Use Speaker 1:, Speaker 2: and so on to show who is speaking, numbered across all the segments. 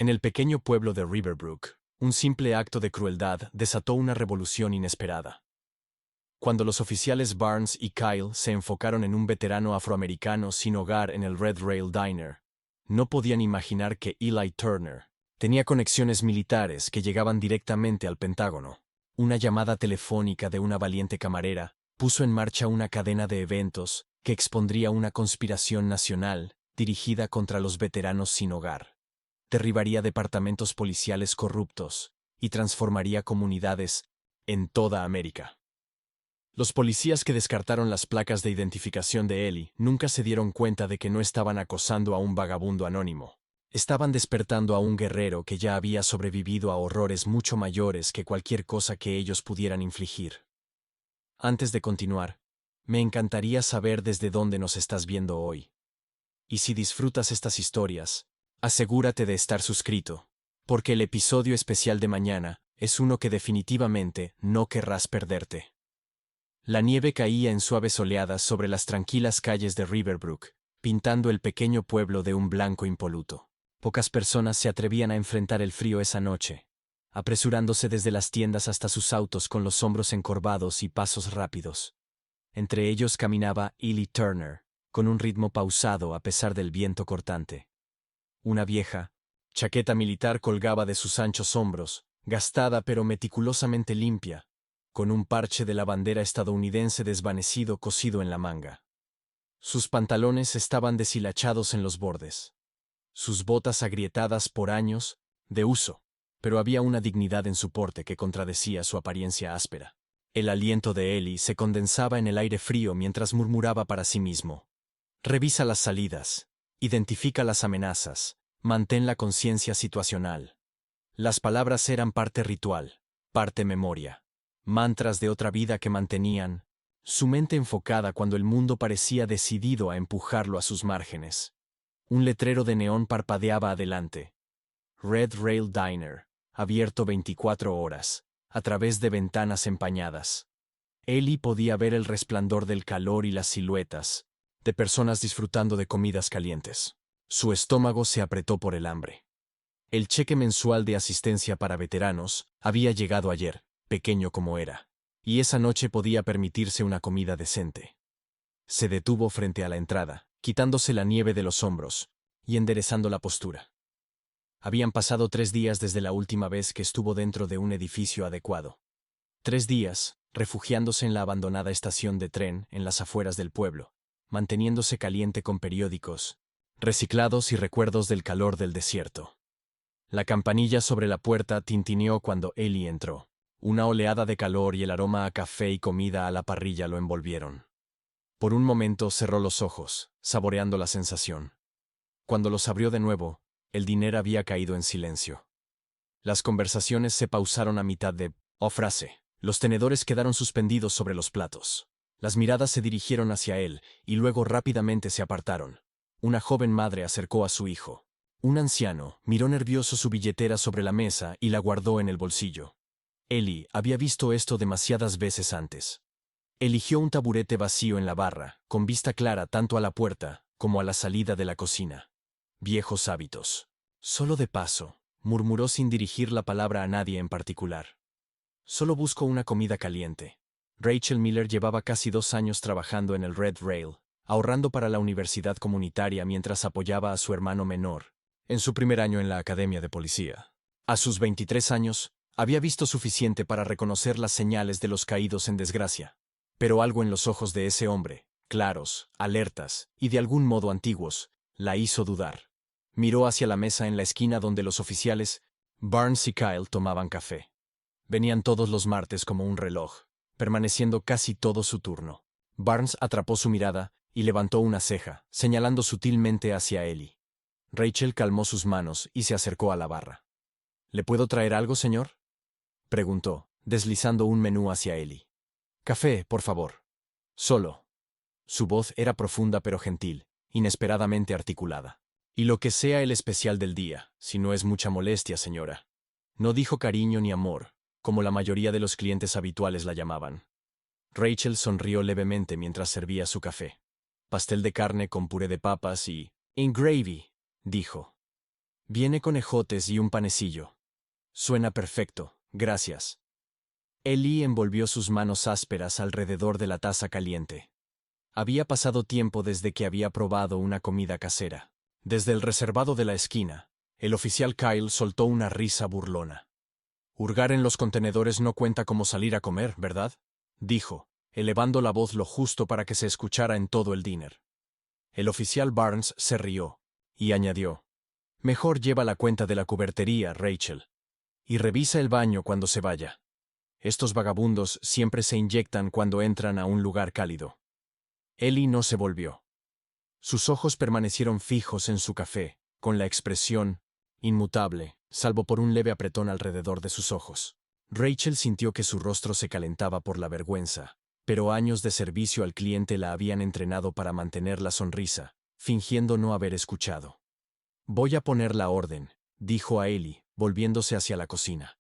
Speaker 1: En el pequeño pueblo de Riverbrook, un simple acto de crueldad desató una revolución inesperada. Cuando los oficiales Barnes y Kyle se enfocaron en un veterano afroamericano sin hogar en el Red Rail Diner, no podían imaginar que Eli Turner tenía conexiones militares que llegaban directamente al Pentágono. Una llamada telefónica de una valiente camarera puso en marcha una cadena de eventos que expondría una conspiración nacional dirigida contra los veteranos sin hogar. Derribaría departamentos policiales corruptos y transformaría comunidades en toda América. Los policías que descartaron las placas de identificación de Eli nunca se dieron cuenta de que no estaban acosando a un vagabundo anónimo. Estaban despertando a un guerrero que ya había sobrevivido a horrores mucho mayores que cualquier cosa que ellos pudieran infligir. Antes de continuar, me encantaría saber desde dónde nos estás viendo hoy. Y si disfrutas estas historias, asegúrate de estar suscrito, porque el episodio especial de mañana es uno que definitivamente no querrás perderte. La nieve caía en suaves oleadas sobre las tranquilas calles de Riverbrook, pintando el pequeño pueblo de un blanco impoluto. Pocas personas se atrevían a enfrentar el frío esa noche, apresurándose desde las tiendas hasta sus autos con los hombros encorvados y pasos rápidos. Entre ellos caminaba Eli Turner, con un ritmo pausado a pesar del viento cortante. Una vieja chaqueta militar colgaba de sus anchos hombros, gastada pero meticulosamente limpia, con un parche de la bandera estadounidense desvanecido cosido en la manga. Sus pantalones estaban deshilachados en los bordes. Sus botas agrietadas por años de uso, pero había una dignidad en su porte que contradecía su apariencia áspera. El aliento de Eli se condensaba en el aire frío mientras murmuraba para sí mismo. Revisa las salidas, identifica las amenazas, mantén la conciencia situacional. Las palabras eran parte ritual, parte memoria. Mantras de otra vida que mantenían su mente enfocada cuando el mundo parecía decidido a empujarlo a sus márgenes. Un letrero de neón parpadeaba adelante. Red Rail Diner, abierto 24 horas, a través de ventanas empañadas. Eli podía ver el resplandor del calor y las siluetas de personas disfrutando de comidas calientes. Su estómago se apretó por el hambre. El cheque mensual de asistencia para veteranos había llegado ayer, pequeño como era, y esa noche podía permitirse una comida decente. Se detuvo frente a la entrada, quitándose la nieve de los hombros y enderezando la postura. Habían pasado 3 días desde la última vez que estuvo dentro de un edificio adecuado. 3 días, refugiándose en la abandonada estación de tren en las afueras del pueblo, manteniéndose caliente con periódicos, reciclados y recuerdos del calor del desierto. La campanilla sobre la puerta tintineó cuando Eli entró. Una oleada de calor y el aroma a café y comida a la parrilla lo envolvieron. Por un momento cerró los ojos, saboreando la sensación. Cuando los abrió de nuevo, el diner había caído en silencio. Las conversaciones se pausaron a mitad de frase. Los tenedores quedaron suspendidos sobre los platos. Las miradas se dirigieron hacia él, y luego rápidamente se apartaron. Una joven madre acercó a su hijo. Un anciano miró nervioso su billetera sobre la mesa y la guardó en el bolsillo. Eli había visto esto demasiadas veces antes. Eligió un taburete vacío en la barra, con vista clara tanto a la puerta como a la salida de la cocina. Viejos hábitos. Solo de paso, murmuró sin dirigir la palabra a nadie en particular. Solo busco una comida caliente. Rachel Miller llevaba casi 2 años trabajando en el Red Rail, ahorrando para la universidad comunitaria mientras apoyaba a su hermano menor, en su primer año en la academia de policía. A sus 23 años, había visto suficiente para reconocer las señales de los caídos en desgracia. Pero algo en los ojos de ese hombre, claros, alertas y de algún modo antiguos, la hizo dudar. Miró hacia la mesa en la esquina donde los oficiales Barnes y Kyle tomaban café. Venían todos los martes como un reloj, permaneciendo casi todo su turno. Barnes atrapó su mirada y levantó una ceja, señalando sutilmente hacia Eli. Rachel calmó sus manos y se acercó a la barra. ¿Le puedo traer algo, señor?, preguntó, deslizando un menú hacia Eli. Café, por favor. Solo. Su voz era profunda pero gentil, inesperadamente articulada. Y lo que sea el especial del día, si no es mucha molestia, señora. No dijo cariño ni amor, como la mayoría de los clientes habituales la llamaban. Rachel sonrió levemente mientras servía su café. Pastel de carne con puré de papas y gravy, dijo. Viene con ejotes y un panecillo. Suena perfecto, gracias. Ellie envolvió sus manos ásperas alrededor de la taza caliente. Había pasado tiempo desde que había probado una comida casera. Desde el reservado de la esquina, el oficial Kyle soltó una risa burlona. Hurgar en los contenedores no cuenta como salir a comer, ¿verdad? Dijo, elevando la voz lo justo para que se escuchara en todo el diner. El oficial Barnes se rió, y añadió, mejor lleva la cuenta de la cubertería, Rachel. Y revisa el baño cuando se vaya. Estos vagabundos siempre se inyectan cuando entran a un lugar cálido. Ellie no se volvió. Sus ojos permanecieron fijos en su café, con la expresión inmutable, salvo por un leve apretón alrededor de sus ojos. Rachel sintió que su rostro se calentaba por la vergüenza, pero años de servicio al cliente la habían entrenado para mantener la sonrisa, fingiendo no haber escuchado. Voy a poner la orden, dijo a Ellie, volviéndose hacia la cocina.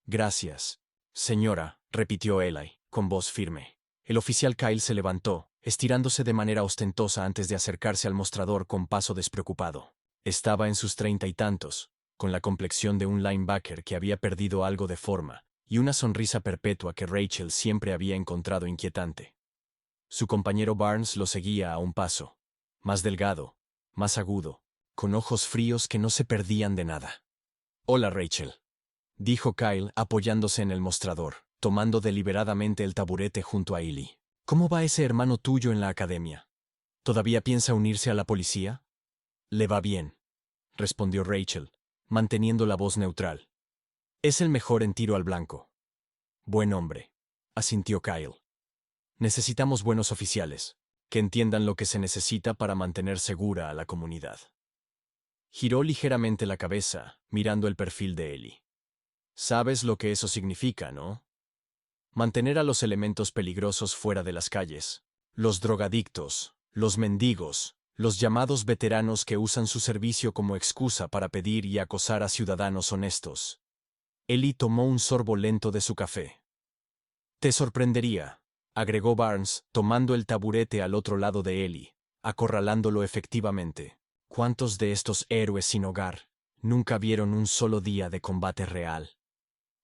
Speaker 1: Gracias, señora, repitió Ellie, con voz firme. El oficial Kyle se levantó, estirándose de manera ostentosa antes de acercarse al mostrador con paso despreocupado. Estaba en sus 30 y tantos, con la complexión de un linebacker que había perdido algo de forma, y una sonrisa perpetua que Rachel siempre había encontrado inquietante. Su compañero Barnes lo seguía a un paso, más delgado, más agudo, con ojos fríos que no se perdían de nada. Hola, Rachel, dijo Kyle apoyándose en el mostrador, tomando deliberadamente el taburete junto a Ellie. ¿Cómo va ese hermano tuyo en la academia? ¿Todavía piensa unirse a la policía? Le va bien, respondió Rachel, manteniendo la voz neutral. Es el mejor en tiro al blanco. Buen hombre, asintió Kyle. Necesitamos buenos oficiales, que entiendan lo que se necesita para mantener segura a la comunidad. Giró ligeramente la cabeza, mirando el perfil de Ellie. Sabes lo que eso significa, ¿no? Mantener a los elementos peligrosos fuera de las calles, los drogadictos, los mendigos, los llamados veteranos que usan su servicio como excusa para pedir y acosar a ciudadanos honestos. Ellie tomó un sorbo lento de su café. Te sorprendería, agregó Barnes, tomando el taburete al otro lado de Ellie, acorralándolo efectivamente. ¿Cuántos de estos héroes sin hogar nunca vieron un solo día de combate real?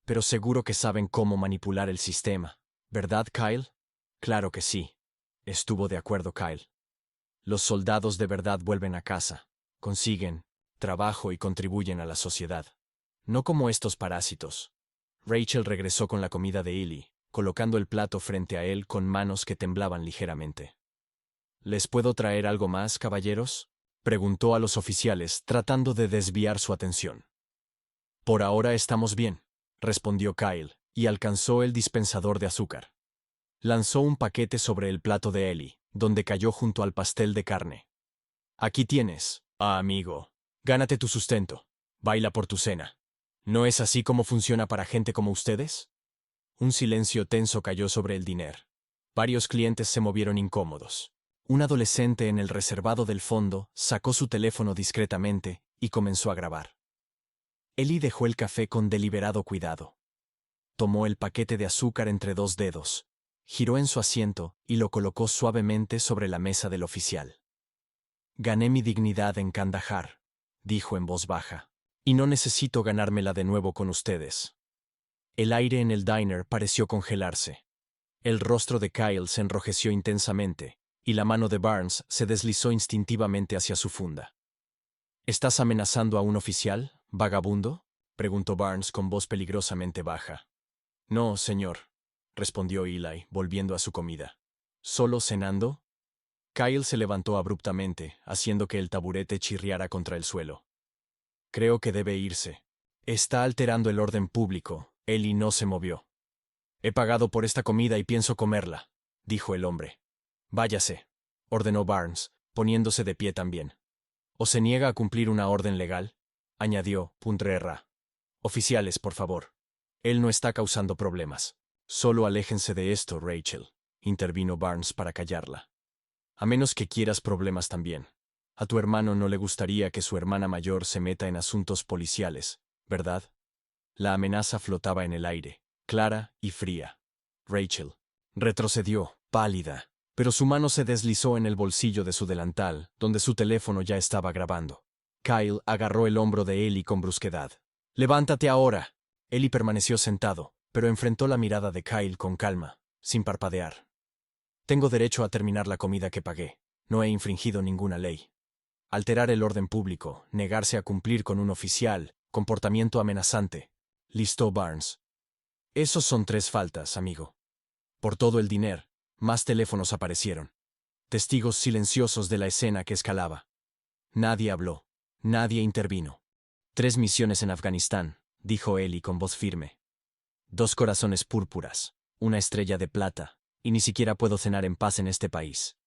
Speaker 1: Pero seguro que saben cómo manipular el sistema, ¿verdad, Kyle? Claro que sí. Estuvo de acuerdo Kyle. Los soldados de verdad vuelven a casa, consiguen trabajo y contribuyen a la sociedad. No como estos parásitos. Rachel regresó con la comida de Ellie, colocando el plato frente a él con manos que temblaban ligeramente. ¿Les puedo traer algo más, caballeros?, preguntó a los oficiales, tratando de desviar su atención. Por ahora estamos bien, respondió Kyle, y alcanzó el dispensador de azúcar. Lanzó un paquete sobre el plato de Ellie, donde cayó junto al pastel de carne. Aquí tienes, amigo. Gánate tu sustento. Baila por tu cena. ¿No es así como funciona para gente como ustedes? Un silencio tenso cayó sobre el diner. Varios clientes se movieron incómodos. Un adolescente en el reservado del fondo sacó su teléfono discretamente y comenzó a grabar. Ellie dejó el café con deliberado cuidado. Tomó el paquete de azúcar entre dos dedos, giró en su asiento y lo colocó suavemente sobre la mesa del oficial. Gané mi dignidad en Kandahar, dijo en voz baja, y no necesito ganármela de nuevo con ustedes. El aire en el diner pareció congelarse. El rostro de Kyle se enrojeció intensamente, y la mano de Barnes se deslizó instintivamente hacia su funda. ¿Estás amenazando a un oficial, vagabundo?, preguntó Barnes con voz peligrosamente baja. No, señor, respondió Eli, volviendo a su comida. ¿Solo cenando? Kyle se levantó abruptamente, haciendo que el taburete chirriara contra el suelo. Creo que debe irse. Está alterando el orden público. Eli no se movió. He pagado por esta comida y pienso comerla, dijo el hombre. Váyase, ordenó Barnes, poniéndose de pie también. ¿O se niega a cumplir una orden legal?, añadió Puntrerra. Oficiales, por favor. Él no está causando problemas. Solo aléjense de esto, Rachel, intervino Barnes para callarla. A menos que quieras problemas también. A tu hermano no le gustaría que su hermana mayor se meta en asuntos policiales, ¿verdad? La amenaza flotaba en el aire, clara y fría. Rachel retrocedió, pálida, pero su mano se deslizó en el bolsillo de su delantal, donde su teléfono ya estaba grabando. Kyle agarró el hombro de Ellie con brusquedad. «¡Levántate ahora!». Ellie permaneció sentado, pero enfrentó la mirada de Kyle con calma, sin parpadear. «Tengo derecho a terminar la comida que pagué. No he infringido ninguna ley. Alterar el orden público, negarse a cumplir con un oficial, comportamiento amenazante», listó Barnes. «Esos son 3 faltas, amigo». Por todo el dinero, más teléfonos aparecieron. Testigos silenciosos de la escena que escalaba. Nadie habló. Nadie intervino. 3 misiones en Afganistán, dijo Ellie con voz firme. 2 corazones púrpuras, una estrella de plata, y ni siquiera puedo cenar en paz en este país.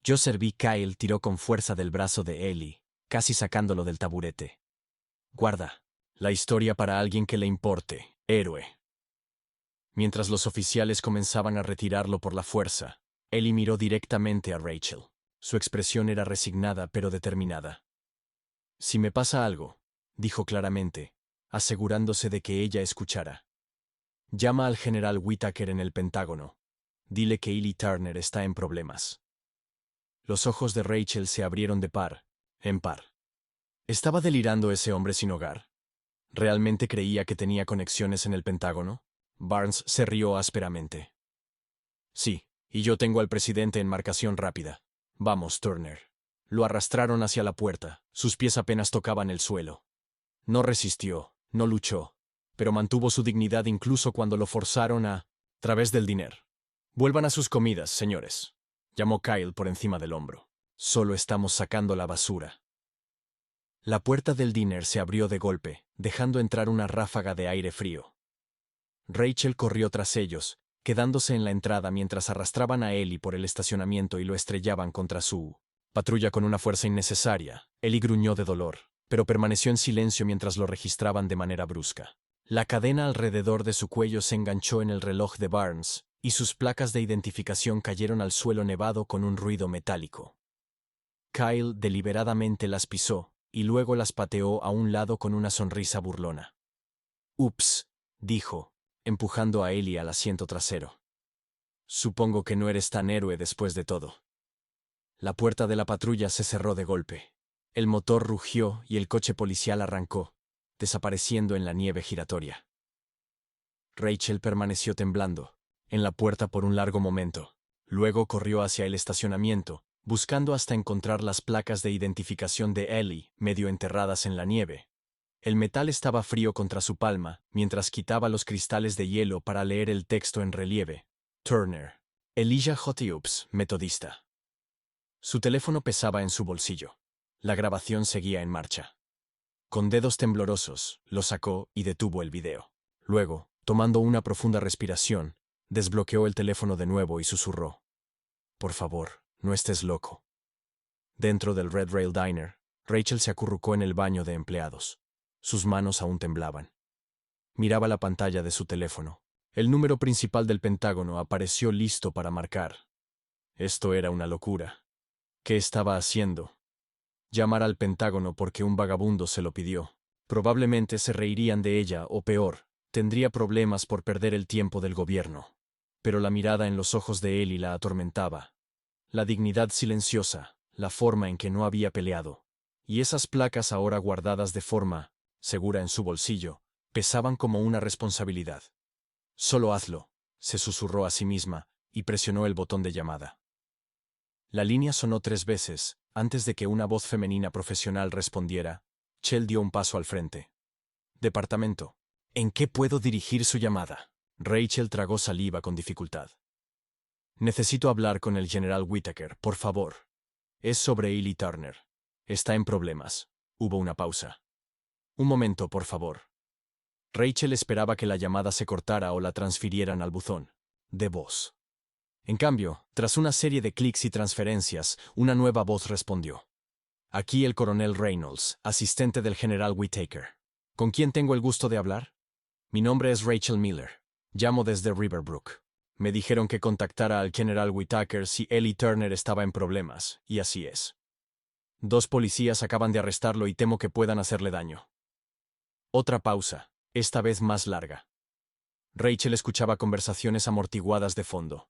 Speaker 1: Yo serví. Kyle tiró con fuerza del brazo de Ellie, casi sacándolo del taburete. «Guarda la historia para alguien que le importe, héroe». Mientras los oficiales comenzaban a retirarlo por la fuerza, Ellie miró directamente a Rachel. Su expresión era resignada pero determinada. «Si me pasa algo», dijo claramente, asegurándose de que ella escuchara. «Llama al general Whitaker en el Pentágono. Dile que Ellie Turner está en problemas». Los ojos de Rachel se abrieron de par en par. ¿Estaba delirando ese hombre sin hogar? ¿Realmente creía que tenía conexiones en el Pentágono? Barnes se rió ásperamente. «Sí, y yo tengo al presidente en marcación rápida. Vamos, Turner». Lo arrastraron hacia la puerta, sus pies apenas tocaban el suelo. No resistió, no luchó, pero mantuvo su dignidad incluso cuando lo forzaron a través del dinero. «Vuelvan a sus comidas, señores», llamó Kyle por encima del hombro. «Solo estamos sacando la basura». La puerta del diner se abrió de golpe, dejando entrar una ráfaga de aire frío. Rachel corrió tras ellos, quedándose en la entrada mientras arrastraban a Ellie por el estacionamiento y lo estrellaban contra su patrulla con una fuerza innecesaria. Ellie gruñó de dolor, pero permaneció en silencio mientras lo registraban de manera brusca. La cadena alrededor de su cuello se enganchó en el reloj de Barnes, y sus placas de identificación cayeron al suelo nevado con un ruido metálico. Kyle deliberadamente las pisó, y luego las pateó a un lado con una sonrisa burlona. «Ups», dijo, empujando a Ellie al asiento trasero. «Supongo que no eres tan héroe después de todo». La puerta de la patrulla se cerró de golpe. El motor rugió y el coche policial arrancó, desapareciendo en la nieve giratoria. Rachel permaneció temblando en la puerta por un largo momento. Luego corrió hacia el estacionamiento, buscando hasta encontrar las placas de identificación de Ellie, medio enterradas en la nieve. El metal estaba frío contra su palma, mientras quitaba los cristales de hielo para leer el texto en relieve. Turner. Elijah Hoteups, metodista. Su teléfono pesaba en su bolsillo. La grabación seguía en marcha. Con dedos temblorosos, lo sacó y detuvo el video. Luego, tomando una profunda respiración, desbloqueó el teléfono de nuevo y susurró. «Por favor, no estés loco». Dentro del Red Rail Diner, Rachel se acurrucó en el baño de empleados. Sus manos aún temblaban. Miraba la pantalla de su teléfono. El número principal del Pentágono apareció listo para marcar. Esto era una locura. ¿Qué estaba haciendo? Llamar al Pentágono porque un vagabundo se lo pidió. Probablemente se reirían de ella o peor, tendría problemas por perder el tiempo del gobierno. Pero la mirada en los ojos de Ellie la atormentaba. La dignidad silenciosa, la forma en que no había peleado. Y esas placas ahora guardadas de forma segura en su bolsillo, pesaban como una responsabilidad. «Solo hazlo», se susurró a sí misma, y presionó el botón de llamada. La línea sonó 3 veces, antes de que una voz femenina profesional respondiera. Chell dio un paso al frente. «Departamento. ¿En qué puedo dirigir su llamada?» Rachel tragó saliva con dificultad. «Necesito hablar con el general Whitaker, por favor. Es sobre Ellie Turner. Está en problemas». Hubo una pausa. «Un momento, por favor». Rachel esperaba que la llamada se cortara o la transfirieran al buzón de voz. En cambio, tras una serie de clics y transferencias, una nueva voz respondió. «Aquí el coronel Reynolds, asistente del general Whitaker. ¿Con quién tengo el gusto de hablar?» «Mi nombre es Rachel Miller. Llamo desde Riverbrook. Me dijeron que contactara al general Whitaker si Ellie Turner estaba en problemas, y así es. 2 policías acaban de arrestarlo y temo que puedan hacerle daño». Otra pausa, esta vez más larga. Rachel escuchaba conversaciones amortiguadas de fondo.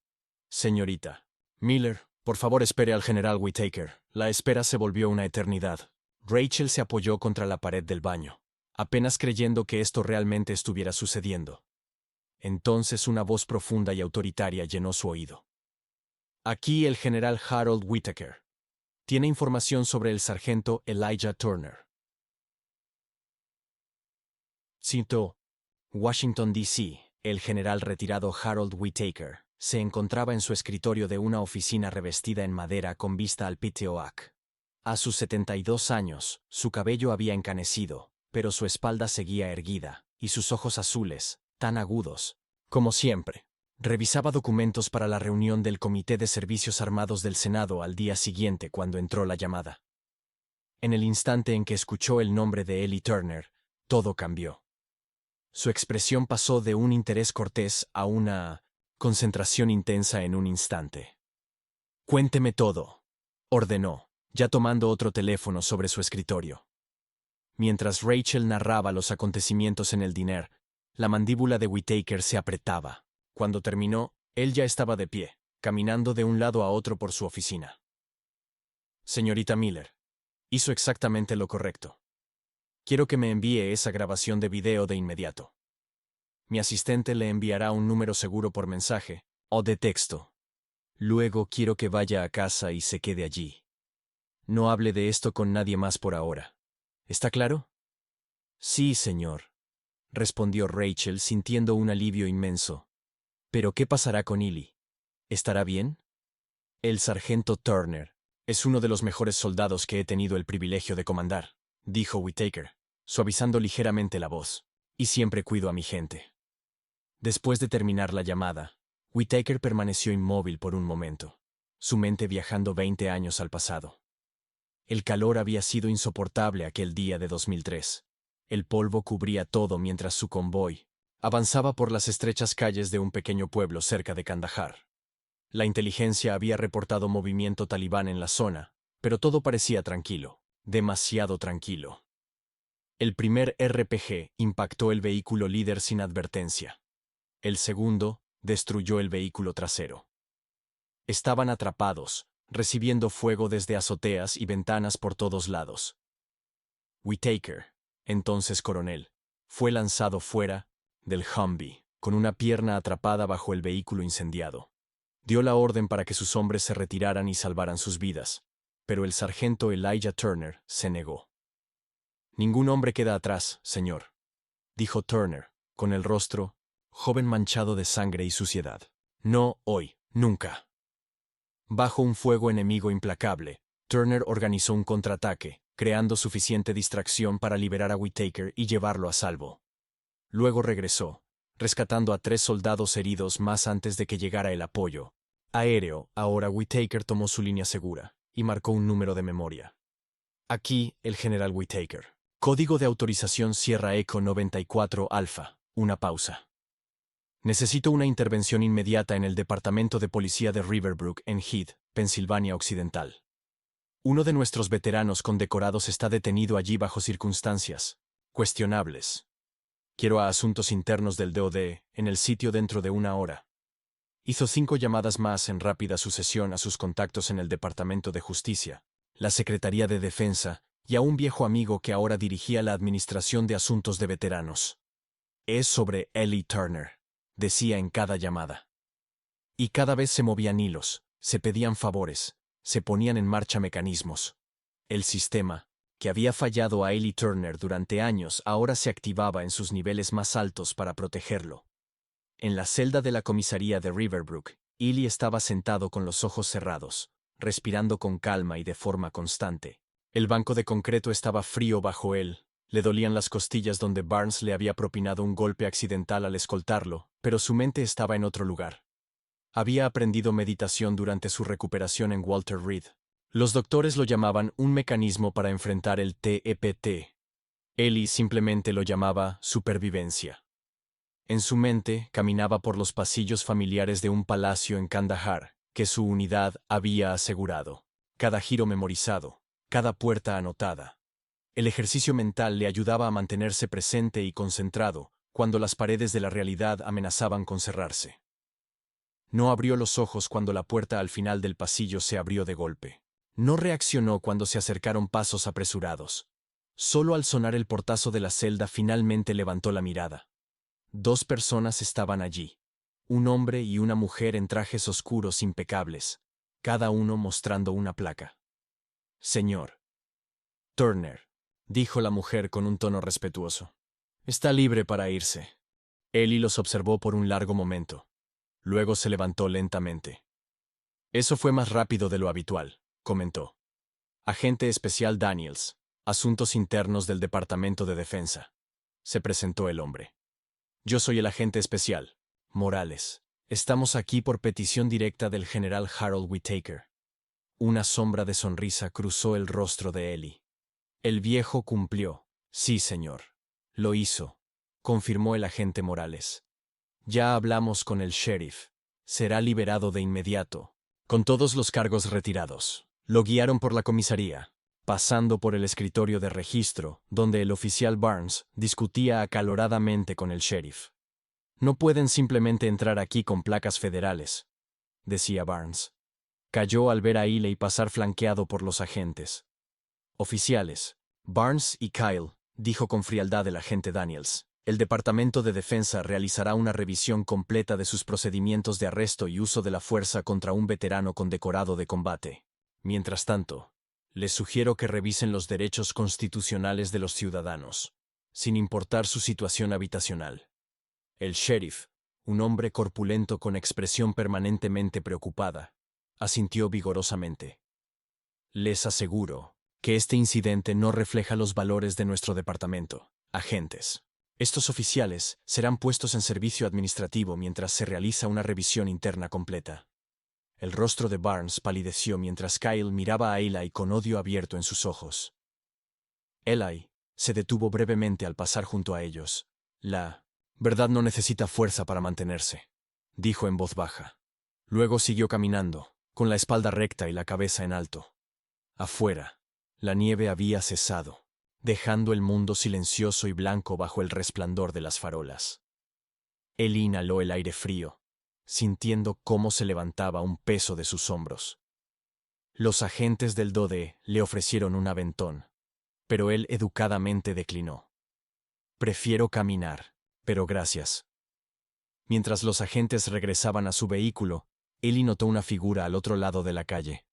Speaker 1: «Señorita Miller, por favor espere al general Whitaker». La espera se volvió una eternidad. Rachel se apoyó contra la pared del baño, apenas creyendo que esto realmente estuviera sucediendo. Entonces una voz profunda y autoritaria llenó su oído. Aquí el general Harold Whitaker. Tiene información sobre el sargento Elijah Turner. Cito: Washington, D.C. El general retirado Harold Whitaker se encontraba en su escritorio de una oficina revestida en madera con vista al Pitteoak. A sus 72 años, su cabello había encanecido, pero su espalda seguía erguida, y sus ojos azules, tan agudos, como siempre. Revisaba documentos para la reunión del Comité de Servicios Armados del Senado al día siguiente cuando entró la llamada. En el instante en que escuchó el nombre de Ellie Turner, todo cambió. Su expresión pasó de un interés cortés a una concentración intensa en un instante. «Cuénteme todo», ordenó, ya tomando otro teléfono sobre su escritorio. Mientras Rachel narraba los acontecimientos en el diner, la mandíbula de Whitaker se apretaba. Cuando terminó, él ya estaba de pie, caminando de un lado a otro por su oficina. «Señorita Miller, hizo exactamente lo correcto. Quiero que me envíe esa grabación de video de inmediato. Mi asistente le enviará un número seguro por mensaje o de texto. Luego quiero que vaya a casa y se quede allí. No hable de esto con nadie más por ahora. ¿Está claro?» «Sí, señor», respondió Rachel sintiendo un alivio inmenso. «¿Pero qué pasará con Ellie? ¿Estará bien?» «El sargento Turner es uno de los mejores soldados que he tenido el privilegio de comandar», dijo Whitaker, suavizando ligeramente la voz. «Y siempre cuido a mi gente». Después de terminar la llamada, Whitaker permaneció inmóvil por un momento, su mente viajando 20 años al pasado. El calor había sido insoportable aquel día de 2003. El polvo cubría todo mientras su convoy avanzaba por las estrechas calles de un pequeño pueblo cerca de Kandahar. La inteligencia había reportado movimiento talibán en la zona, pero todo parecía tranquilo, demasiado tranquilo. El primer RPG impactó el vehículo líder sin advertencia. El segundo destruyó el vehículo trasero. Estaban atrapados, recibiendo fuego desde azoteas y ventanas por todos lados. Whitaker, entonces coronel, fue lanzado fuera del Humvee, con una pierna atrapada bajo el vehículo incendiado. Dio la orden para que sus hombres se retiraran y salvaran sus vidas, pero el sargento Elijah Turner se negó. «Ningún hombre queda atrás, señor», dijo Turner, con el rostro joven manchado de sangre y suciedad. «No hoy, nunca». Bajo un fuego enemigo implacable, Turner organizó un contraataque, creando suficiente distracción para liberar a Whitaker y llevarlo a salvo. Luego regresó, rescatando a 3 soldados heridos más antes de que llegara el apoyo aéreo. Ahora Whitaker tomó su línea segura y marcó un número de memoria. «Aquí, el general Whitaker. Código de autorización Sierra Echo 94 Alpha. Una pausa. Necesito una intervención inmediata en el Departamento de Policía de Riverbrook en Heath, Pensilvania Occidental. Uno de nuestros veteranos condecorados está detenido allí bajo circunstancias cuestionables. Quiero a asuntos internos del DOD en el sitio dentro de 1 hora». Hizo 5 llamadas más en rápida sucesión a sus contactos en el Departamento de Justicia, la Secretaría de Defensa y a un viejo amigo que ahora dirigía la Administración de Asuntos de Veteranos. «Es sobre Ellie Turner», decía en cada llamada. Y cada vez se movían hilos, se pedían favores, se ponían en marcha mecanismos. El sistema, que había fallado a Ellie Turner durante años, ahora se activaba en sus niveles más altos para protegerlo. En la celda de la comisaría de Riverbrook, Ellie estaba sentado con los ojos cerrados, respirando con calma y de forma constante. El banco de concreto estaba frío bajo él. Le dolían las costillas donde Barnes le había propinado un golpe accidental al escoltarlo, pero su mente estaba en otro lugar. Había aprendido meditación durante su recuperación en Walter Reed. Los doctores lo llamaban un mecanismo para enfrentar el TEPT. Ellie simplemente lo llamaba supervivencia. En su mente caminaba por los pasillos familiares de un palacio en Kandahar, que su unidad había asegurado. Cada giro memorizado, cada puerta anotada. El ejercicio mental le ayudaba a mantenerse presente y concentrado cuando las paredes de la realidad amenazaban con cerrarse. No abrió los ojos cuando la puerta al final del pasillo se abrió de golpe. No reaccionó cuando se acercaron pasos apresurados. Solo al sonar el portazo de la celda finalmente levantó la mirada. 2 personas estaban allí. Un hombre y una mujer en trajes oscuros impecables, cada uno mostrando una placa. Señor Turner, dijo la mujer con un tono respetuoso. Está libre para irse. Ellie los observó por un largo momento. Luego se levantó lentamente. Eso fue más rápido de lo habitual, comentó. Agente especial Daniels, Asuntos Internos del Departamento de Defensa. Se presentó el hombre. Yo soy el agente especial, Morales. Estamos aquí por petición directa del general Harold Whittaker. Una sombra de sonrisa cruzó el rostro de Ellie. El viejo cumplió. Sí, señor. Lo hizo, confirmó el agente Morales. Ya hablamos con el sheriff. Será liberado de inmediato, con todos los cargos retirados. Lo guiaron por la comisaría, pasando por el escritorio de registro, donde el oficial Barnes discutía acaloradamente con el sheriff. No pueden simplemente entrar aquí con placas federales, decía Barnes. Cayó al ver a Riley pasar flanqueado por los agentes. Oficiales, Barnes y Kyle, dijo con frialdad el agente Daniels. El Departamento de Defensa realizará una revisión completa de sus procedimientos de arresto y uso de la fuerza contra un veterano condecorado de combate. Mientras tanto, les sugiero que revisen los derechos constitucionales de los ciudadanos, sin importar su situación habitacional. El sheriff, un hombre corpulento con expresión permanentemente preocupada, asintió vigorosamente. Les aseguro que este incidente no refleja los valores de nuestro departamento, agentes. Estos oficiales serán puestos en servicio administrativo mientras se realiza una revisión interna completa. El rostro de Barnes palideció mientras Kyle miraba a Eli con odio abierto en sus ojos. Eli se detuvo brevemente al pasar junto a ellos. La verdad no necesita fuerza para mantenerse, dijo en voz baja. Luego siguió caminando, con la espalda recta y la cabeza en alto. Afuera, la nieve había cesado, dejando el mundo silencioso y blanco bajo el resplandor de las farolas. Él inhaló el aire frío, sintiendo cómo se levantaba un peso de sus hombros. Los agentes del DOD le ofrecieron un aventón, pero él educadamente declinó. Prefiero caminar, pero gracias. Mientras los agentes regresaban a su vehículo, Ellie notó una figura al otro lado de la calle.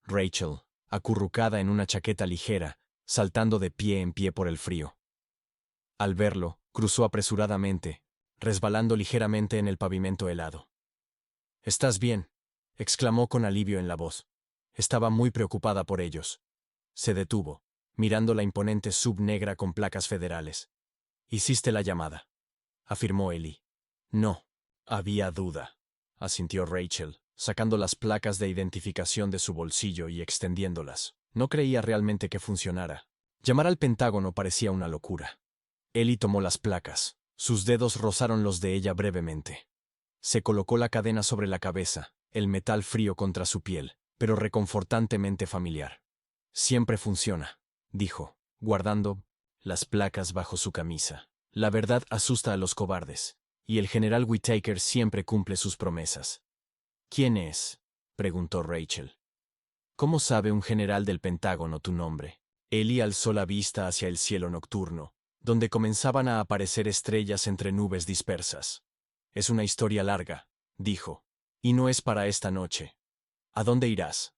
Speaker 1: Rachel, acurrucada en una chaqueta ligera, saltando de pie en pie por el frío. Al verlo, cruzó apresuradamente, resbalando ligeramente en el pavimento helado. «¿Estás bien?», exclamó con alivio en la voz. Estaba muy preocupada por ellos. Se detuvo, mirando la imponente sub negra con placas federales. «Hiciste la llamada», afirmó Ellie. «No, había duda», asintió Rachel, sacando las placas de identificación de su bolsillo y extendiéndolas. No creía realmente que funcionara. Llamar al Pentágono parecía una locura. Ellie tomó las placas. Sus dedos rozaron los de ella brevemente. Se colocó la cadena sobre la cabeza, el metal frío contra su piel, pero reconfortantemente familiar. «Siempre funciona», dijo, guardando las placas bajo su camisa. «La verdad asusta a los cobardes, y el general Whittaker siempre cumple sus promesas». «¿Quién es?», preguntó Rachel. «¿Cómo sabe un general del Pentágono tu nombre?». Ellie alzó la vista hacia el cielo nocturno, donde comenzaban a aparecer estrellas entre nubes dispersas. «Es una historia larga», dijo, «y no es para esta noche. ¿A dónde irás?».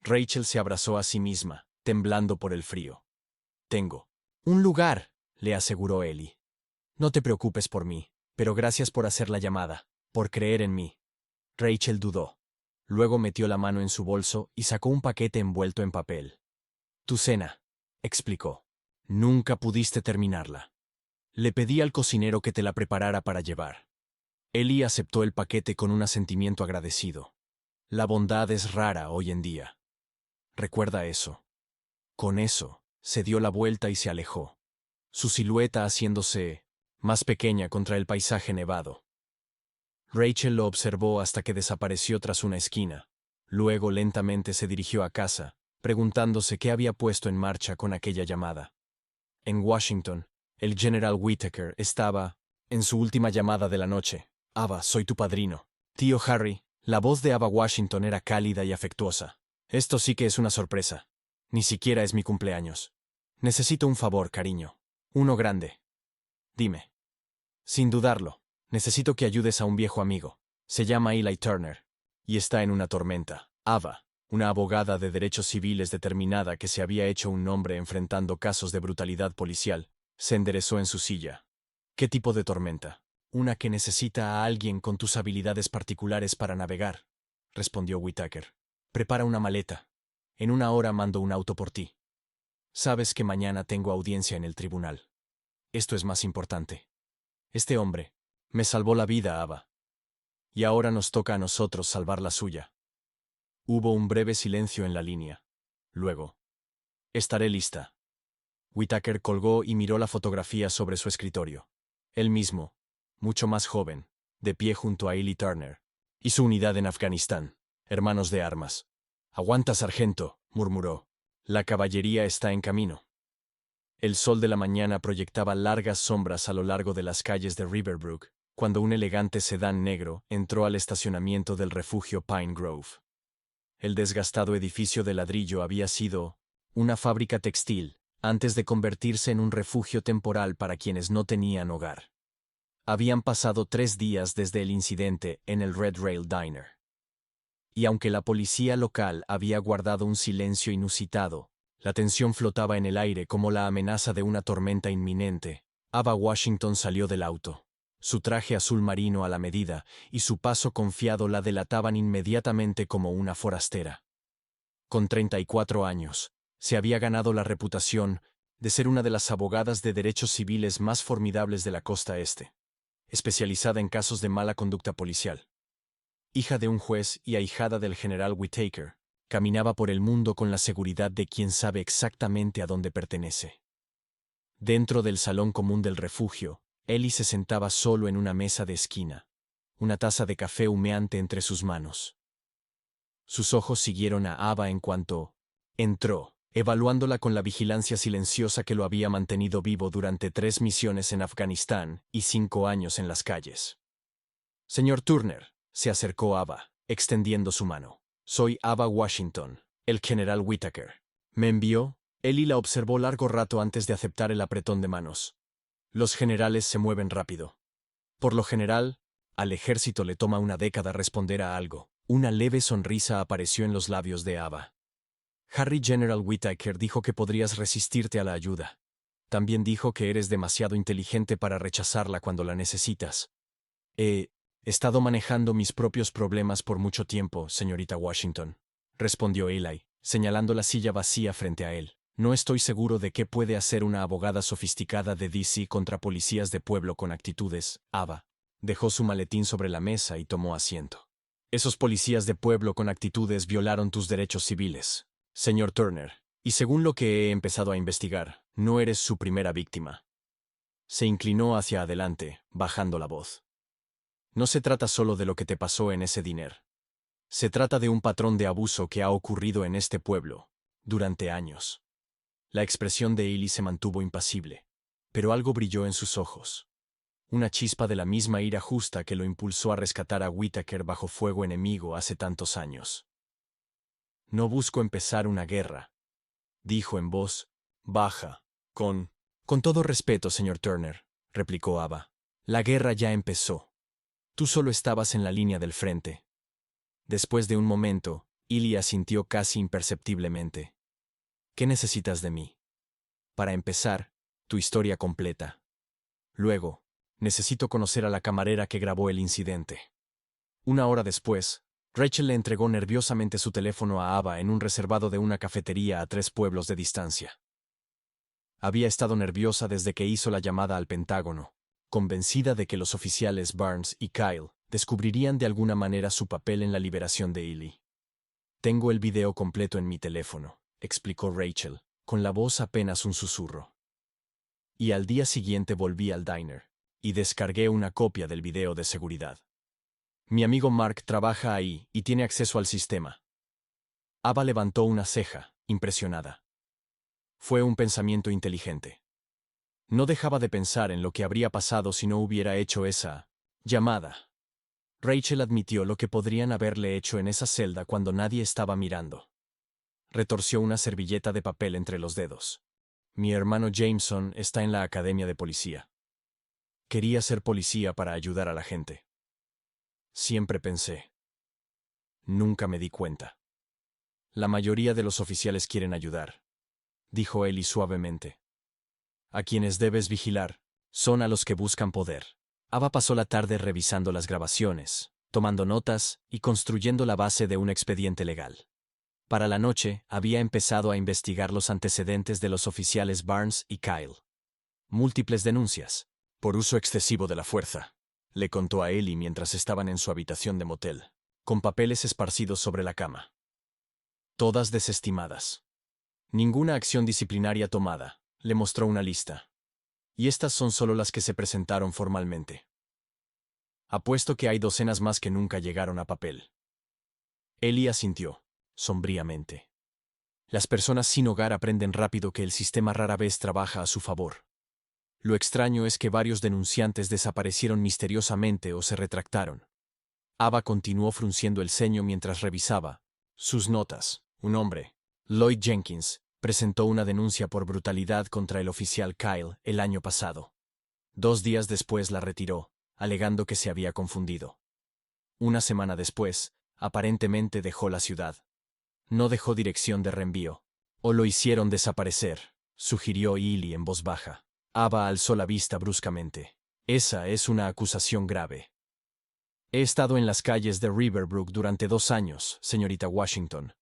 Speaker 1: Rachel se abrazó a sí misma, temblando por el frío. «Tengo un lugar», le aseguró Ellie. «No te preocupes por mí, pero gracias por hacer la llamada, por creer en mí». Rachel dudó. Luego metió la mano en su bolso y sacó un paquete envuelto en papel. «Tu cena», explicó. «Nunca pudiste terminarla. Le pedí al cocinero que te la preparara para llevar». Ellie aceptó el paquete con un asentimiento agradecido. La bondad es rara hoy en día. Recuerda eso. Con eso, se dio la vuelta y se alejó, su silueta haciéndose más pequeña contra el paisaje nevado. Rachel lo observó hasta que desapareció tras una esquina. Luego lentamente se dirigió a casa, preguntándose qué había puesto en marcha con aquella llamada. En Washington, el general Whittaker estaba en su última llamada de la noche. «Ava, soy tu padrino». «Tío Harry». La voz de Ava Washington era cálida y afectuosa. Esto sí que es una sorpresa. Ni siquiera es mi cumpleaños. Necesito un favor, cariño. Uno grande. Dime. Sin dudarlo. Necesito que ayudes a un viejo amigo. Se llama Eli Turner. Y está en una tormenta. Ava, una abogada de derechos civiles determinada que se había hecho un nombre enfrentando casos de brutalidad policial, se enderezó en su silla. ¿Qué tipo de tormenta? Una que necesita a alguien con tus habilidades particulares para navegar, respondió Whittaker. Prepara una maleta. En una hora mando un auto por ti. Sabes que mañana tengo audiencia en el tribunal. Esto es más importante. Este hombre me salvó la vida, Ava. Y ahora nos toca a nosotros salvar la suya. Hubo un breve silencio en la línea. Luego, estaré lista. Whittaker colgó y miró la fotografía sobre su escritorio. Él mismo, mucho más joven, de pie junto a Eli Turner, y su unidad en Afganistán, hermanos de armas. Aguanta, sargento, murmuró. La caballería está en camino. El sol de la mañana proyectaba largas sombras a lo largo de las calles de Riverbrook, cuando un elegante sedán negro entró al estacionamiento del refugio Pine Grove. El desgastado edificio de ladrillo había sido una fábrica textil, antes de convertirse en un refugio temporal para quienes no tenían hogar. Habían pasado 3 días desde el incidente en el Red Rail Diner. Y aunque la policía local había guardado un silencio inusitado, la tensión flotaba en el aire como la amenaza de una tormenta inminente. Ava Washington salió del auto. Su traje azul marino a la medida y su paso confiado la delataban inmediatamente como una forastera. Con 34 años, se había ganado la reputación de ser una de las abogadas de derechos civiles más formidables de la costa este, especializada en casos de mala conducta policial. Hija de un juez y ahijada del general Whittaker, caminaba por el mundo con la seguridad de quien sabe exactamente a dónde pertenece. Dentro del salón común del refugio, Eli se sentaba solo en una mesa de esquina, una taza de café humeante entre sus manos. Sus ojos siguieron a Ava en cuanto entró, evaluándola con la vigilancia silenciosa que lo había mantenido vivo durante 3 misiones en Afganistán y 5 años en las calles. Señor Turner, se acercó Ava, extendiendo su mano. Soy Ava Washington, el general Whittaker. ¿Me envió? Eli la observó largo rato antes de aceptar el apretón de manos. Los generales se mueven rápido. Por lo general, al ejército le toma una década responder a algo. Una leve sonrisa apareció en los labios de Ava. Harry General Whittaker dijo que podrías resistirte a la ayuda. También dijo que eres demasiado inteligente para rechazarla cuando la necesitas. He estado manejando mis propios problemas por mucho tiempo, señorita Washington, respondió Eli, señalando la silla vacía frente a él. No estoy seguro de qué puede hacer una abogada sofisticada de DC contra policías de pueblo con actitudes. Ava dejó su maletín sobre la mesa y tomó asiento. Esos policías de pueblo con actitudes violaron tus derechos civiles, señor Turner, y según lo que he empezado a investigar, no eres su primera víctima. Se inclinó hacia adelante, bajando la voz. No se trata solo de lo que te pasó en ese diner. Se trata de un patrón de abuso que ha ocurrido en este pueblo, durante años. La expresión de Eli se mantuvo impasible, pero algo brilló en sus ojos. Una chispa de la misma ira justa que lo impulsó a rescatar a Whittaker bajo fuego enemigo hace tantos años. No busco empezar una guerra, dijo en voz baja, con todo respeto, señor Turner, replicó Ava. La guerra ya empezó. Tú solo estabas en la línea del frente. Después de un momento, Eli asintió casi imperceptiblemente. ¿Qué necesitas de mí? Para empezar, tu historia completa. Luego, necesito conocer a la camarera que grabó el incidente. 1 hora después, Rachel le entregó nerviosamente su teléfono a Ava en un reservado de una cafetería a 3 pueblos de distancia. Había estado nerviosa desde que hizo la llamada al Pentágono, convencida de que los oficiales Barnes y Kyle descubrirían de alguna manera su papel en la liberación de Eli. Tengo el video completo en mi teléfono, explicó Rachel, con la voz apenas un susurro. Y al día siguiente volví al diner y descargué una copia del video de seguridad. Mi amigo Mark trabaja ahí y tiene acceso al sistema. Ava levantó una ceja, impresionada. Fue un pensamiento inteligente. No dejaba de pensar en lo que habría pasado si no hubiera hecho esa llamada. Rachel admitió lo que podrían haberle hecho en esa celda cuando nadie estaba mirando. Retorció una servilleta de papel entre los dedos. Mi hermano Jameson está en la academia de policía. Quería ser policía para ayudar a la gente. Siempre pensé. Nunca me di cuenta. La mayoría de los oficiales quieren ayudar, dijo Ellie suavemente. A quienes debes vigilar son a los que buscan poder. Ava pasó la tarde revisando las grabaciones, tomando notas y construyendo la base de un expediente legal. Para la noche, había empezado a investigar los antecedentes de los oficiales Barnes y Kyle. Múltiples denuncias, por uso excesivo de la fuerza, le contó a Ellie mientras estaban en su habitación de motel, con papeles esparcidos sobre la cama. Todas desestimadas. Ninguna acción disciplinaria tomada, le mostró una lista. Y estas son solo las que se presentaron formalmente. Apuesto que hay docenas más que nunca llegaron a papel. Ellie asintió, sombríamente. Las personas sin hogar aprenden rápido que el sistema rara vez trabaja a su favor. Lo extraño es que varios denunciantes desaparecieron misteriosamente o se retractaron. Ava continuó frunciendo el ceño mientras revisaba sus notas. Un hombre, Lloyd Jenkins, presentó una denuncia por brutalidad contra el oficial Kyle el año pasado. 2 días después la retiró, alegando que se había confundido. Una semana después, aparentemente dejó la ciudad. No dejó dirección de reenvío. O lo hicieron desaparecer, sugirió Ellie en voz baja. Ava alzó la vista bruscamente. Esa es una acusación grave. He estado en las calles de Riverbrook durante 2 años, señorita Washington.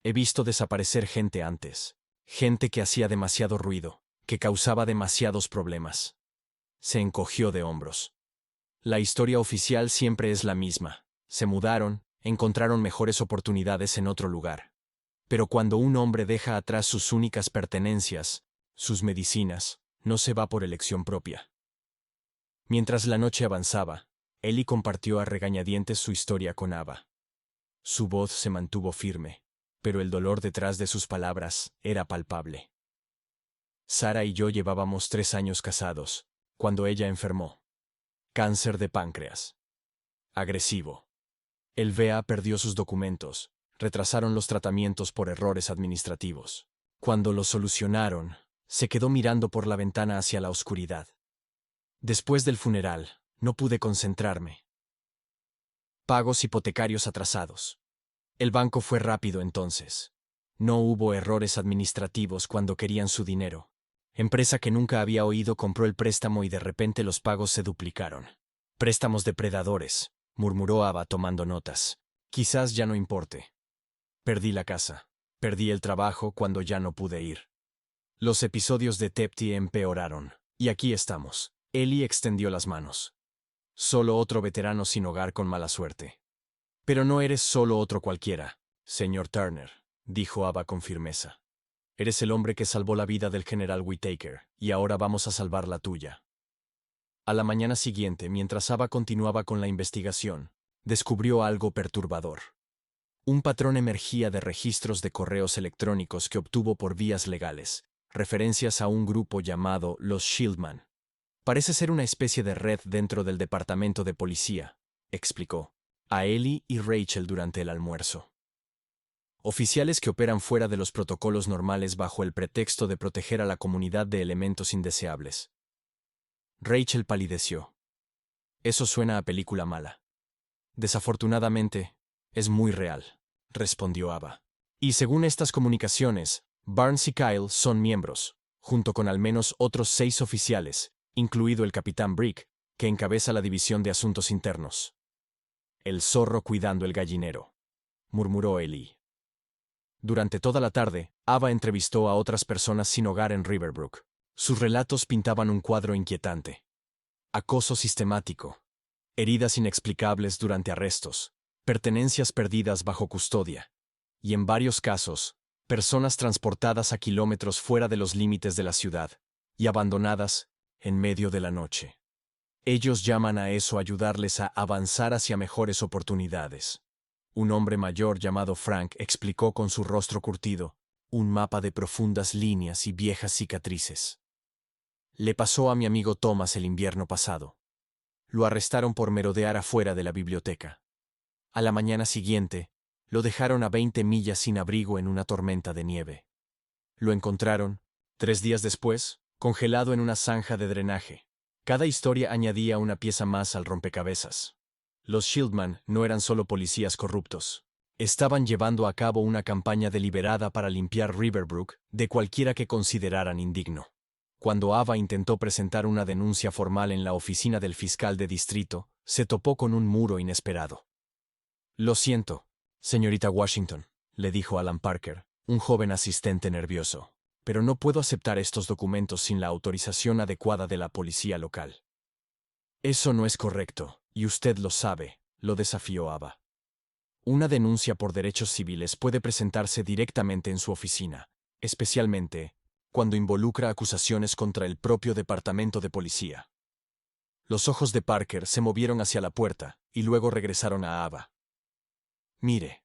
Speaker 1: He visto desaparecer gente antes. Gente que hacía demasiado ruido, que causaba demasiados problemas. Se encogió de hombros. La historia oficial siempre es la misma. Se mudaron, encontraron mejores oportunidades en otro lugar. Pero cuando un hombre deja atrás sus únicas pertenencias, sus medicinas, no se va por elección propia. Mientras la noche avanzaba, Ellie compartió a regañadientes su historia con Ava. Su voz se mantuvo firme, pero el dolor detrás de sus palabras era palpable. Sara y yo llevábamos 3 años casados, cuando ella enfermó. Cáncer de páncreas. Agresivo. El VA perdió sus documentos, retrasaron los tratamientos por errores administrativos. Cuando lo solucionaron, se quedó mirando por la ventana hacia la oscuridad. Después del funeral, no pude concentrarme. Pagos hipotecarios atrasados. El banco fue rápido entonces. No hubo errores administrativos cuando querían su dinero. Empresa que nunca había oído compró el préstamo y de repente los pagos se duplicaron. Préstamos depredadores, murmuró Ava tomando notas. Quizás ya no importe. Perdí la casa. Perdí el trabajo cuando ya no pude ir. Los episodios de Tepti empeoraron. Y aquí estamos. Ellie extendió las manos. Solo otro veterano sin hogar con mala suerte. Pero no eres solo otro cualquiera, señor Turner, dijo Ava con firmeza. Eres el hombre que salvó la vida del general Whittaker, y ahora vamos a salvar la tuya. A la mañana siguiente, mientras Ava continuaba con la investigación, descubrió algo perturbador. Un patrón emergía de registros de correos electrónicos que obtuvo por vías legales, referencias a un grupo llamado los Shieldman. Parece ser una especie de red dentro del departamento de policía, explicó a Ellie y Rachel durante el almuerzo. Oficiales que operan fuera de los protocolos normales bajo el pretexto de proteger a la comunidad de elementos indeseables. Rachel palideció. Eso suena a película mala. Desafortunadamente, es muy real, respondió Ava. Y según estas comunicaciones, Barnes y Kyle son miembros, junto con al menos otros 6 oficiales, incluido el capitán Brick, que encabeza la división de asuntos internos. El zorro cuidando el gallinero, murmuró Ellie. Durante toda la tarde, Ava entrevistó a otras personas sin hogar en Riverbrook. Sus relatos pintaban un cuadro inquietante. Acoso sistemático, heridas inexplicables durante arrestos, pertenencias perdidas bajo custodia, y en varios casos, personas transportadas a kilómetros fuera de los límites de la ciudad y abandonadas en medio de la noche. Ellos llaman a eso ayudarles a avanzar hacia mejores oportunidades. Un hombre mayor llamado Frank explicó con su rostro curtido, un mapa de profundas líneas y viejas cicatrices. Le pasó a mi amigo Thomas el invierno pasado. Lo arrestaron por merodear afuera de la biblioteca. A la mañana siguiente, Lo dejaron a 20 millas sin abrigo en una tormenta de nieve. Lo encontraron, 3 días después, congelado en una zanja de drenaje. Cada historia añadía una pieza más al rompecabezas. Los Shieldman no eran solo policías corruptos. Estaban llevando a cabo una campaña deliberada para limpiar Riverbrook de cualquiera que consideraran indigno. Cuando Ava intentó presentar una denuncia formal en la oficina del fiscal de distrito, se topó con un muro inesperado. «Lo siento, señorita Washington», le dijo Alan Parker, un joven asistente nervioso, «pero no puedo aceptar estos documentos sin la autorización adecuada de la policía local». «Eso no es correcto, y usted lo sabe», lo desafió Ava. «Una denuncia por derechos civiles puede presentarse directamente en su oficina, especialmente cuando involucra acusaciones contra el propio departamento de policía». Los ojos de Parker se movieron hacia la puerta y luego regresaron a Ava. «Mire»,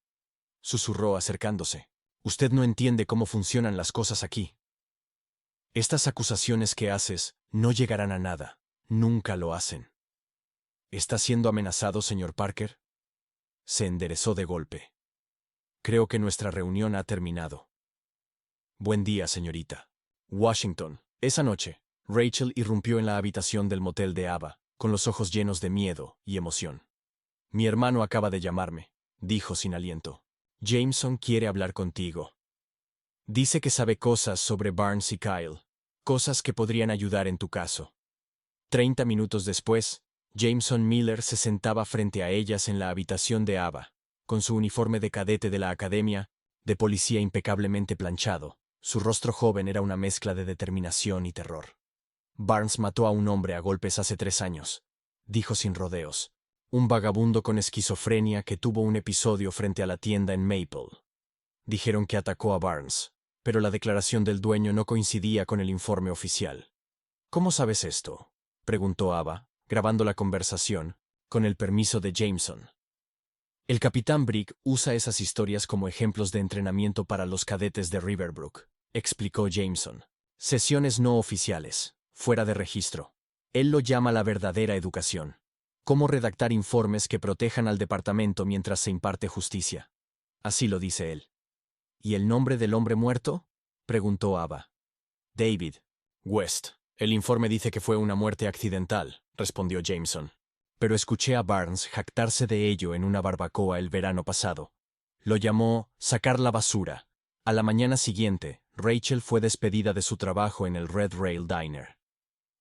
Speaker 1: susurró acercándose, «usted no entiende cómo funcionan las cosas aquí. Estas acusaciones que haces no llegarán a nada, nunca lo hacen». «¿Está siendo amenazado, señor Parker?» Se enderezó de golpe. «Creo que nuestra reunión ha terminado». «Buen día, señorita Washington». Esa noche, Rachel irrumpió en la habitación del motel de Ava, con los ojos llenos de miedo y emoción. «Mi hermano acaba de llamarme», dijo sin aliento. «Jameson quiere hablar contigo. Dice que sabe cosas sobre Barnes y Kyle, cosas que podrían ayudar en tu caso». 30 minutos después, Jameson Miller se sentaba frente a ellas en la habitación de Ava, con su uniforme de cadete de la academia, de policía impecablemente planchado. Su rostro joven era una mezcla de determinación y terror. «Barnes mató a un hombre a golpes hace 3 años», dijo sin rodeos. «Un vagabundo con esquizofrenia que tuvo un episodio frente a la tienda en Maple». Dijeron que atacó a Barnes, pero la declaración del dueño no coincidía con el informe oficial. «¿Cómo sabes esto?», preguntó Ava, grabando la conversación, con el permiso de Jameson. «El capitán Brick usa esas historias como ejemplos de entrenamiento para los cadetes de Riverbrook», explicó Jameson. «Sesiones no oficiales, fuera de registro. Él lo llama la verdadera educación. Cómo redactar informes que protejan al departamento mientras se imparte justicia. Así lo dice él». «¿Y el nombre del hombre muerto?», preguntó Ava. «David West. El informe dice que fue una muerte accidental», respondió Jameson. «Pero escuché a Barnes jactarse de ello en una barbacoa el verano pasado. Lo llamó sacar la basura». A la mañana siguiente, Rachel fue despedida de su trabajo en el Red Rail Diner.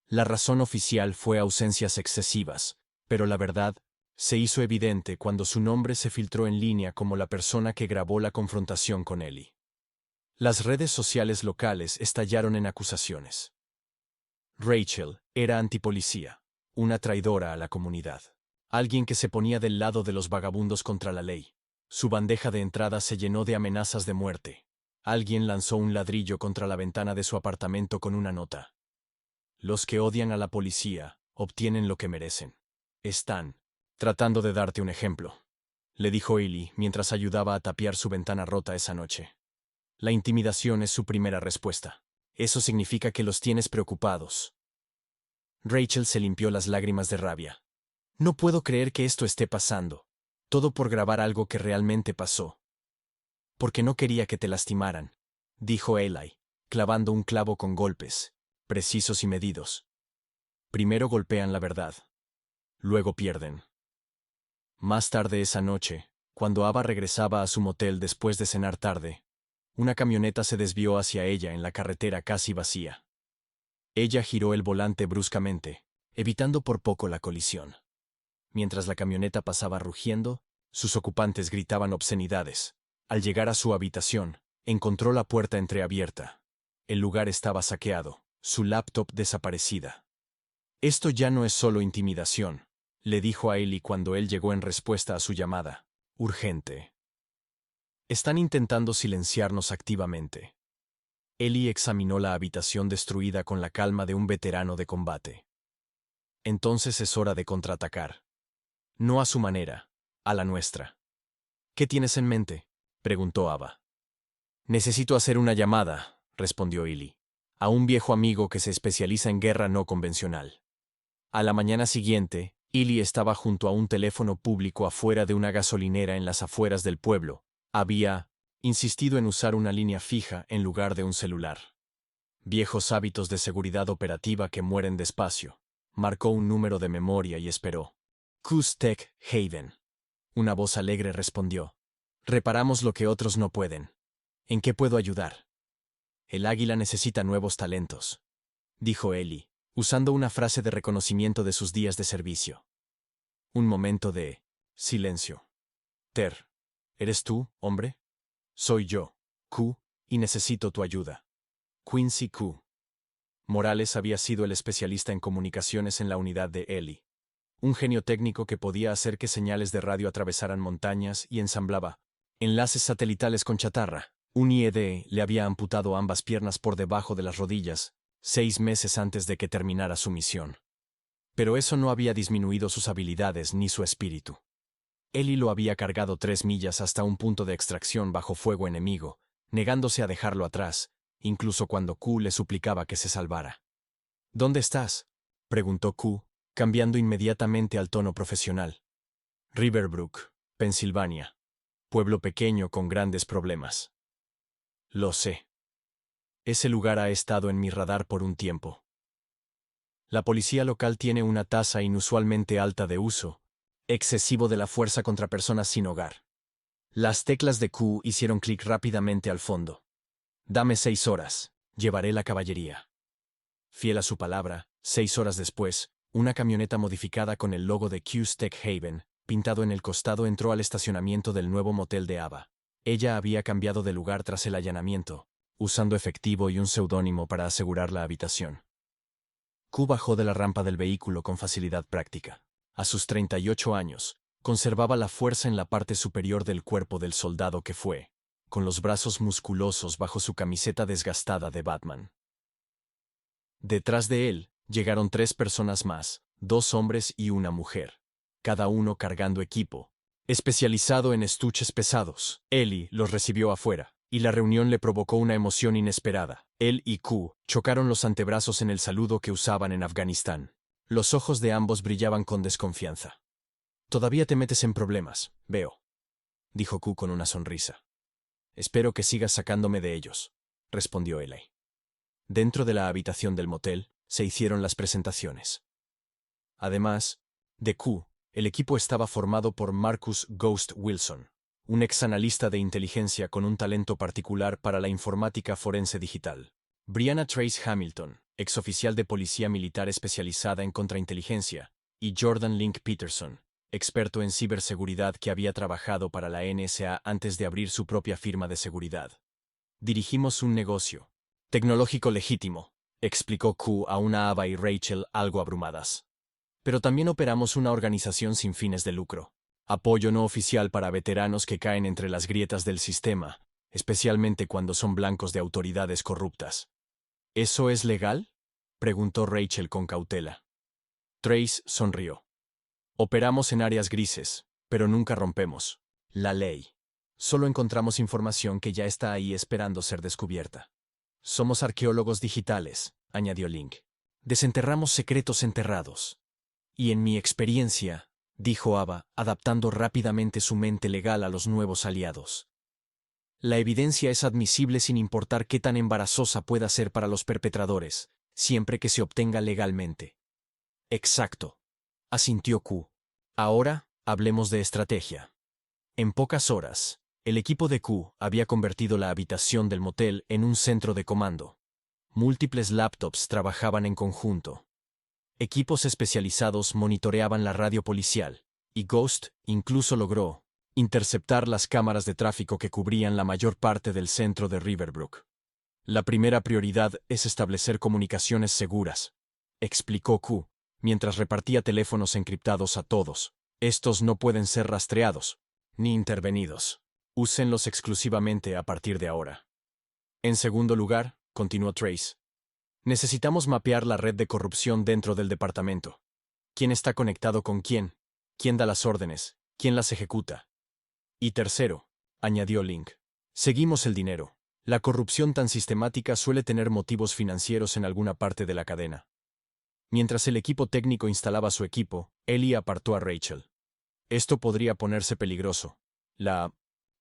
Speaker 1: La razón oficial fue ausencias excesivas, pero la verdad se hizo evidente cuando su nombre se filtró en línea como la persona que grabó la confrontación con Ellie. Las redes sociales locales estallaron en acusaciones. Rachel era antipolicía, una traidora a la comunidad, alguien que se ponía del lado de los vagabundos contra la ley. Su bandeja de entrada se llenó de amenazas de muerte. Alguien lanzó un ladrillo contra la ventana de su apartamento con una nota. «Los que odian a la policía obtienen lo que merecen. Están tratando de darte un ejemplo», le dijo Ellie mientras ayudaba a tapiar su ventana rota esa noche. «La intimidación es su primera respuesta. Eso significa que los tienes preocupados». Rachel se limpió las lágrimas de rabia. «No puedo creer que esto esté pasando. Todo por grabar algo que realmente pasó». «Porque no quería que te lastimaran», dijo Eli, clavando un clavo con golpes, precisos y medidos. «Primero golpean la verdad. Luego pierden». Más tarde esa noche, cuando Ava regresaba a su motel después de cenar tarde, una camioneta se desvió hacia ella en la carretera casi vacía. Ella giró el volante bruscamente, evitando por poco la colisión. Mientras la camioneta pasaba rugiendo, sus ocupantes gritaban obscenidades. Al llegar a su habitación, encontró la puerta entreabierta. El lugar estaba saqueado, su laptop desaparecida. «Esto ya no es solo intimidación», le dijo a Ellie cuando él llegó en respuesta a su llamada. «Urgente. Están intentando silenciarnos activamente». Ellie examinó la habitación destruida con la calma de un veterano de combate. «Entonces es hora de contraatacar. No a su manera, a la nuestra». «¿Qué tienes en mente?», preguntó Ava. «Necesito hacer una llamada», respondió Ellie, «a un viejo amigo que se especializa en guerra no convencional». A la mañana siguiente, Ellie estaba junto a un teléfono público afuera de una gasolinera en las afueras del pueblo, Había insistido en usar una línea fija en lugar de un celular. Viejos hábitos de seguridad operativa que mueren despacio. Marcó un número de memoria y esperó. Tech Haven. Una voz alegre respondió. Reparamos lo que otros no pueden. ¿En qué puedo ayudar? El águila necesita nuevos talentos, dijo Ellie, usando una frase de reconocimiento de sus días de servicio. Un momento de silencio. Ter, ¿eres tú, hombre? Soy yo, Q, y necesito tu ayuda. Quincy Q. Morales había sido el especialista en comunicaciones en la unidad de Ellie. Un genio técnico que podía hacer que señales de radio atravesaran montañas y ensamblaba enlaces satelitales con chatarra. Un IED le había amputado ambas piernas por debajo de las rodillas, 6 meses antes de que terminara su misión. Pero eso no había disminuido sus habilidades ni su espíritu. Ellie lo había cargado 3 millas hasta un punto de extracción bajo fuego enemigo, negándose a dejarlo atrás, incluso cuando Q le suplicaba que se salvara. ¿Dónde estás?, preguntó Q, cambiando inmediatamente al tono profesional. Riverbrook, Pensilvania. Pueblo pequeño con grandes problemas. Lo sé. Ese lugar ha estado en mi radar por un tiempo. La policía local tiene una tasa inusualmente alta de uso excesivo de la fuerza contra personas sin hogar. Las teclas de Q hicieron clic rápidamente al fondo. Dame 6 horas, llevaré la caballería. Fiel a su palabra, 6 horas después, una camioneta modificada con el logo de Tech Haven, pintado en el costado, entró al estacionamiento del nuevo motel de Ava. Ella había cambiado de lugar tras el allanamiento, usando efectivo y un seudónimo para asegurar la habitación. Q bajó de la rampa del vehículo con facilidad práctica. A sus 38 años, conservaba la fuerza en la parte superior del cuerpo del soldado que fue, con los brazos musculosos bajo su camiseta desgastada de Batman. Detrás de él, llegaron 3 personas más, 2 hombres y una mujer, cada uno cargando equipo especializado en estuches pesados. Ellie los recibió afuera, y la reunión le provocó una emoción inesperada. Él y Q chocaron los antebrazos en el saludo que usaban en Afganistán. Los ojos de ambos brillaban con desconfianza. Todavía te metes en problemas, veo, dijo Q con una sonrisa. Espero que sigas sacándome de ellos, respondió Ellie. Dentro de la habitación del motel, se hicieron las presentaciones. Además de Q, el equipo estaba formado por Marcus Ghost Wilson, un exanalista de inteligencia con un talento particular para la informática forense digital. Brianna Trace Hamilton, exoficial de policía militar especializada en contrainteligencia, y Jordan Link Peterson, experto en ciberseguridad que había trabajado para la NSA antes de abrir su propia firma de seguridad. Dirigimos un negocio tecnológico legítimo, explicó Q a una Ava y Rachel algo abrumadas. Pero también operamos una organización sin fines de lucro. Apoyo no oficial para veteranos que caen entre las grietas del sistema, especialmente cuando son blancos de autoridades corruptas. ¿Eso es legal?, preguntó Rachel con cautela. Trace sonrió. Operamos en áreas grises, pero nunca rompemos la ley. Solo encontramos información que ya está ahí esperando ser descubierta. Somos arqueólogos digitales, añadió Link. Desenterramos secretos enterrados. Y en mi experiencia, dijo Ava, adaptando rápidamente su mente legal a los nuevos aliados, la evidencia es admisible sin importar qué tan embarazosa pueda ser para los perpetradores, siempre que se obtenga legalmente. Exacto, asintió Q. Ahora, hablemos de estrategia. En pocas horas, el equipo de Q había convertido la habitación del motel en un centro de comando. Múltiples laptops trabajaban en conjunto. Equipos especializados monitoreaban la radio policial, y Ghost incluso logró interceptar las cámaras de tráfico que cubrían la mayor parte del centro de Riverbrook. La primera prioridad es establecer comunicaciones seguras, explicó Q, mientras repartía teléfonos encriptados a todos. Estos no pueden ser rastreados, ni intervenidos. Úsenlos exclusivamente a partir de ahora. En segundo lugar, continuó Trace, necesitamos mapear la red de corrupción dentro del departamento. ¿Quién está conectado con quién? ¿Quién da las órdenes? ¿Quién las ejecuta? Y tercero, añadió Link, seguimos el dinero. La corrupción tan sistemática suele tener motivos financieros en alguna parte de la cadena. Mientras el equipo técnico instalaba su equipo, Ellie apartó a Rachel. Esto podría ponerse peligroso. La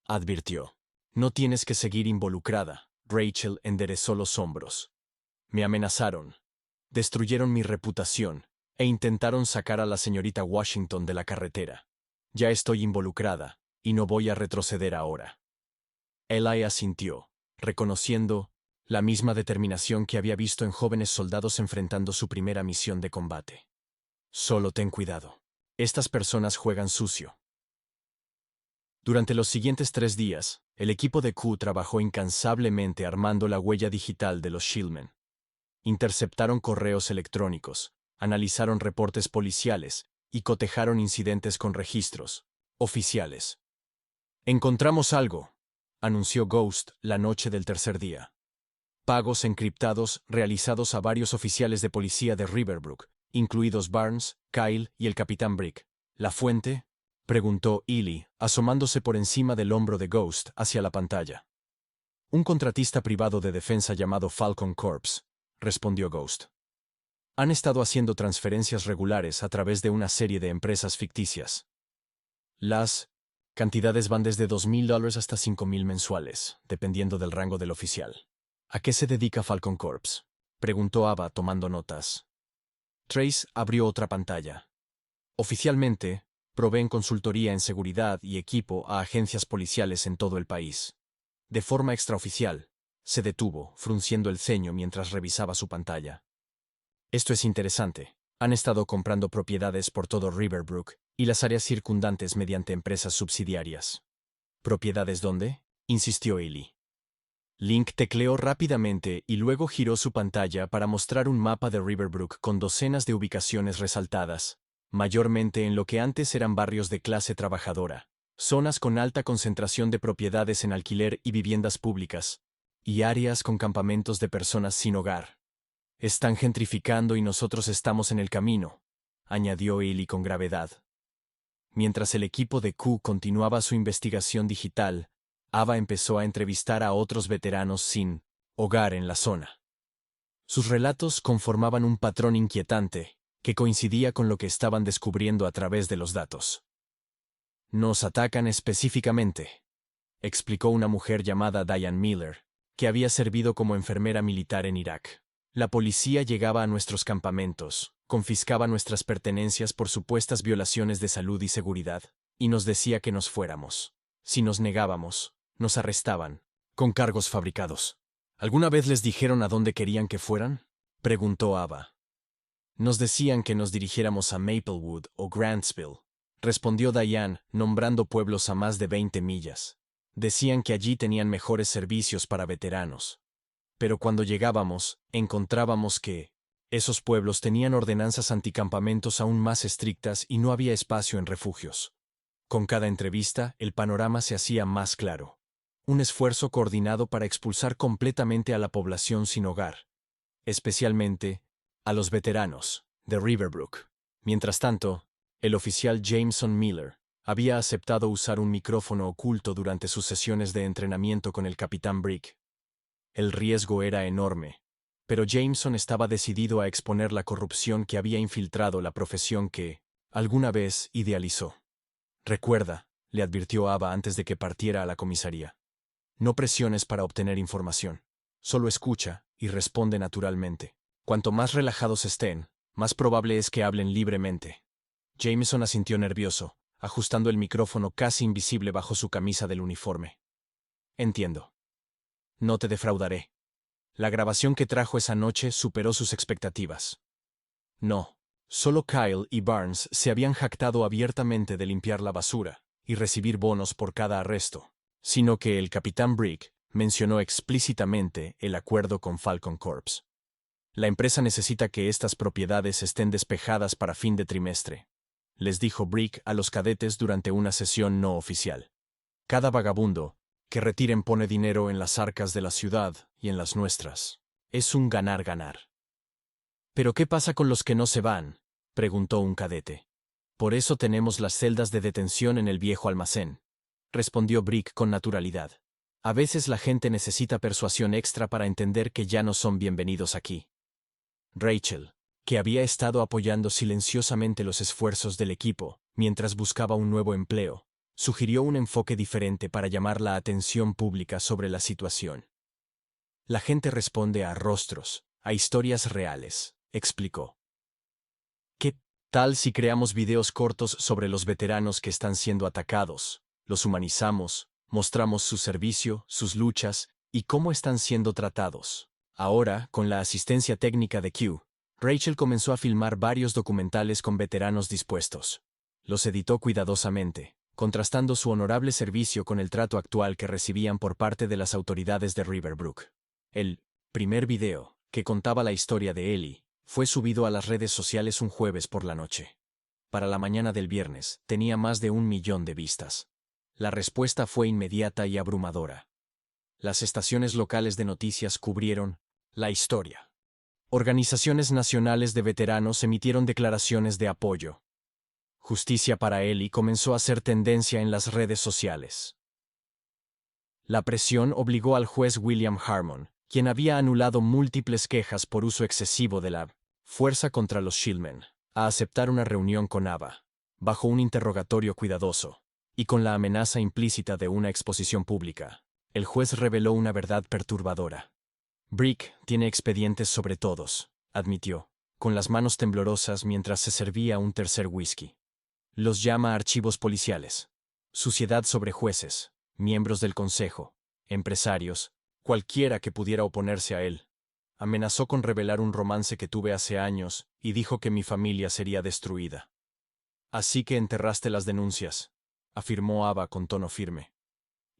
Speaker 1: advirtió. No tienes que seguir involucrada. Rachel enderezó los hombros. Me amenazaron. Destruyeron mi reputación e intentaron sacar a la señorita Washington de la carretera. Ya estoy involucrada, y no voy a retroceder ahora. Eli asintió, reconociendo la misma determinación que había visto en jóvenes soldados enfrentando su primera misión de combate. Solo ten cuidado. Estas personas juegan sucio. Durante los siguientes 3 días, el equipo de Q trabajó incansablemente armando la huella digital de los Shieldmen. Interceptaron correos electrónicos, analizaron reportes policiales y cotejaron incidentes con registros oficiales. Encontramos algo, anunció Ghost la noche del tercer día. Pagos encriptados realizados a varios oficiales de policía de Riverbrook, incluidos Barnes, Kyle y el capitán Brick. ¿La fuente?, preguntó Ely, asomándose por encima del hombro de Ghost hacia la pantalla. Un contratista privado de defensa llamado Falcon Corps, respondió Ghost. Han estado haciendo transferencias regulares a través de una serie de empresas ficticias. Las cantidades van desde $2,000 hasta $5,000 mensuales, dependiendo del rango del oficial. ¿A qué se dedica Falcon Corps?, preguntó Ava tomando notas. Trace abrió otra pantalla. Oficialmente, proveen consultoría en seguridad y equipo a agencias policiales en todo el país. De forma extraoficial, se detuvo, frunciendo el ceño mientras revisaba su pantalla. Esto es interesante. Han estado comprando propiedades por todo Riverbrook y las áreas circundantes mediante empresas subsidiarias. ¿Propiedades dónde?, insistió Ely. Link tecleó rápidamente y luego giró su pantalla para mostrar un mapa de Riverbrook con docenas de ubicaciones resaltadas, mayormente en lo que antes eran barrios de clase trabajadora, zonas con alta concentración de propiedades en alquiler y viviendas públicas, y áreas con campamentos de personas sin hogar. Están gentrificando y nosotros estamos en el camino, añadió Ely con gravedad. Mientras el equipo de Q continuaba su investigación digital, Ava empezó a entrevistar a otros veteranos sin hogar en la zona. Sus relatos conformaban un patrón inquietante, que coincidía con lo que estaban descubriendo a través de los datos. Nos atacan específicamente, explicó una mujer llamada Diane Miller, que había servido como enfermera militar en Irak. La policía llegaba a nuestros campamentos, confiscaba nuestras pertenencias por supuestas violaciones de salud y seguridad, y nos decía que nos fuéramos. Si nos negábamos, nos arrestaban, con cargos fabricados. ¿Alguna vez les dijeron a dónde querían que fueran?, preguntó Ava. Nos decían que nos dirigiéramos a Maplewood o Grantsville, respondió Diane, nombrando pueblos a más de 20 millas. Decían que allí tenían mejores servicios para veteranos. Pero cuando llegábamos, encontrábamos que esos pueblos tenían ordenanzas anticampamentos aún más estrictas y no había espacio en refugios. Con cada entrevista, el panorama se hacía más claro. Un esfuerzo coordinado para expulsar completamente a la población sin hogar, especialmente a los veteranos de Riverbrook. Mientras tanto, el oficial Jameson Miller había aceptado usar un micrófono oculto durante sus sesiones de entrenamiento con el capitán Brick. El riesgo era enorme, pero Jameson estaba decidido a exponer la corrupción que había infiltrado la profesión que alguna vez idealizó. Recuerda, le advirtió Ava antes de que partiera a la comisaría. No presiones para obtener información. Solo escucha y responde naturalmente. Cuanto más relajados estén, más probable es que hablen libremente. Jameson asintió nervioso, ajustando el micrófono casi invisible bajo su camisa del uniforme. Entiendo. No te defraudaré. La grabación que trajo esa noche superó sus expectativas. No, solo Kyle y Barnes se habían jactado abiertamente de limpiar la basura y recibir bonos por cada arresto, sino que el capitán Brick mencionó explícitamente el acuerdo con Falcon Corps. La empresa necesita que estas propiedades estén despejadas para fin de trimestre, les dijo Brick a los cadetes durante una sesión no oficial. Cada vagabundo que retiren pone dinero en las arcas de la ciudad y en las nuestras. Es un ganar-ganar. ¿Pero qué pasa con los que no se van?, preguntó un cadete. Por eso tenemos las celdas de detención en el viejo almacén, respondió Brick con naturalidad. A veces la gente necesita persuasión extra para entender que ya no son bienvenidos aquí. Rachel, que había estado apoyando silenciosamente los esfuerzos del equipo mientras buscaba un nuevo empleo, Sugirió un enfoque diferente para llamar la atención pública sobre la situación. La gente responde a rostros, a historias reales, explicó. ¿Qué tal si creamos videos cortos sobre los veteranos que están siendo atacados? Los humanizamos, mostramos su servicio, sus luchas y cómo están siendo tratados. Ahora, con la asistencia técnica de Q, Rachel comenzó a filmar varios documentales con veteranos dispuestos. Los editó cuidadosamente, contrastando su honorable servicio con el trato actual que recibían por parte de las autoridades de Riverbrook. El primer video, que contaba la historia de Ellie, fue subido a las redes sociales un jueves por la noche. Para la mañana del viernes, tenía más de 1 millón de vistas. La respuesta fue inmediata y abrumadora. Las estaciones locales de noticias cubrieron la historia. Organizaciones nacionales de veteranos emitieron declaraciones de apoyo. Justicia para Ellie comenzó a ser tendencia en las redes sociales. La presión obligó al juez William Harmon, quien había anulado múltiples quejas por uso excesivo de la fuerza contra los Shieldmen, a aceptar una reunión con Ava, bajo un interrogatorio cuidadoso, y con la amenaza implícita de una exposición pública. El juez reveló una verdad perturbadora. Brick tiene expedientes sobre todos, admitió, con las manos temblorosas mientras se servía un tercer whisky. Los llama archivos policiales. Suciedad sobre jueces, miembros del consejo, empresarios, cualquiera que pudiera oponerse a él. Amenazó con revelar un romance que tuve hace años y dijo que mi familia sería destruida. Así que enterraste las denuncias, afirmó Ava con tono firme.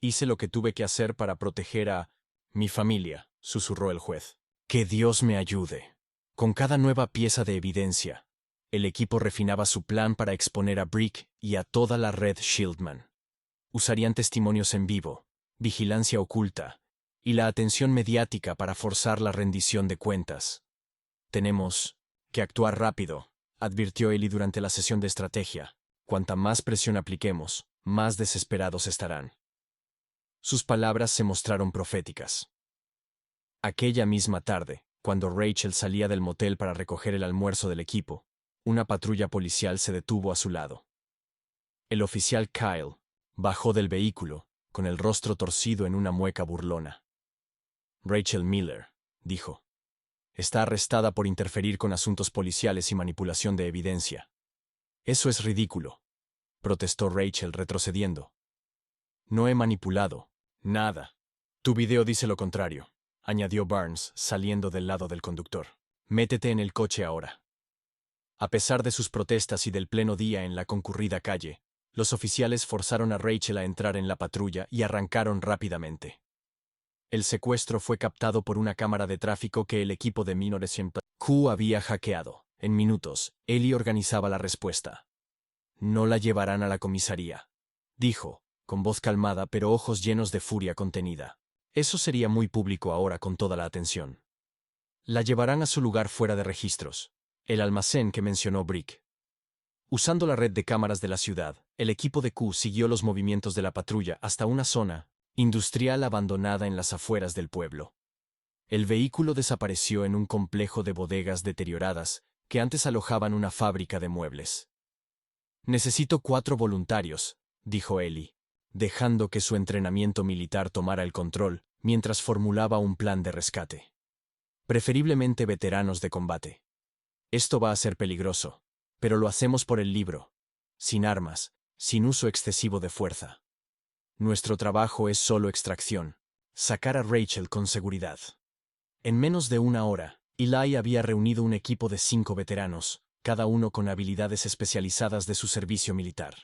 Speaker 1: Hice lo que tuve que hacer para proteger a mi familia, susurró el juez. Que Dios me ayude. Con cada nueva pieza de evidencia, el equipo refinaba su plan para exponer a Brick y a toda la red Shieldman. Usarían testimonios en vivo, vigilancia oculta y la atención mediática para forzar la rendición de cuentas. Tenemos que actuar rápido, advirtió Ellie durante la sesión de estrategia. Cuanta más presión apliquemos, más desesperados estarán. Sus palabras se mostraron proféticas. Aquella misma tarde, cuando Rachel salía del motel para recoger el almuerzo del equipo, una patrulla policial se detuvo a su lado. El oficial Kyle bajó del vehículo, con el rostro torcido en una mueca burlona. Rachel Miller, dijo. Está arrestada por interferir con asuntos policiales y manipulación de evidencia. Eso es ridículo, protestó Rachel retrocediendo. No he manipulado nada. Tu video dice lo contrario, añadió Barnes, saliendo del lado del conductor. Métete en el coche ahora. A pesar de sus protestas y del pleno día en la concurrida calle, los oficiales forzaron a Rachel a entrar en la patrulla y arrancaron rápidamente. El secuestro fue captado por una cámara de tráfico que el equipo de Q había hackeado. En minutos, Ellie organizaba la respuesta. No la llevarán a la comisaría, dijo, con voz calmada pero ojos llenos de furia contenida. Eso sería muy público ahora con toda la atención. La llevarán a su lugar fuera de registros, el almacén que mencionó Brick. Usando la red de cámaras de la ciudad, el equipo de Q siguió los movimientos de la patrulla hasta una zona industrial abandonada en las afueras del pueblo. El vehículo desapareció en un complejo de bodegas deterioradas que antes alojaban una fábrica de muebles. Necesito 4 voluntarios, dijo Ellie, dejando que su entrenamiento militar tomara el control mientras formulaba un plan de rescate. Preferiblemente veteranos de combate. Esto va a ser peligroso, pero lo hacemos por el libro, sin armas, sin uso excesivo de fuerza. Nuestro trabajo es solo extracción, sacar a Rachel con seguridad. En menos de una hora, Eli había reunido un equipo de 5 veteranos, cada uno con habilidades especializadas de su servicio militar.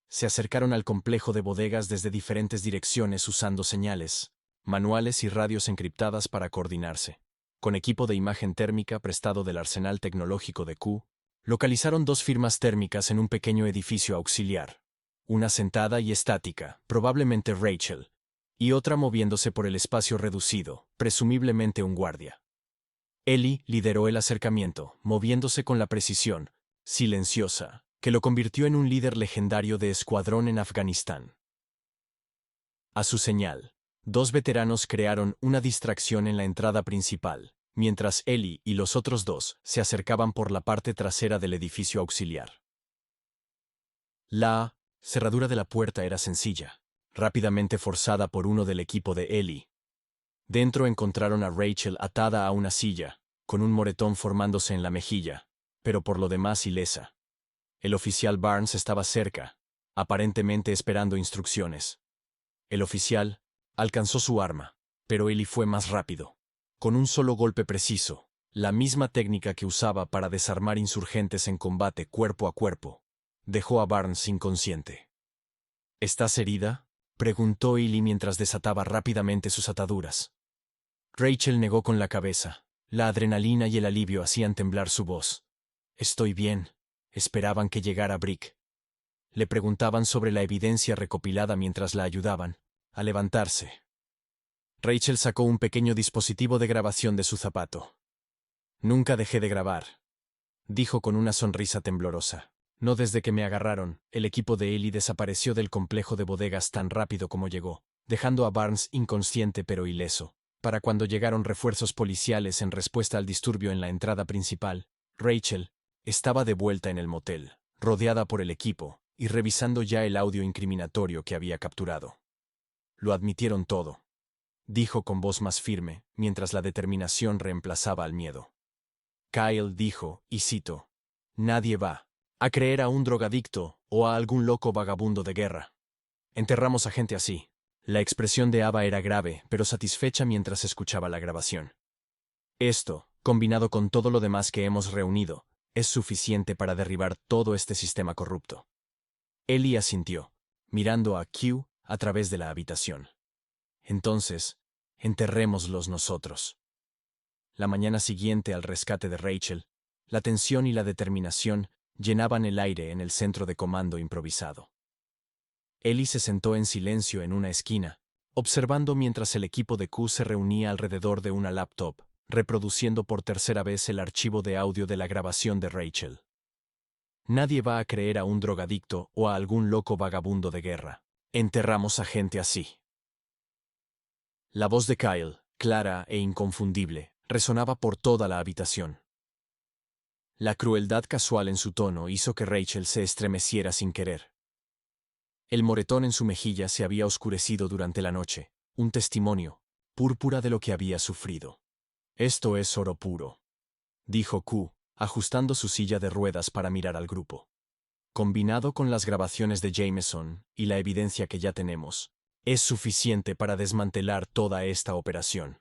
Speaker 1: Se acercaron al complejo de bodegas desde diferentes direcciones usando señales, manuales y radios encriptadas para coordinarse. Con equipo de imagen térmica prestado del arsenal tecnológico de Q, localizaron 2 firmas térmicas en un pequeño edificio auxiliar. Una sentada y estática, probablemente Rachel, y otra moviéndose por el espacio reducido, presumiblemente un guardia. Ellie lideró el acercamiento, moviéndose con la precisión, silenciosa, que lo convirtió en un líder legendario de escuadrón en Afganistán. A su señal, 2 veteranos crearon una distracción en la entrada principal, mientras Ellie y los otros 2 se acercaban por la parte trasera del edificio auxiliar. La Cerradura de la puerta era sencilla, rápidamente forzada por uno del equipo de Ellie. Dentro encontraron a Rachel atada a una silla, con un moretón formándose en la mejilla, pero por lo demás ilesa. El oficial Barnes estaba cerca, aparentemente esperando instrucciones. El oficial alcanzó su arma, pero Ellie fue más rápido. Con un solo golpe preciso, la misma técnica que usaba para desarmar insurgentes en combate cuerpo a cuerpo, dejó a Barnes inconsciente. ¿Estás herida?, preguntó Ellie mientras desataba rápidamente sus ataduras. Rachel negó con la cabeza. La adrenalina y el alivio hacían temblar su voz. Estoy bien. Esperaban que llegara Brick. Le preguntaban sobre la evidencia recopilada mientras la ayudaban a levantarse. Rachel sacó un pequeño dispositivo de grabación de su zapato. Nunca dejé de grabar, dijo con una sonrisa temblorosa. No desde que me agarraron, el equipo de Ellie desapareció del complejo de bodegas tan rápido como llegó, dejando a Barnes inconsciente pero ileso. Para cuando llegaron refuerzos policiales en respuesta al disturbio en la entrada principal, Rachel estaba de vuelta en el motel, rodeada por el equipo, y revisando ya el audio incriminatorio que había capturado. Lo admitieron todo, dijo con voz más firme, mientras la determinación reemplazaba al miedo. Kyle dijo, y cito, «Nadie va a creer a un drogadicto o a algún loco vagabundo de guerra. Enterramos a gente así». La expresión de Ava era grave, pero satisfecha mientras escuchaba la grabación. Esto, combinado con todo lo demás que hemos reunido, es suficiente para derribar todo este sistema corrupto. Ellie asintió, mirando a Q a través de la habitación. Entonces, enterrémoslos nosotros. La mañana siguiente al rescate de Rachel, la tensión y la determinación llenaban el aire en el centro de comando improvisado. Ellie se sentó en silencio en una esquina, observando mientras el equipo de Q se reunía alrededor de una laptop, reproduciendo por tercera vez el archivo de audio de la grabación de Rachel. Nadie va a creer a un drogadicto o a algún loco vagabundo de guerra. Enterramos a gente así. La voz de Kyle, clara e inconfundible, resonaba por toda la habitación. La crueldad casual en su tono hizo que Rachel se estremeciera sin querer. El moretón en su mejilla se había oscurecido durante la noche, un testimonio púrpura de lo que había sufrido. Esto es oro puro, dijo Q, ajustando su silla de ruedas para mirar al grupo. Combinado con las grabaciones de Jameson y la evidencia que ya tenemos, es suficiente para desmantelar toda esta operación.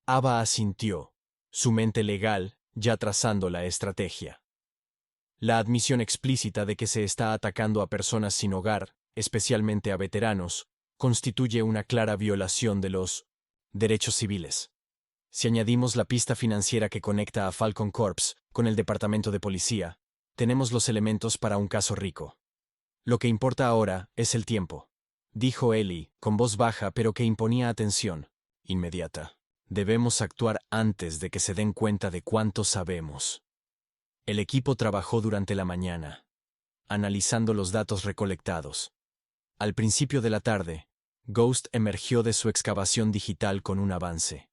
Speaker 1: Ava asintió, su mente legal ya trazando la estrategia. La admisión explícita de que se está atacando a personas sin hogar, especialmente a veteranos, constituye una clara violación de los derechos civiles. Si añadimos la pista financiera que conecta a Falcon Corps con el departamento de policía, tenemos los elementos para un caso rico. Lo que importa ahora es el tiempo, dijo Ellie, con voz baja pero que imponía atención inmediata. Debemos actuar antes de que se den cuenta de cuánto sabemos. El equipo trabajó durante la mañana, analizando los datos recolectados. Al principio de la tarde, Ghost emergió de su excavación digital con un avance.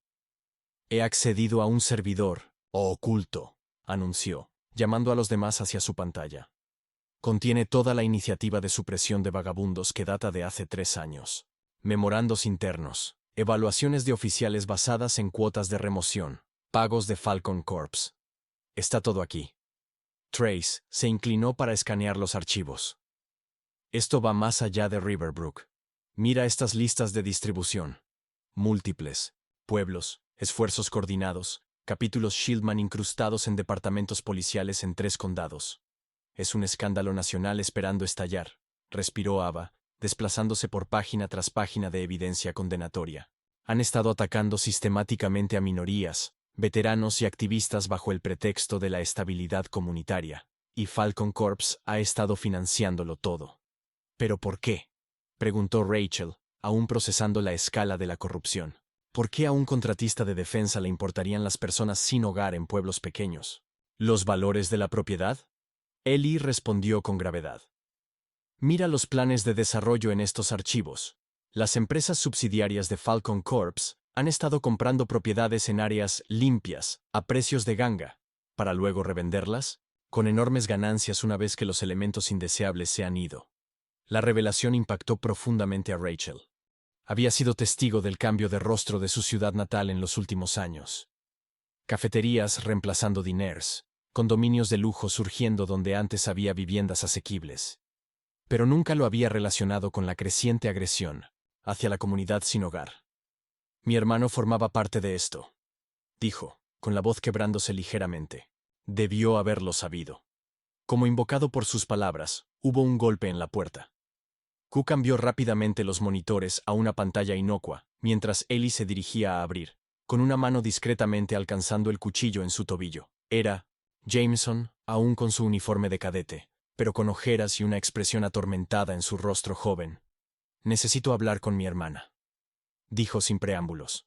Speaker 1: He accedido a un servidor oculto, anunció, llamando a los demás hacia su pantalla. Contiene toda la iniciativa de supresión de vagabundos que data de hace 3 años. Memorandos internos, evaluaciones de oficiales basadas en cuotas de remoción, pagos de Falcon Corps. Está todo aquí. Trace se inclinó para escanear los archivos. Esto va más allá de Riverbrook. Mira estas listas de distribución. Múltiples, pueblos, esfuerzos coordinados, capítulos Shieldman incrustados en departamentos policiales en 3 condados. Es un escándalo nacional esperando estallar, respiró Ava, desplazándose por página tras página de evidencia condenatoria. Han estado atacando sistemáticamente a minorías, veteranos y activistas bajo el pretexto de la estabilidad comunitaria, y Falcon Corps ha estado financiándolo todo. ¿Pero por qué?, preguntó Rachel, aún procesando la escala de la corrupción. ¿Por qué a un contratista de defensa le importarían las personas sin hogar en pueblos pequeños? ¿Los valores de la propiedad? Ellie respondió con gravedad. Mira los planes de desarrollo en estos archivos. Las empresas subsidiarias de Falcon Corps han estado comprando propiedades en áreas limpias, a precios de ganga, para luego revenderlas, con enormes ganancias una vez que los elementos indeseables se han ido. La revelación impactó profundamente a Rachel. Había sido testigo del cambio de rostro de su ciudad natal en los últimos años. Cafeterías reemplazando diners, condominios de lujo surgiendo donde antes había viviendas asequibles. Pero nunca lo había relacionado con la creciente agresión hacia la comunidad sin hogar. Mi hermano formaba parte de esto, dijo, con la voz quebrándose ligeramente. Debió haberlo sabido. Como invocado por sus palabras, hubo un golpe en la puerta. Q cambió rápidamente los monitores a una pantalla inocua, mientras Ellie se dirigía a abrir, con una mano discretamente alcanzando el cuchillo en su tobillo. Era Jameson, aún con su uniforme de cadete, pero con ojeras y una expresión atormentada en su rostro joven. Necesito hablar con mi hermana, dijo sin preámbulos.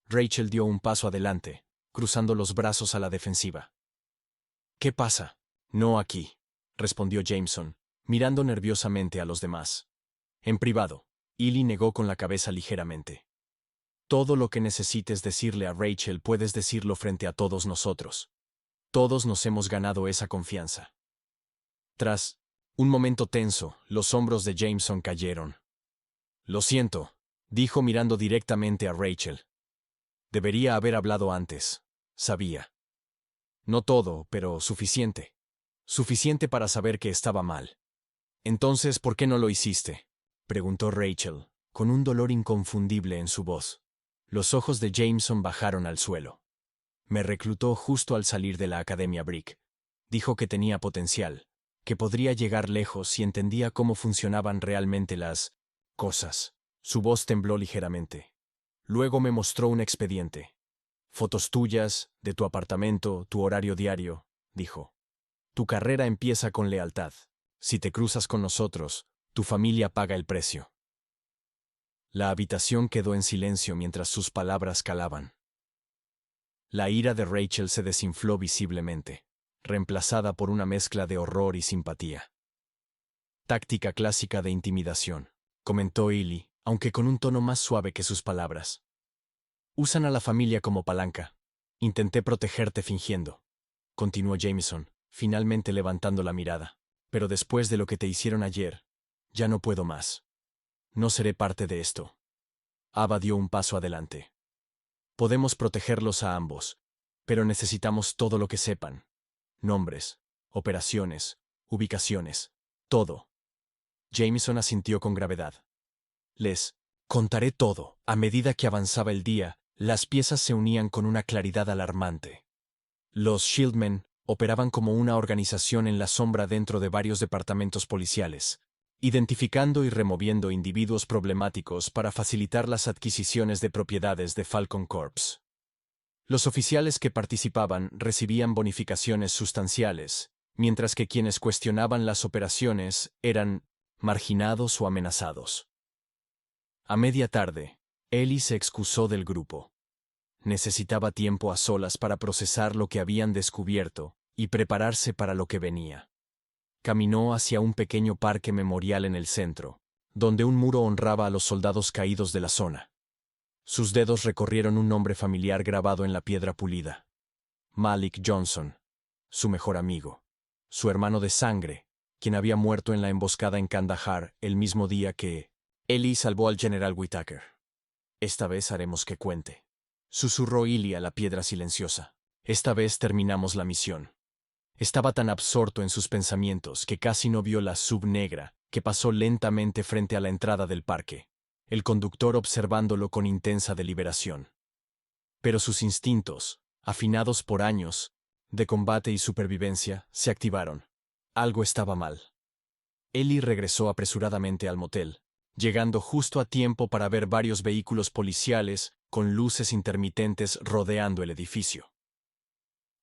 Speaker 1: Rachel dio un paso adelante, cruzando los brazos a la defensiva. ¿Qué pasa? No aquí, respondió Jameson, mirando nerviosamente a los demás. En privado, Ellie negó con la cabeza ligeramente. Todo lo que necesites decirle a Rachel puedes decirlo frente a todos nosotros. Todos nos hemos ganado esa confianza. Tras un momento tenso, los hombros de Jameson cayeron. Lo siento, dijo mirando directamente a Rachel. Debería haber hablado antes, sabía. No todo, pero suficiente. Suficiente para saber que estaba mal. Entonces, ¿por qué no lo hiciste?, preguntó Rachel, con un dolor inconfundible en su voz. Los ojos de Jameson bajaron al suelo. Me reclutó justo al salir de la Academia Brick. Dijo que tenía potencial, que podría llegar lejos si entendía cómo funcionaban realmente las cosas. Su voz tembló ligeramente. Luego me mostró un expediente. Fotos tuyas, de tu apartamento, tu horario diario, dijo. Tu carrera empieza con lealtad. Si te cruzas con nosotros, tu familia paga el precio. La habitación quedó en silencio mientras sus palabras calaban. La ira de Rachel se desinfló visiblemente, reemplazada por una mezcla de horror y simpatía. Táctica clásica de intimidación, comentó Ellie, aunque con un tono más suave que sus palabras. Usan a la familia como palanca. Intenté protegerte fingiendo, continuó Jameson, finalmente levantando la mirada. Pero después de lo que te hicieron ayer, ya no puedo más. No seré parte de esto. Ava dio un paso adelante. Podemos protegerlos a ambos, pero necesitamos todo lo que sepan. Nombres, operaciones, ubicaciones, todo. Jameson asintió con gravedad. Les contaré todo. A medida que avanzaba el día, las piezas se unían con una claridad alarmante. Los Shieldmen operaban como una organización en la sombra dentro de varios departamentos policiales, identificando y removiendo individuos problemáticos para facilitar las adquisiciones de propiedades de Falcon Corps. Los oficiales que participaban recibían bonificaciones sustanciales, mientras que quienes cuestionaban las operaciones eran marginados o amenazados. A media tarde, Ellie se excusó del grupo. Necesitaba tiempo a solas para procesar lo que habían descubierto y prepararse para lo que venía. Caminó hacia un pequeño parque memorial en el centro, donde un muro honraba a los soldados caídos de la zona. Sus dedos recorrieron un nombre familiar grabado en la piedra pulida. Malik Johnson, su mejor amigo, su hermano de sangre, quien había muerto en la emboscada en Kandahar el mismo día que Ellie salvó al general Whitaker. Esta vez haremos que cuente, susurró Ellie a la piedra silenciosa. Esta vez terminamos la misión. Estaba tan absorto en sus pensamientos que casi no vio la sub negra que pasó lentamente frente a la entrada del parque, el conductor observándolo con intensa deliberación. Pero sus instintos, afinados por años de combate y supervivencia, se activaron. Algo estaba mal. Ellie regresó apresuradamente al motel, llegando justo a tiempo para ver varios vehículos policiales con luces intermitentes rodeando el edificio.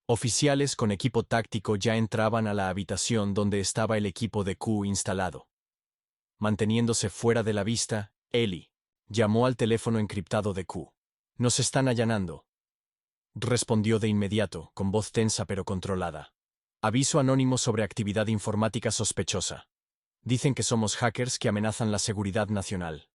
Speaker 1: Oficiales con equipo táctico ya entraban a la habitación donde estaba el equipo de Q instalado. Manteniéndose fuera de la vista, Ellie llamó al teléfono encriptado de Q. «Nos están allanando», respondió de inmediato, con voz tensa pero controlada. «Aviso anónimo sobre actividad informática sospechosa. Dicen que somos hackers que amenazan la seguridad nacional».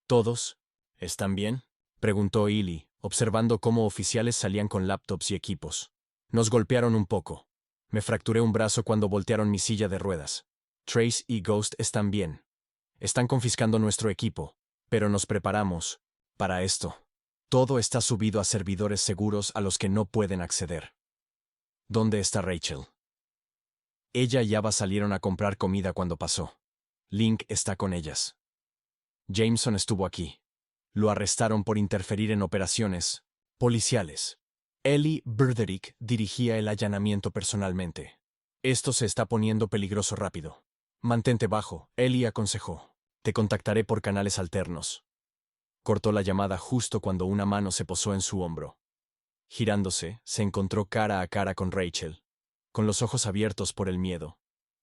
Speaker 1: «¿Todos? ¿Están bien?», preguntó Ellie, observando cómo oficiales salían con laptops y equipos. «Nos golpearon un poco. Me fracturé un brazo cuando voltearon mi silla de ruedas. Trace y Ghost están bien. Están confiscando nuestro equipo, pero nos preparamos para esto. Todo está subido a servidores seguros a los que no pueden acceder. ¿Dónde está Rachel? Ella y Ava salieron a comprar comida cuando pasó. Link está con ellas. Jameson estuvo aquí. Lo arrestaron por interferir en operaciones policiales. Ellie Burderick dirigía el allanamiento personalmente. Esto se está poniendo peligroso rápido. Mantente bajo, Ellie aconsejó. Te contactaré por canales alternos. Cortó la llamada justo cuando una mano se posó en su hombro. Girándose, se encontró cara a cara con Rachel, con los ojos abiertos por el miedo.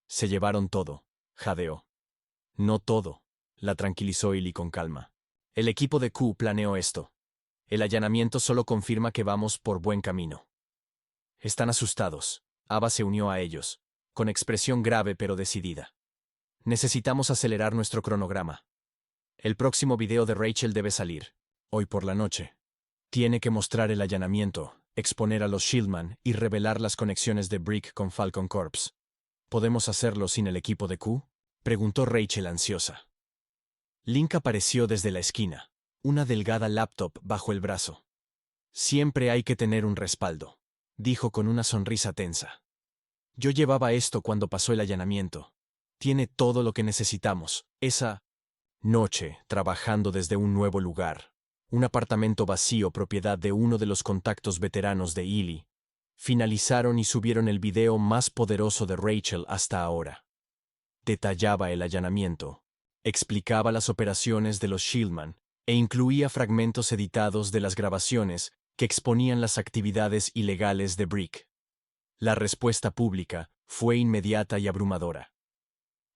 Speaker 1: Se llevaron todo, jadeó. No todo, la tranquilizó Ellie con calma. El equipo de Q planeó esto. El allanamiento solo confirma que vamos por buen camino. Están asustados. Ava se unió a ellos, con expresión grave pero decidida. Necesitamos acelerar nuestro cronograma. El próximo video de Rachel debe salir, hoy por la noche. Tiene que mostrar el allanamiento, exponer a los Shieldman y revelar las conexiones de Brick con Falcon Corps. ¿Podemos hacerlo sin el equipo de Q? Preguntó Rachel ansiosa. Link apareció desde la esquina, una delgada laptop bajo el brazo. Siempre hay que tener un respaldo, dijo con una sonrisa tensa. Yo llevaba esto cuando pasó el allanamiento. Tiene todo lo que necesitamos. Esa noche, trabajando desde un nuevo lugar, un apartamento vacío propiedad de uno de los contactos veteranos de Ellie, finalizaron y subieron el video más poderoso de Rachel hasta ahora. Detallaba el allanamiento, explicaba las operaciones de los Shieldman e incluía fragmentos editados de las grabaciones que exponían las actividades ilegales de Brick. La respuesta pública fue inmediata y abrumadora.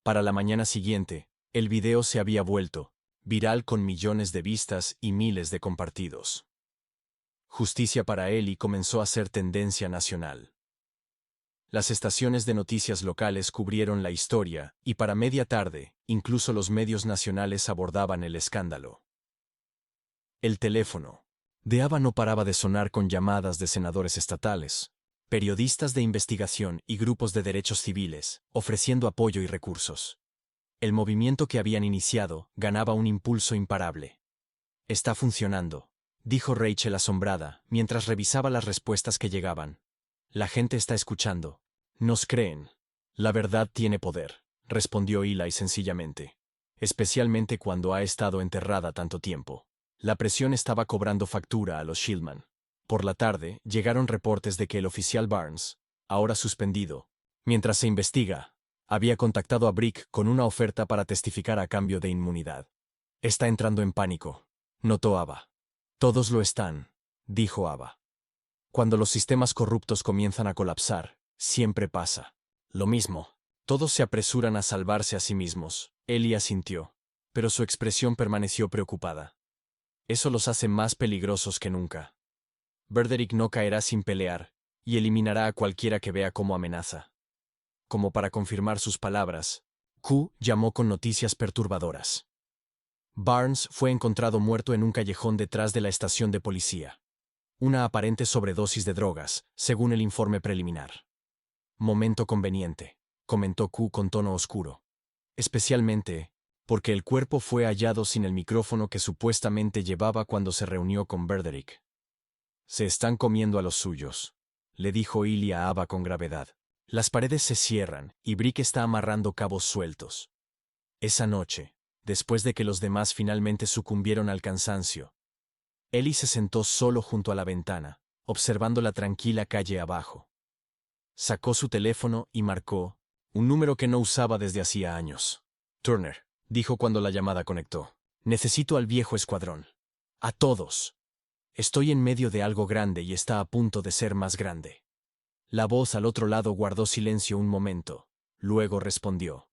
Speaker 1: Para la mañana siguiente, el video se había vuelto viral con millones de vistas y miles de compartidos. Justicia para Ellie comenzó a ser tendencia nacional. Las estaciones de noticias locales cubrieron la historia y para media tarde, incluso los medios nacionales abordaban el escándalo. El teléfono de Ava no paraba de sonar con llamadas de senadores estatales, periodistas de investigación y grupos de derechos civiles, ofreciendo apoyo y recursos. El movimiento que habían iniciado ganaba un impulso imparable. Está funcionando, dijo Rachel asombrada, mientras revisaba las respuestas que llegaban. La gente está escuchando. Nos creen. La verdad tiene poder, respondió Eli sencillamente. Especialmente cuando ha estado enterrada tanto tiempo. La presión estaba cobrando factura a los Shieldman. Por la tarde, llegaron reportes de que el oficial Barnes, ahora suspendido, mientras se investiga, había contactado a Brick con una oferta para testificar a cambio de inmunidad. Está entrando en pánico, notó Ava. Todos lo están, dijo Ava. Cuando los sistemas corruptos comienzan a colapsar, siempre pasa lo mismo. Todos se apresuran a salvarse a sí mismos. Ellie asintió, pero su expresión permaneció preocupada. Eso los hace más peligrosos que nunca. Burderick no caerá sin pelear, y eliminará a cualquiera que vea como amenaza. Como para confirmar sus palabras, Q llamó con noticias perturbadoras. Barnes fue encontrado muerto en un callejón detrás de la estación de policía. Una aparente sobredosis de drogas, según el informe preliminar. Momento conveniente, comentó Q con tono oscuro. Especialmente porque el cuerpo fue hallado sin el micrófono que supuestamente llevaba cuando se reunió con Burderick. Se están comiendo a los suyos, le dijo Ellie a Ava con gravedad. Las paredes se cierran y Brick está amarrando cabos sueltos. Esa noche, después de que los demás finalmente sucumbieron al cansancio, Ellie se sentó solo junto a la ventana, observando la tranquila calle abajo. Sacó su teléfono y marcó un número que no usaba desde hacía años. Turner, dijo cuando la llamada conectó. Necesito al viejo escuadrón. A todos. Estoy en medio de algo grande y está a punto de ser más grande. La voz al otro lado guardó silencio un momento. Luego respondió.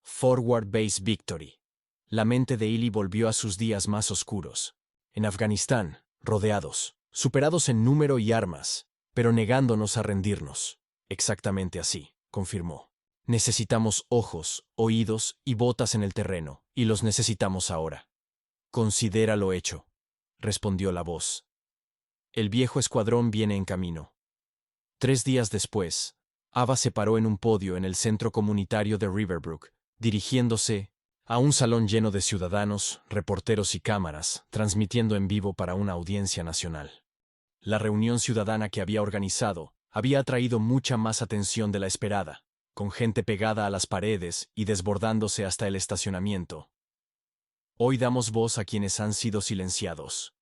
Speaker 1: Forward Base Victory. La mente de Ellie volvió a sus días más oscuros. En Afganistán, rodeados, superados en número y armas, pero negándonos a rendirnos. Exactamente así, confirmó. Necesitamos ojos, oídos y botas en el terreno, y los necesitamos ahora. Considéralo hecho, respondió la voz. El viejo escuadrón viene en camino. 3 días después, Ava se paró en un podio en el centro comunitario de Riverbrook, dirigiéndose a un salón lleno de ciudadanos, reporteros y cámaras, transmitiendo en vivo para una audiencia nacional. La reunión ciudadana que había organizado había atraído mucha más atención de la esperada, con gente pegada a las paredes y desbordándose hasta el estacionamiento. Hoy damos voz a quienes han sido silenciados.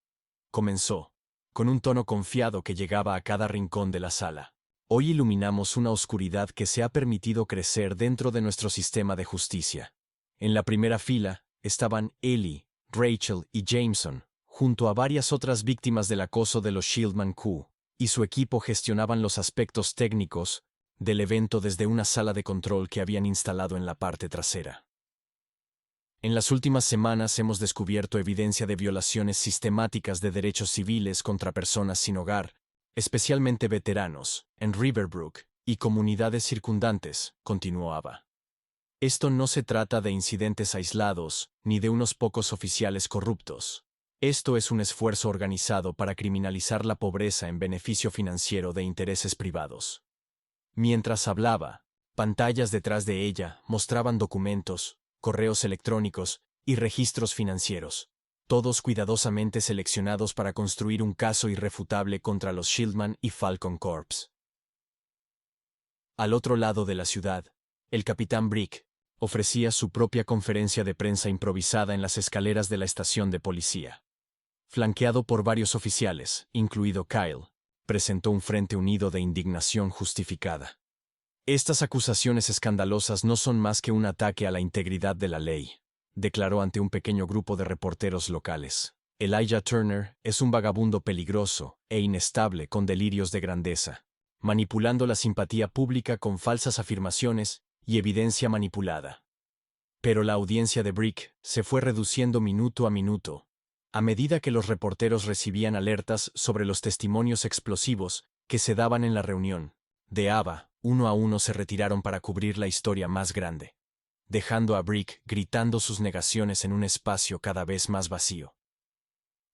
Speaker 1: Comenzó, con un tono confiado que llegaba a cada rincón de la sala. Hoy iluminamos una oscuridad que se ha permitido crecer dentro de nuestro sistema de justicia. En la primera fila estaban Ellie, Rachel y Jameson, junto a varias otras víctimas del acoso de los Shieldman Q, y su equipo gestionaban los aspectos técnicos del evento desde una sala de control que habían instalado en la parte trasera. En las últimas semanas hemos descubierto evidencia de violaciones sistemáticas de derechos civiles contra personas sin hogar, especialmente veteranos, en Riverbrook y comunidades circundantes, continuó Ava. Esto no se trata de incidentes aislados, ni de unos pocos oficiales corruptos. Esto es un esfuerzo organizado para criminalizar la pobreza en beneficio financiero de intereses privados. Mientras hablaba, pantallas detrás de ella mostraban documentos, correos electrónicos y registros financieros, todos cuidadosamente seleccionados para construir un caso irrefutable contra los Shieldman y Falcon Corps. Al otro lado de la ciudad, el capitán Brick ofrecía su propia conferencia de prensa improvisada en las escaleras de la estación de policía. Flanqueado por varios oficiales, incluido Kyle, presentó un frente unido de indignación justificada. Estas acusaciones escandalosas no son más que un ataque a la integridad de la ley, declaró ante un pequeño grupo de reporteros locales. Elijah Turner es un vagabundo peligroso e inestable con delirios de grandeza, manipulando la simpatía pública con falsas afirmaciones y evidencia manipulada. Pero la audiencia de Brick se fue reduciendo minuto a minuto, a medida que los reporteros recibían alertas sobre los testimonios explosivos que se daban en la reunión. De Ava, uno a uno se retiraron para cubrir la historia más grande, dejando a Brick gritando sus negaciones en un espacio cada vez más vacío.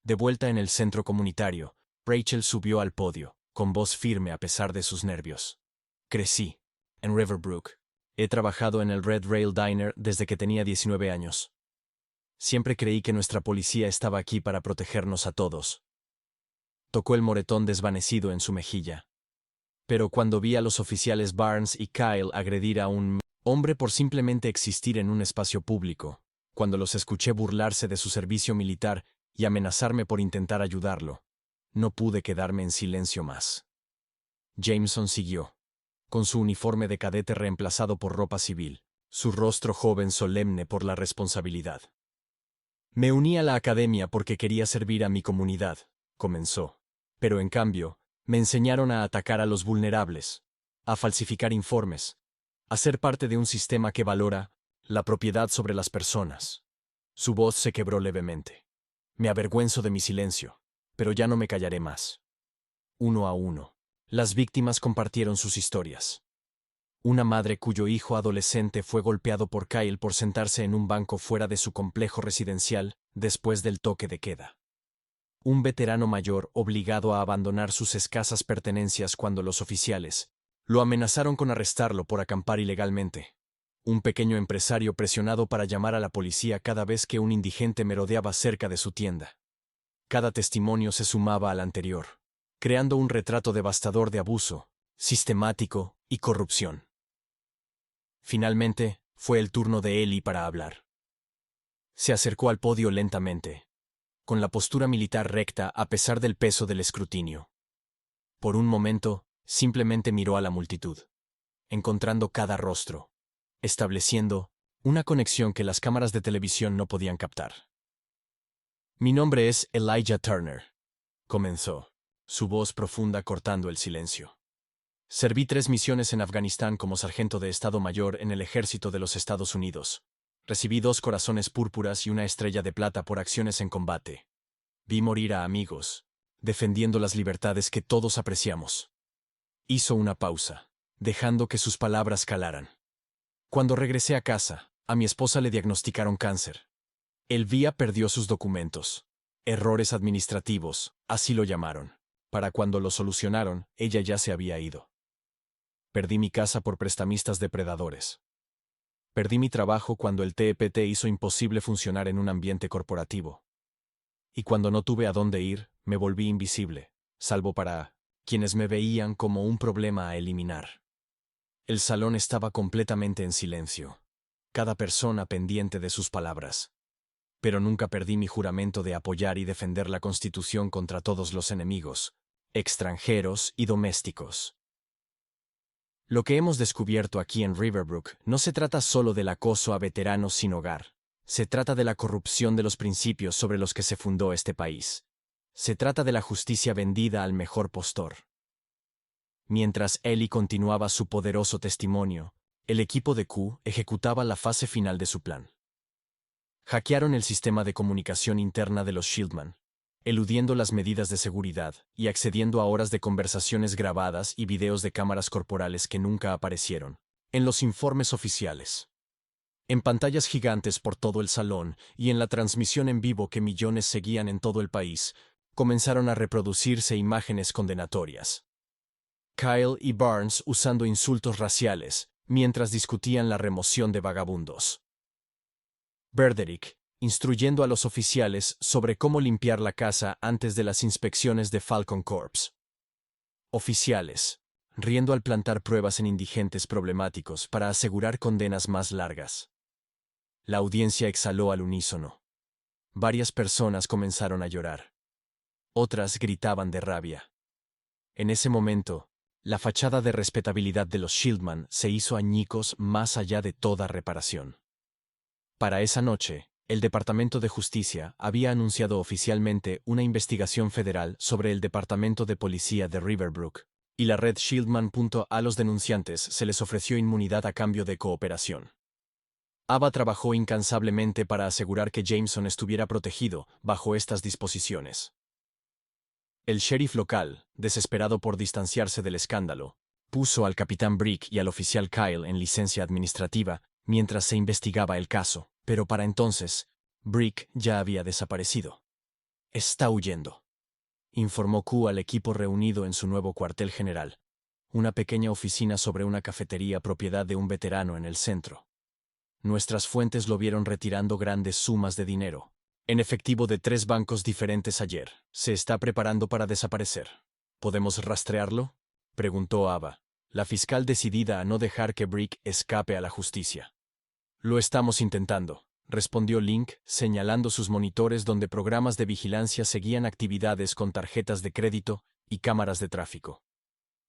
Speaker 1: De vuelta en el centro comunitario, Rachel subió al podio, con voz firme a pesar de sus nervios. Crecí en Riverbrook. He trabajado en el Red Rail Diner desde que tenía 19 años. Siempre creí que nuestra policía estaba aquí para protegernos a todos. Tocó el moretón desvanecido en su mejilla. Pero cuando vi a los oficiales Barnes y Kyle agredir a un hombre por simplemente existir en un espacio público, cuando los escuché burlarse de su servicio militar y amenazarme por intentar ayudarlo, no pude quedarme en silencio más. Jameson siguió, con su uniforme de cadete reemplazado por ropa civil, su rostro joven solemne por la responsabilidad. Me uní a la academia porque quería servir a mi comunidad, comenzó. Pero en cambio, me enseñaron a atacar a los vulnerables, a falsificar informes, a ser parte de un sistema que valora la propiedad sobre las personas. Su voz se quebró levemente. Me avergüenzo de mi silencio, pero ya no me callaré más. Uno a uno, las víctimas compartieron sus historias. Una madre cuyo hijo adolescente fue golpeado por Kyle por sentarse en un banco fuera de su complejo residencial después del toque de queda. Un veterano mayor obligado a abandonar sus escasas pertenencias cuando los oficiales lo amenazaron con arrestarlo por acampar ilegalmente. Un pequeño empresario presionado para llamar a la policía cada vez que un indigente merodeaba cerca de su tienda. Cada testimonio se sumaba al anterior, creando un retrato devastador de abuso, sistemático y corrupción. Finalmente, fue el turno de Ellie para hablar. Se acercó al podio lentamente, con la postura militar recta a pesar del peso del escrutinio. Por un momento, simplemente miró a la multitud, encontrando cada rostro, estableciendo una conexión que las cámaras de televisión no podían captar. Mi nombre es Elijah Turner, comenzó, su voz profunda cortando el silencio. Serví 3 misiones en Afganistán como sargento de Estado Mayor en el Ejército de los Estados Unidos. Recibí 2 corazones púrpuras y una estrella de plata por acciones en combate. Vi morir a amigos, defendiendo las libertades que todos apreciamos. Hizo una pausa, dejando que sus palabras calaran. Cuando regresé a casa, a mi esposa le diagnosticaron cáncer. Elvia perdió sus documentos. Errores administrativos, así lo llamaron. Para cuando lo solucionaron, ella ya se había ido. Perdí mi casa por prestamistas depredadores. Perdí mi trabajo cuando el TEPT hizo imposible funcionar en un ambiente corporativo. Y cuando no tuve a dónde ir, me volví invisible, salvo para quienes me veían como un problema a eliminar. El salón estaba completamente en silencio, cada persona pendiente de sus palabras. Pero nunca perdí mi juramento de apoyar y defender la Constitución contra todos los enemigos, extranjeros y domésticos. Lo que hemos descubierto aquí en Riverbrook no se trata solo del acoso a veteranos sin hogar. Se trata de la corrupción de los principios sobre los que se fundó este país. Se trata de la justicia vendida al mejor postor. Mientras Ellie continuaba su poderoso testimonio, el equipo de Q ejecutaba la fase final de su plan. Hackearon el sistema de comunicación interna de los Shieldman, eludiendo las medidas de seguridad y accediendo a horas de conversaciones grabadas y videos de cámaras corporales que nunca aparecieron en los informes oficiales. En pantallas gigantes por todo el salón y en la transmisión en vivo que millones seguían en todo el país, comenzaron a reproducirse imágenes condenatorias. Kyle y Barnes usando insultos raciales mientras discutían la remoción de vagabundos. Berderick, instruyendo a los oficiales sobre cómo limpiar la casa antes de las inspecciones de Falcon Corps. Oficiales, riendo al plantar pruebas en indigentes problemáticos para asegurar condenas más largas. La audiencia exhaló al unísono. Varias personas comenzaron a llorar. Otras gritaban de rabia. En ese momento, la fachada de respetabilidad de los Shieldman se hizo añicos más allá de toda reparación. Para esa noche, el Departamento de Justicia había anunciado oficialmente una investigación federal sobre el Departamento de Policía de Riverbrook, y la red Shieldman. A los denunciantes se les ofreció inmunidad a cambio de cooperación. Ava trabajó incansablemente para asegurar que Jameson estuviera protegido bajo estas disposiciones. El sheriff local, desesperado por distanciarse del escándalo, puso al capitán Brick y al oficial Kyle en licencia administrativa mientras se investigaba el caso, pero para entonces, Brick ya había desaparecido. Está huyendo, informó Q al equipo reunido en su nuevo cuartel general, una pequeña oficina sobre una cafetería propiedad de un veterano en el centro. Nuestras fuentes lo vieron retirando grandes sumas de dinero, en efectivo de 3 bancos diferentes ayer. Se está preparando para desaparecer. ¿Podemos rastrearlo?, preguntó Ava, la fiscal decidida a no dejar que Brick escape a la justicia. Lo estamos intentando, respondió Link, señalando sus monitores donde programas de vigilancia seguían actividades con tarjetas de crédito y cámaras de tráfico.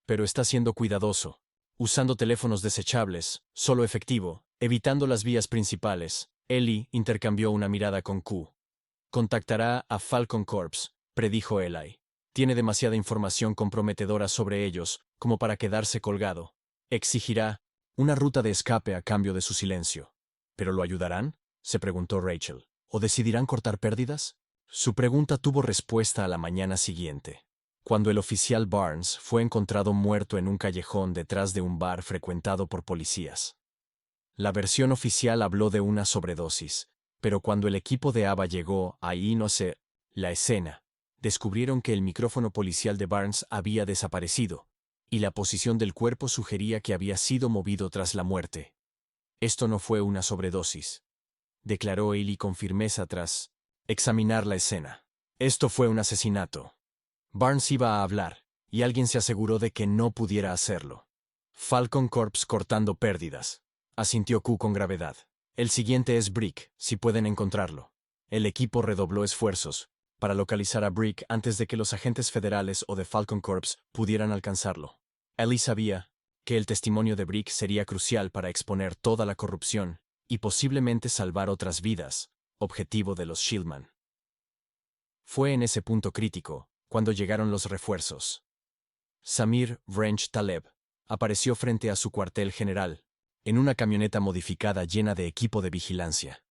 Speaker 1: Pero está siendo cuidadoso, usando teléfonos desechables, solo efectivo, evitando las vías principales. Ellie intercambió una mirada con Q. Contactará a Falcon Corps, predijo Eli. Tiene demasiada información comprometedora sobre ellos como para quedarse colgado. Exigirá una ruta de escape a cambio de su silencio. ¿Pero lo ayudarán?, se preguntó Rachel. ¿O decidirán cortar pérdidas? Su pregunta tuvo respuesta a la mañana siguiente, cuando el oficial Barnes fue encontrado muerto en un callejón detrás de un bar frecuentado por policías. La versión oficial habló de una sobredosis, pero cuando el equipo de Ava llegó a la escena, descubrieron que el micrófono policial de Barnes había desaparecido, y la posición del cuerpo sugería que había sido movido tras la muerte. Esto no fue una sobredosis, declaró Ellie con firmeza tras examinar la escena. Esto fue un asesinato. Barnes iba a hablar, y alguien se aseguró de que no pudiera hacerlo. Falcon Corps cortando pérdidas, asintió Q con gravedad. El siguiente es Brick, si pueden encontrarlo. El equipo redobló esfuerzos para localizar a Brick antes de que los agentes federales o de Falcon Corps pudieran alcanzarlo. Ellie sabía que el testimonio de Brick sería crucial para exponer toda la corrupción y posiblemente salvar otras vidas, objetivo de los Shieldman. Fue en ese punto crítico cuando llegaron los refuerzos. Samir Wrench Taleb apareció frente a su cuartel general, en una camioneta modificada llena de equipo de vigilancia.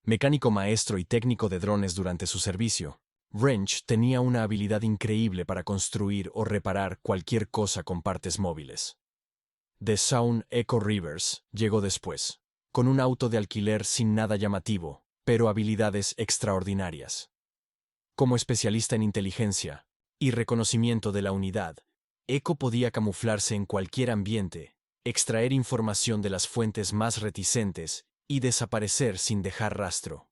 Speaker 1: Mecánico maestro y técnico de drones durante su servicio, Wrench tenía una habilidad increíble para construir o reparar cualquier cosa con partes móviles. The Sound Echo Rivers llegó después, con un auto de alquiler sin nada llamativo, pero habilidades extraordinarias. Como especialista en inteligencia y reconocimiento de la unidad, Echo podía camuflarse en cualquier ambiente extraer información de las fuentes más reticentes y desaparecer sin dejar rastro.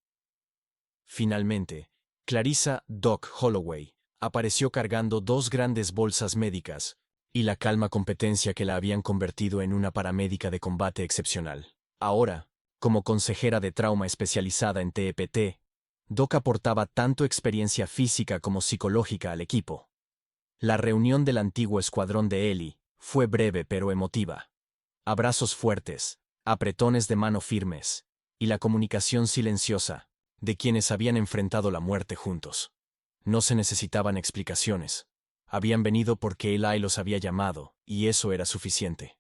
Speaker 1: Finalmente, Clarissa Doc Holloway apareció cargando 2 grandes bolsas médicas y la calma competencia que la habían convertido en una paramédica de combate excepcional. Ahora, como consejera de trauma especializada en TEPT, Doc aportaba tanto experiencia física como psicológica al equipo. La reunión del antiguo escuadrón de Ellie fue breve pero emotiva. Abrazos fuertes, apretones de mano firmes y la comunicación silenciosa de quienes habían enfrentado la muerte juntos. No se necesitaban explicaciones. Habían venido porque Eli los había llamado, y eso era suficiente.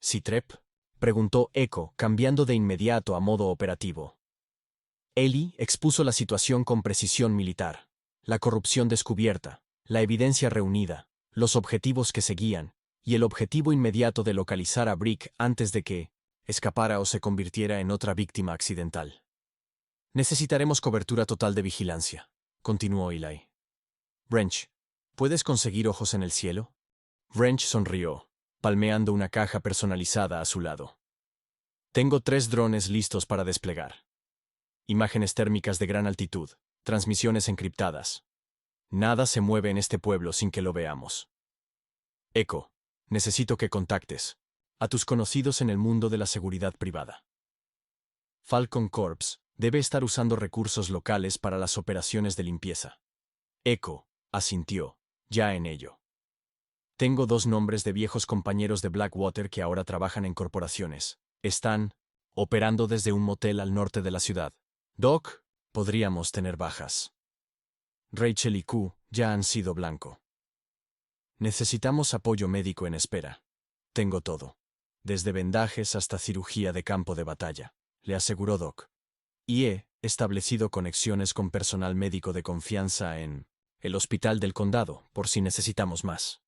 Speaker 1: ¿Citrep? Preguntó Echo, cambiando de inmediato a modo operativo. Ellie expuso la situación con precisión militar. La corrupción descubierta, la evidencia reunida, los objetivos que seguían, y el objetivo inmediato de localizar a Brick antes de que escapara o se convirtiera en otra víctima accidental. Necesitaremos cobertura total de vigilancia, continuó Eli. Wrench, ¿puedes conseguir ojos en el cielo? Wrench sonrió, palmeando una caja personalizada a su lado. Tengo 3 drones listos para desplegar. Imágenes térmicas de gran altitud, transmisiones encriptadas. Nada se mueve en este pueblo sin que lo veamos. Echo, necesito que contactes a tus conocidos en el mundo de la seguridad privada. Falcon Corps debe estar usando recursos locales para las operaciones de limpieza. Echo asintió, ya en ello. Tengo 2 nombres de viejos compañeros de Blackwater que ahora trabajan en corporaciones. Están operando desde un motel al norte de la ciudad. Doc, podríamos tener bajas. Rachel y Q ya han sido blanco. Necesitamos apoyo médico en espera. Tengo todo. Desde vendajes hasta cirugía de campo de batalla, le aseguró Doc. Y he establecido conexiones con personal médico de confianza en el hospital del condado, por si necesitamos más.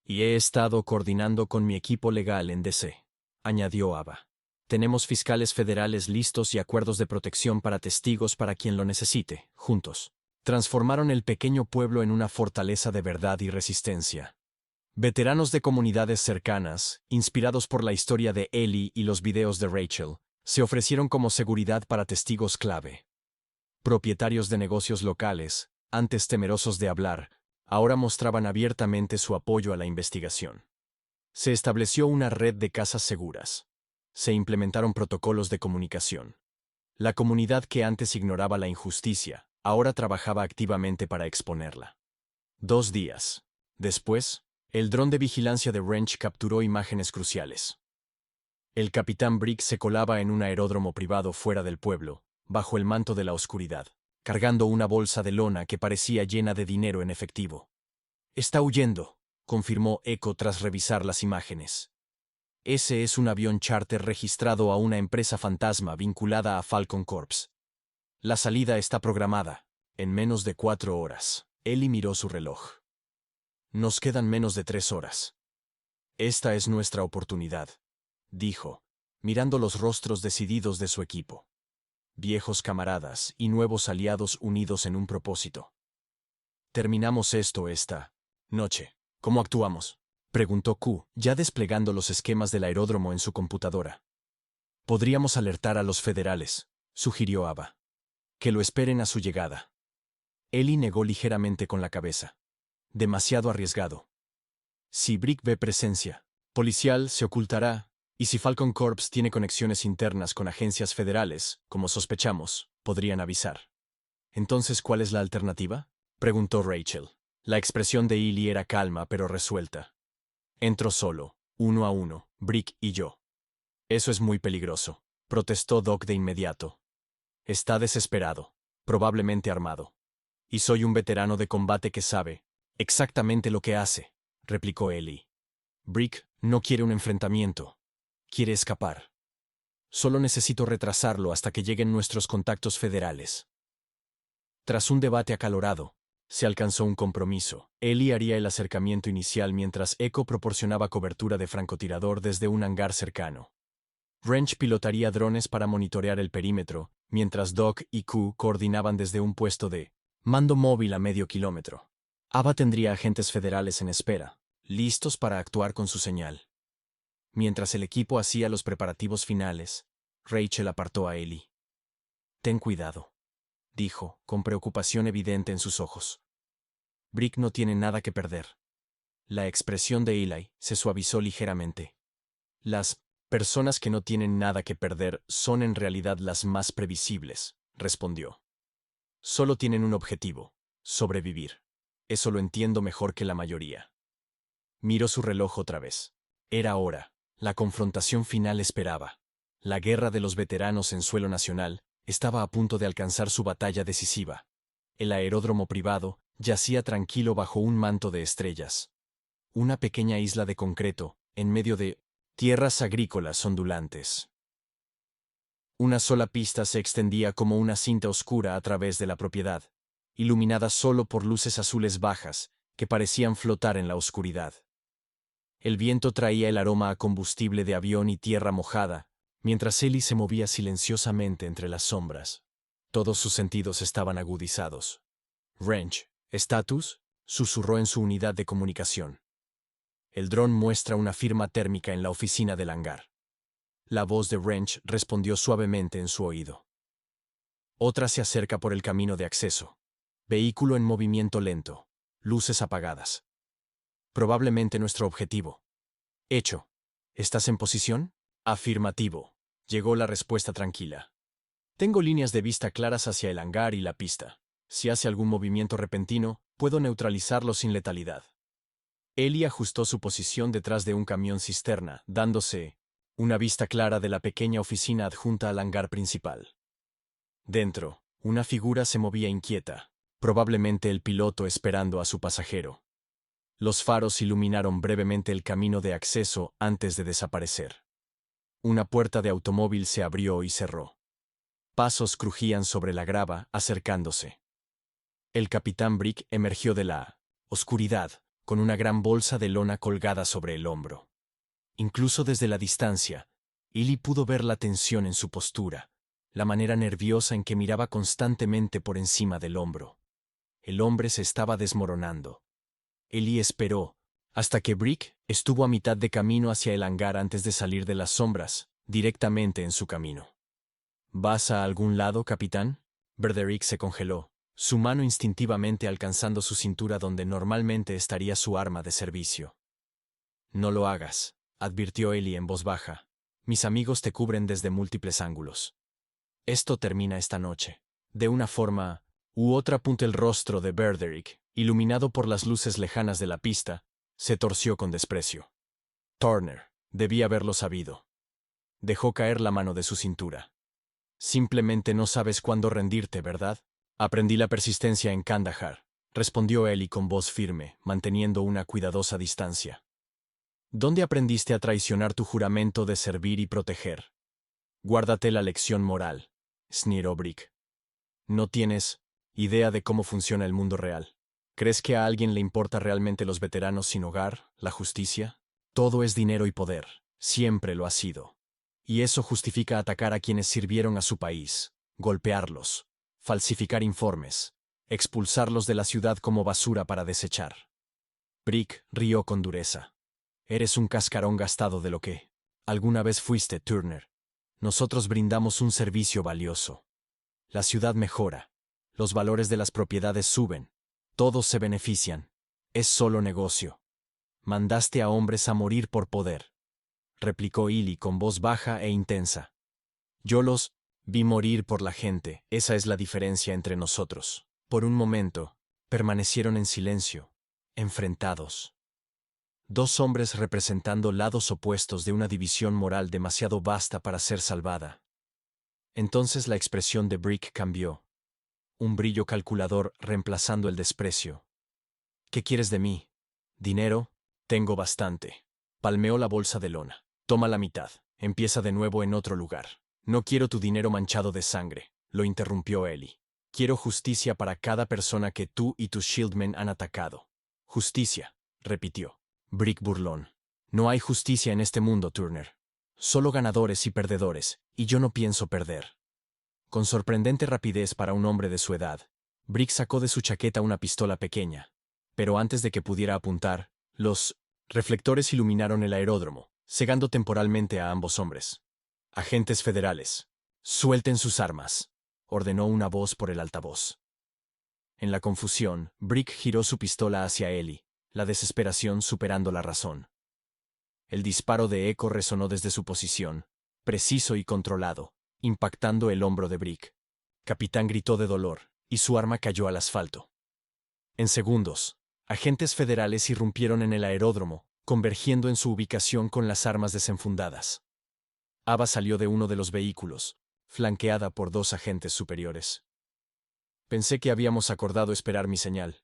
Speaker 1: Y he estado coordinando con mi equipo legal en DC, añadió Ava. Tenemos fiscales federales listos y acuerdos de protección para testigos para quien lo necesite, juntos. Transformaron el pequeño pueblo en una fortaleza de verdad y resistencia. Veteranos de comunidades cercanas, inspirados por la historia de Ellie y los videos de Rachel, se ofrecieron como seguridad para testigos clave. Propietarios de negocios locales, antes temerosos de hablar, ahora mostraban abiertamente su apoyo a la investigación. Se estableció una red de casas seguras. Se implementaron protocolos de comunicación. La comunidad que antes ignoraba la injusticia, ahora trabajaba activamente para exponerla. 2 días después, el dron de vigilancia de Wrench capturó imágenes cruciales. El capitán Brick se colaba en un aeródromo privado fuera del pueblo, bajo el manto de la oscuridad, cargando una bolsa de lona que parecía llena de dinero en efectivo. Está huyendo, confirmó Echo tras revisar las imágenes. Ese es un avión charter registrado a una empresa fantasma vinculada a Falcon Corps. La salida está programada, en menos de 4 horas. Ellie miró su reloj. Nos quedan menos de 3 horas. Esta es nuestra oportunidad, dijo, mirando los rostros decididos de su equipo. Viejos camaradas y nuevos aliados unidos en un propósito. Terminamos esto esta noche. ¿Cómo actuamos?, preguntó Q, ya desplegando los esquemas del aeródromo en su computadora. Podríamos alertar a los federales, sugirió Ava. Que lo esperen a su llegada. Ellie negó ligeramente con la cabeza. Demasiado arriesgado. Si Brick ve presencia policial, se ocultará, y si Falcon Corps tiene conexiones internas con agencias federales, como sospechamos, podrían avisar. Entonces, ¿cuál es la alternativa?, preguntó Rachel. La expresión de Ellie era calma pero resuelta. Entro solo, 1 a 1, Brick y yo. Eso es muy peligroso, protestó Doc de inmediato. Está desesperado, probablemente armado. Y soy un veterano de combate que sabe exactamente lo que hace, replicó Ellie. Brick no quiere un enfrentamiento. Quiere escapar. Solo necesito retrasarlo hasta que lleguen nuestros contactos federales. Tras un debate acalorado, se alcanzó un compromiso. Ellie haría el acercamiento inicial mientras Echo proporcionaba cobertura de francotirador desde un hangar cercano. Wrench pilotaría drones para monitorear el perímetro, mientras Doc y Q coordinaban desde un puesto de mando móvil a medio kilómetro. Ava tendría agentes federales en espera, listos para actuar con su señal. Mientras el equipo hacía los preparativos finales, Rachel apartó a Ellie. «Ten cuidado», dijo, con preocupación evidente en sus ojos. «Brick no tiene nada que perder». La expresión de Eli se suavizó ligeramente. «Las personas que no tienen nada que perder son en realidad las más previsibles», respondió. «Solo tienen un objetivo: sobrevivir. Eso lo entiendo mejor que la mayoría». Miró su reloj otra vez. Era hora. La confrontación final esperaba. La guerra de los veteranos en suelo nacional estaba a punto de alcanzar su batalla decisiva. El aeródromo privado yacía tranquilo bajo un manto de estrellas. Una pequeña isla de concreto, en medio de tierras agrícolas ondulantes. Una sola pista se extendía como una cinta oscura a través de la propiedad, iluminada solo por luces azules bajas que parecían flotar en la oscuridad. El viento traía el aroma a combustible de avión y tierra mojada, mientras Ellie se movía silenciosamente entre las sombras. Todos sus sentidos estaban agudizados. «Wrench, ¿estatus?», susurró en su unidad de comunicación. «El dron muestra una firma térmica en la oficina del hangar». La voz de Wrench respondió suavemente en su oído. «Otra se acerca por el camino de acceso. Vehículo en movimiento lento. Luces apagadas. Probablemente nuestro objetivo». «Hecho. ¿Estás en posición?». «Afirmativo», llegó la respuesta tranquila. «Tengo líneas de vista claras hacia el hangar y la pista. Si hace algún movimiento repentino, puedo neutralizarlo sin letalidad». Ellie ajustó su posición detrás de un camión cisterna, dándose una vista clara de la pequeña oficina adjunta al hangar principal. Dentro, una figura se movía inquieta, probablemente el piloto esperando a su pasajero. Los faros iluminaron brevemente el camino de acceso antes de desaparecer. Una puerta de automóvil se abrió y cerró. Pasos crujían sobre la grava, acercándose. El capitán Brick emergió de la oscuridad, con una gran bolsa de lona colgada sobre el hombro. Incluso desde la distancia, Ellie pudo ver la tensión en su postura, la manera nerviosa en que miraba constantemente por encima del hombro. El hombre se estaba desmoronando. Ellie esperó, hasta que Brick estuvo a mitad de camino hacia el hangar antes de salir de las sombras, directamente en su camino. «¿Vas a algún lado, capitán?». Berderick se congeló, su mano instintivamente alcanzando su cintura donde normalmente estaría su arma de servicio. «No lo hagas», advirtió Ellie en voz baja. «Mis amigos te cubren desde múltiples ángulos. Esto termina esta noche». De una forma u otra, el rostro de Berderick, iluminado por las luces lejanas de la pista, se torció con desprecio. Turner debía haberlo sabido. Dejó caer la mano de su cintura. «Simplemente no sabes cuándo rendirte, ¿verdad?». «Aprendí la persistencia en Kandahar», respondió Ellie con voz firme, manteniendo una cuidadosa distancia. «¿Dónde aprendiste a traicionar tu juramento de servir y proteger?». «Guárdate la lección moral», sniró Brick. «No tienes idea de cómo funciona el mundo real. ¿Crees que a alguien le importa realmente los veteranos sin hogar, la justicia? Todo es dinero y poder. Siempre lo ha sido. Y eso justifica atacar a quienes sirvieron a su país, golpearlos, falsificar informes, expulsarlos de la ciudad como basura para desechar». Brick rió con dureza. «Eres un cascarón gastado de lo que alguna vez fuiste, Turner. Nosotros brindamos un servicio valioso. La ciudad mejora, los valores de las propiedades suben, todos se benefician. Es solo negocio. Mandaste a hombres a morir por poder», replicó Ellie con voz baja e intensa. «Yo los vi morir por la gente. Esa es la diferencia entre nosotros». Por un momento, permanecieron en silencio, enfrentados. Dos hombres representando lados opuestos de una división moral demasiado vasta para ser salvada. Entonces la expresión de Brick cambió. Un brillo calculador reemplazando el desprecio. «¿Qué quieres de mí? ¿Dinero? Tengo bastante». Palmeó la bolsa de lona. «Toma la mitad. Empieza de nuevo en otro lugar». «No quiero tu dinero manchado de sangre», lo interrumpió Ellie. «Quiero justicia para cada persona que tú y tus Shieldmen han atacado». «Justicia», repitió. Brick burlón. «No hay justicia en este mundo, Turner. Solo ganadores y perdedores, y yo no pienso perder». Con sorprendente rapidez para un hombre de su edad, Brick sacó de su chaqueta una pistola pequeña. Pero antes de que pudiera apuntar, los reflectores iluminaron el aeródromo, cegando temporalmente a ambos hombres. «Agentes federales, suelten sus armas», ordenó una voz por el altavoz. En la confusión, Brick giró su pistola hacia Ellie, la desesperación superando la razón. El disparo de eco resonó desde su posición, preciso y controlado, impactando el hombro de Brick. Capitán gritó de dolor, y su arma cayó al asfalto. En segundos, agentes federales irrumpieron en el aeródromo, convergiendo en su ubicación con las armas desenfundadas. Ava salió de uno de los vehículos, flanqueada por 2 agentes superiores. «Pensé que habíamos acordado esperar mi señal»,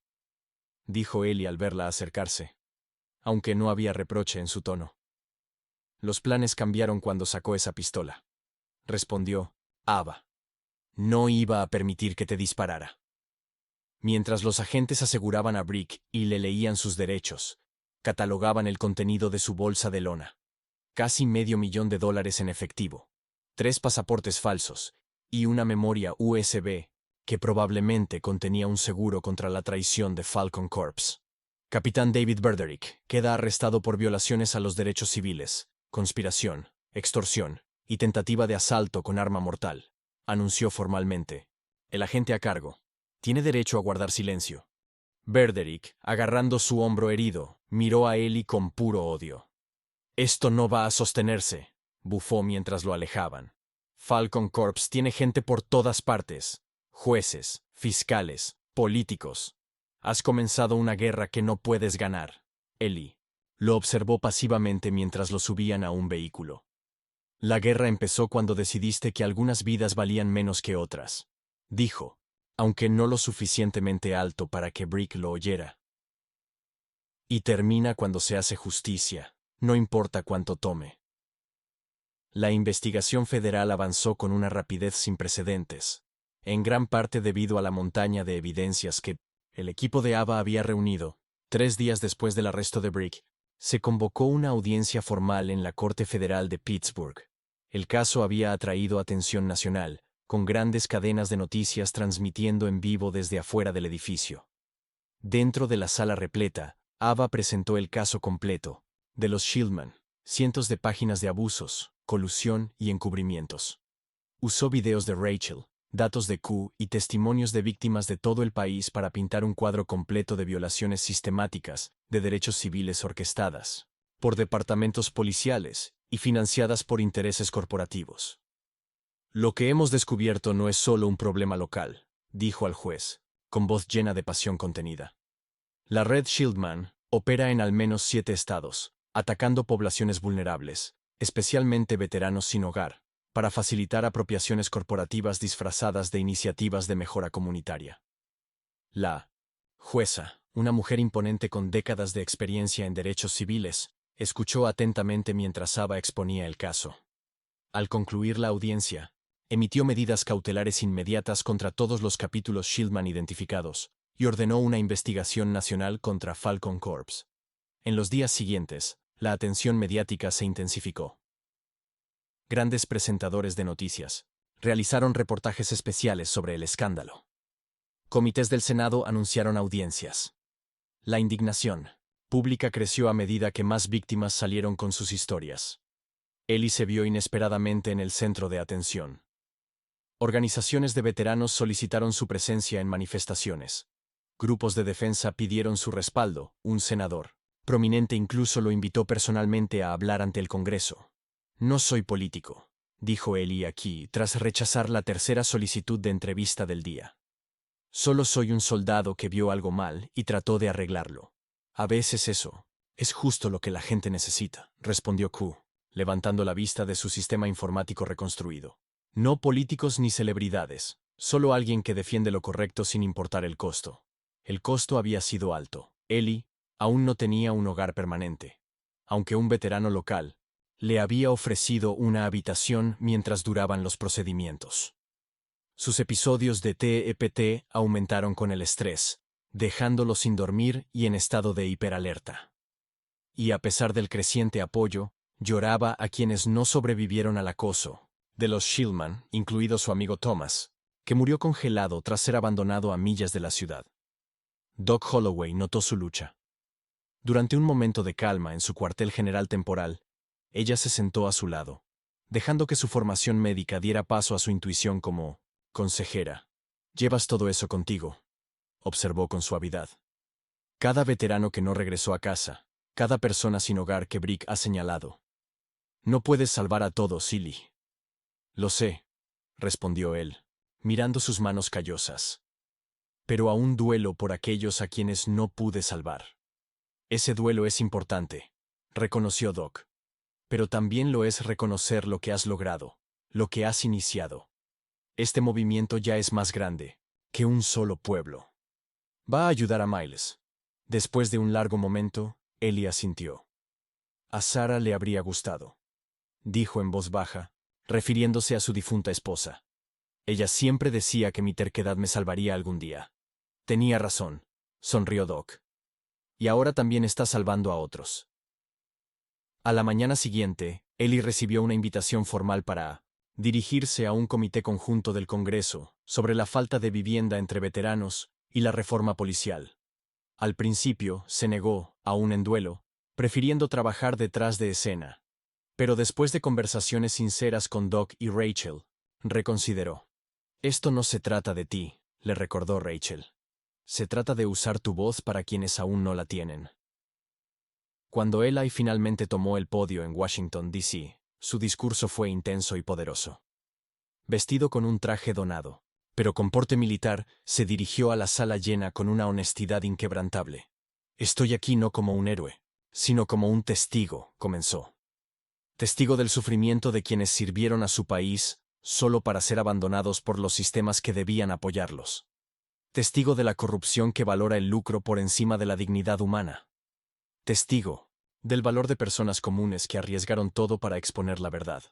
Speaker 1: dijo Ellie al verla acercarse, aunque no había reproche en su tono. «Los planes cambiaron cuando sacó esa pistola», respondió Ava. «No iba a permitir que te disparara». Mientras los agentes aseguraban a Brick y le leían sus derechos, catalogaban el contenido de su bolsa de lona. Casi $500,000 en efectivo, 3 pasaportes falsos y una memoria USB que probablemente contenía un seguro contra la traición de Falcon Corps. Capitán David Berderick queda arrestado por violaciones a los derechos civiles, conspiración, extorsión y tentativa de asalto con arma mortal, anunció formalmente. El agente a cargo tiene derecho a guardar silencio. Berderick, agarrando su hombro herido, miró a Ellie con puro odio. «Esto no va a sostenerse», bufó mientras lo alejaban. «Falcon Corps tiene gente por todas partes. Jueces, fiscales, políticos. Has comenzado una guerra que no puedes ganar». Ellie lo observó pasivamente mientras lo subían a un vehículo. «La guerra empezó cuando decidiste que algunas vidas valían menos que otras», dijo, aunque no lo suficientemente alto para que Brick lo oyera. «Y termina cuando se hace justicia, no importa cuánto tome». La investigación federal avanzó con una rapidez sin precedentes, en gran parte debido a la montaña de evidencias que el equipo de Ava había reunido. 3 días después del arresto de Brick, se convocó una audiencia formal en la Corte Federal de Pittsburgh. El caso había atraído atención nacional, con grandes cadenas de noticias transmitiendo en vivo desde afuera del edificio. Dentro de la sala repleta, Ava presentó el caso completo, de los Shieldman, cientos de páginas de abusos, colusión y encubrimientos. Usó videos de Rachel, datos de Q y testimonios de víctimas de todo el país para pintar un cuadro completo de violaciones sistemáticas de derechos civiles orquestadas por departamentos policiales y financiadas por intereses corporativos. «Lo que hemos descubierto no es solo un problema local», dijo al juez, con voz llena de pasión contenida. «La red Shieldman opera en al menos 7 estados, atacando poblaciones vulnerables, especialmente veteranos sin hogar, para facilitar apropiaciones corporativas disfrazadas de iniciativas de mejora comunitaria». La jueza, una mujer imponente con décadas de experiencia en derechos civiles, escuchó atentamente mientras Ava exponía el caso. Al concluir la audiencia, emitió medidas cautelares inmediatas contra todos los capítulos Shieldman identificados y ordenó una investigación nacional contra Falcon Corps. En los días siguientes, la atención mediática se intensificó. Grandes presentadores de noticias realizaron reportajes especiales sobre el escándalo. Comités del Senado anunciaron audiencias. La indignación pública creció a medida que más víctimas salieron con sus historias. Ellie se vio inesperadamente en el centro de atención. Organizaciones de veteranos solicitaron su presencia en manifestaciones. Grupos de defensa pidieron su respaldo. Un senador prominente incluso lo invitó personalmente a hablar ante el Congreso. «No soy político», dijo Ellie aquí tras rechazar la tercera solicitud de entrevista del día. «Solo soy un soldado que vio algo mal y trató de arreglarlo. A veces eso es justo lo que la gente necesita», respondió Q, levantando la vista de su sistema informático reconstruido. «No políticos ni celebridades, solo alguien que defiende lo correcto sin importar el costo». El costo había sido alto. Ellie aún no tenía un hogar permanente, aunque un veterano local le había ofrecido una habitación mientras duraban los procedimientos. Sus episodios de TEPT aumentaron con el estrés, dejándolo sin dormir y en estado de hiperalerta. Y a pesar del creciente apoyo, lloraba a quienes no sobrevivieron al acoso de los Shieldman, incluido su amigo Thomas, que murió congelado tras ser abandonado a millas de la ciudad. Doc Holloway notó su lucha. Durante un momento de calma en su cuartel general temporal, Ella se sentó a su lado, dejando que su formación médica diera paso a su intuición como consejera. «Llevas todo eso contigo», observó con suavidad. «Cada veterano que no regresó a casa, cada persona sin hogar que Brick ha señalado. No puedes salvar a todos, Silly». «Lo sé», respondió él, mirando sus manos callosas. «Pero aún duelo por aquellos a quienes no pude salvar». «Ese duelo es importante», reconoció Doc. «Pero también lo es reconocer lo que has logrado, lo que has iniciado. Este movimiento ya es más grande que un solo pueblo. Va a ayudar a Miles». Después de un largo momento, Ellie asintió. «A Sarah le habría gustado», dijo en voz baja, refiriéndose a su difunta esposa. «Ella siempre decía que mi terquedad me salvaría algún día». «Tenía razón», sonrió Doc. «Y ahora también está salvando a otros». A la mañana siguiente, Ellie recibió una invitación formal para dirigirse a un comité conjunto del Congreso sobre la falta de vivienda entre veteranos y la reforma policial. Al principio, se negó, aún en duelo, prefiriendo trabajar detrás de escena. Pero después de conversaciones sinceras con Doc y Rachel, reconsideró. «Esto no se trata de ti», le recordó Rachel. «Se trata de usar tu voz para quienes aún no la tienen». Cuando Eli finalmente tomó el podio en Washington, D.C., su discurso fue intenso y poderoso. Vestido con un traje donado, pero con porte militar, se dirigió a la sala llena con una honestidad inquebrantable. «Estoy aquí no como un héroe, sino como un testigo», comenzó. «Testigo del sufrimiento de quienes sirvieron a su país solo para ser abandonados por los sistemas que debían apoyarlos. Testigo de la corrupción que valora el lucro por encima de la dignidad humana. Testigo del valor de personas comunes que arriesgaron todo para exponer la verdad.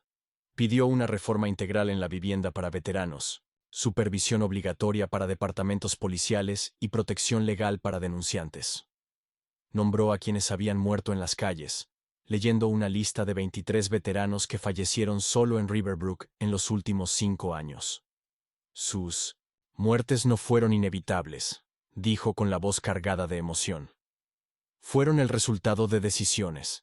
Speaker 1: Pidió una reforma integral en la vivienda para veteranos, supervisión obligatoria para departamentos policiales y protección legal para denunciantes. Nombró a quienes habían muerto en las calles, leyendo una lista de 23 veteranos que fallecieron solo en Riverbrook en los últimos 5 años. Sus muertes no fueron inevitables, dijo con la voz cargada de emoción. Fueron el resultado de decisiones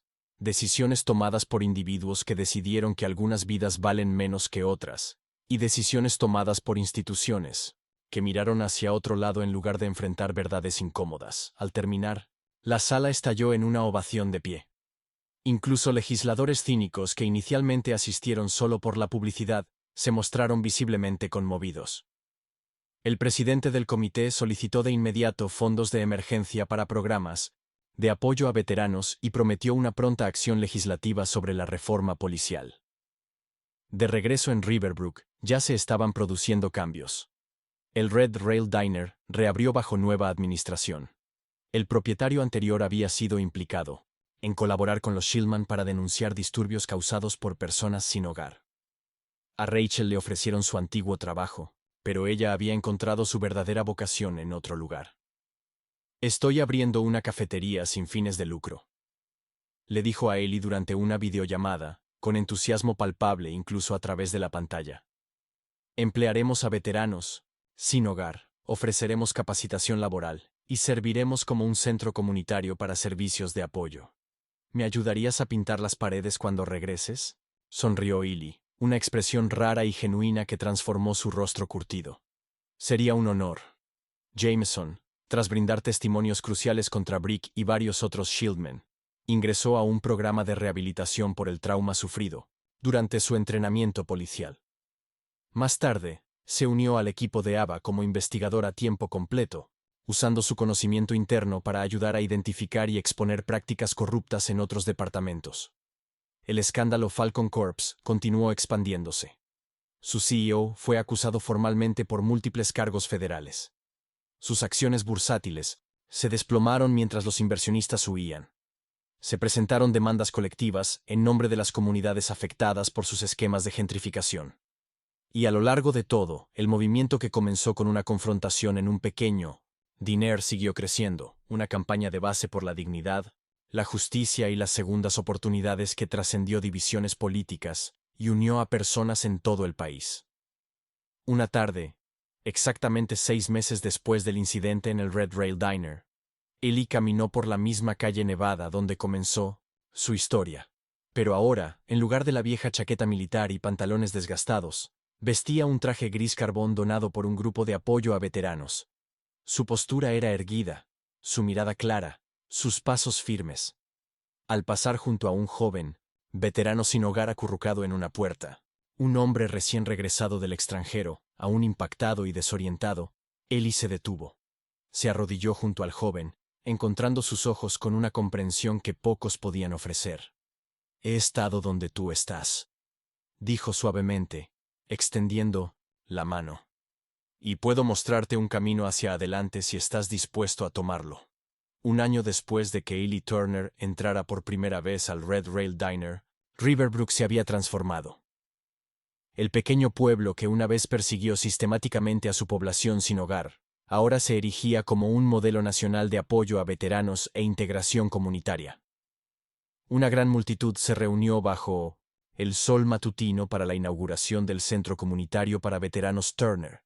Speaker 1: tomadas por individuos que decidieron que algunas vidas valen menos que otras, y decisiones tomadas por instituciones que miraron hacia otro lado en lugar de enfrentar verdades incómodas. Al terminar, la sala estalló en una ovación de pie. Incluso legisladores cínicos que inicialmente asistieron solo por la publicidad se mostraron visiblemente conmovidos. El presidente del comité solicitó de inmediato fondos de emergencia para programas de apoyo a veteranos y prometió una pronta acción legislativa sobre la reforma policial. De regreso en Riverbrook, ya se estaban produciendo cambios. El Red Rail Diner reabrió bajo nueva administración. El propietario anterior había sido implicado en colaborar con los Shieldman para denunciar disturbios causados por personas sin hogar. A Rachel le ofrecieron su antiguo trabajo, pero ella había encontrado su verdadera vocación en otro lugar. «Estoy abriendo una cafetería sin fines de lucro», le dijo a Ellie durante una videollamada, con entusiasmo palpable incluso a través de la pantalla. «Emplearemos a veteranos sin hogar, ofreceremos capacitación laboral y serviremos como un centro comunitario para servicios de apoyo. ¿Me ayudarías a pintar las paredes cuando regreses?», sonrió Ellie, una expresión rara y genuina que transformó su rostro curtido. «Sería un honor». Jameson, tras brindar testimonios cruciales contra Brick y varios otros Shieldmen, ingresó a un programa de rehabilitación por el trauma sufrido durante su entrenamiento policial. Más tarde, se unió al equipo de ABA como investigador a tiempo completo, usando su conocimiento interno para ayudar a identificar y exponer prácticas corruptas en otros departamentos. El escándalo Falcon Corps continuó expandiéndose. Su CEO fue acusado formalmente por múltiples cargos federales. Sus acciones bursátiles se desplomaron mientras los inversionistas huían. Se presentaron demandas colectivas en nombre de las comunidades afectadas por sus esquemas de gentrificación. Y a lo largo de todo, el movimiento que comenzó con una confrontación en un pequeño diner siguió creciendo, una campaña de base por la dignidad, la justicia y las segundas oportunidades que trascendió divisiones políticas y unió a personas en todo el país. Una tarde, exactamente 6 meses después del incidente en el Red Rail Diner, Ellie caminó por la misma calle nevada donde comenzó su historia. Pero ahora, en lugar de la vieja chaqueta militar y pantalones desgastados, vestía un traje gris carbón donado por un grupo de apoyo a veteranos. Su postura era erguida, su mirada clara, sus pasos firmes. Al pasar junto a un joven, veterano sin hogar acurrucado en una puerta, un hombre recién regresado del extranjero, aún impactado y desorientado, Ellie se detuvo. Se arrodilló junto al joven, encontrando sus ojos con una comprensión que pocos podían ofrecer. «He estado donde tú estás», dijo suavemente, extendiendo la mano. «Y puedo mostrarte un camino hacia adelante si estás dispuesto a tomarlo». Un año después de que Ellie Turner entrara por primera vez al Red Rail Diner, Riverbrook se había transformado. El pequeño pueblo que una vez persiguió sistemáticamente a su población sin hogar, ahora se erigía como un modelo nacional de apoyo a veteranos e integración comunitaria. Una gran multitud se reunió bajo el sol matutino para la inauguración del Centro Comunitario para Veteranos Turner,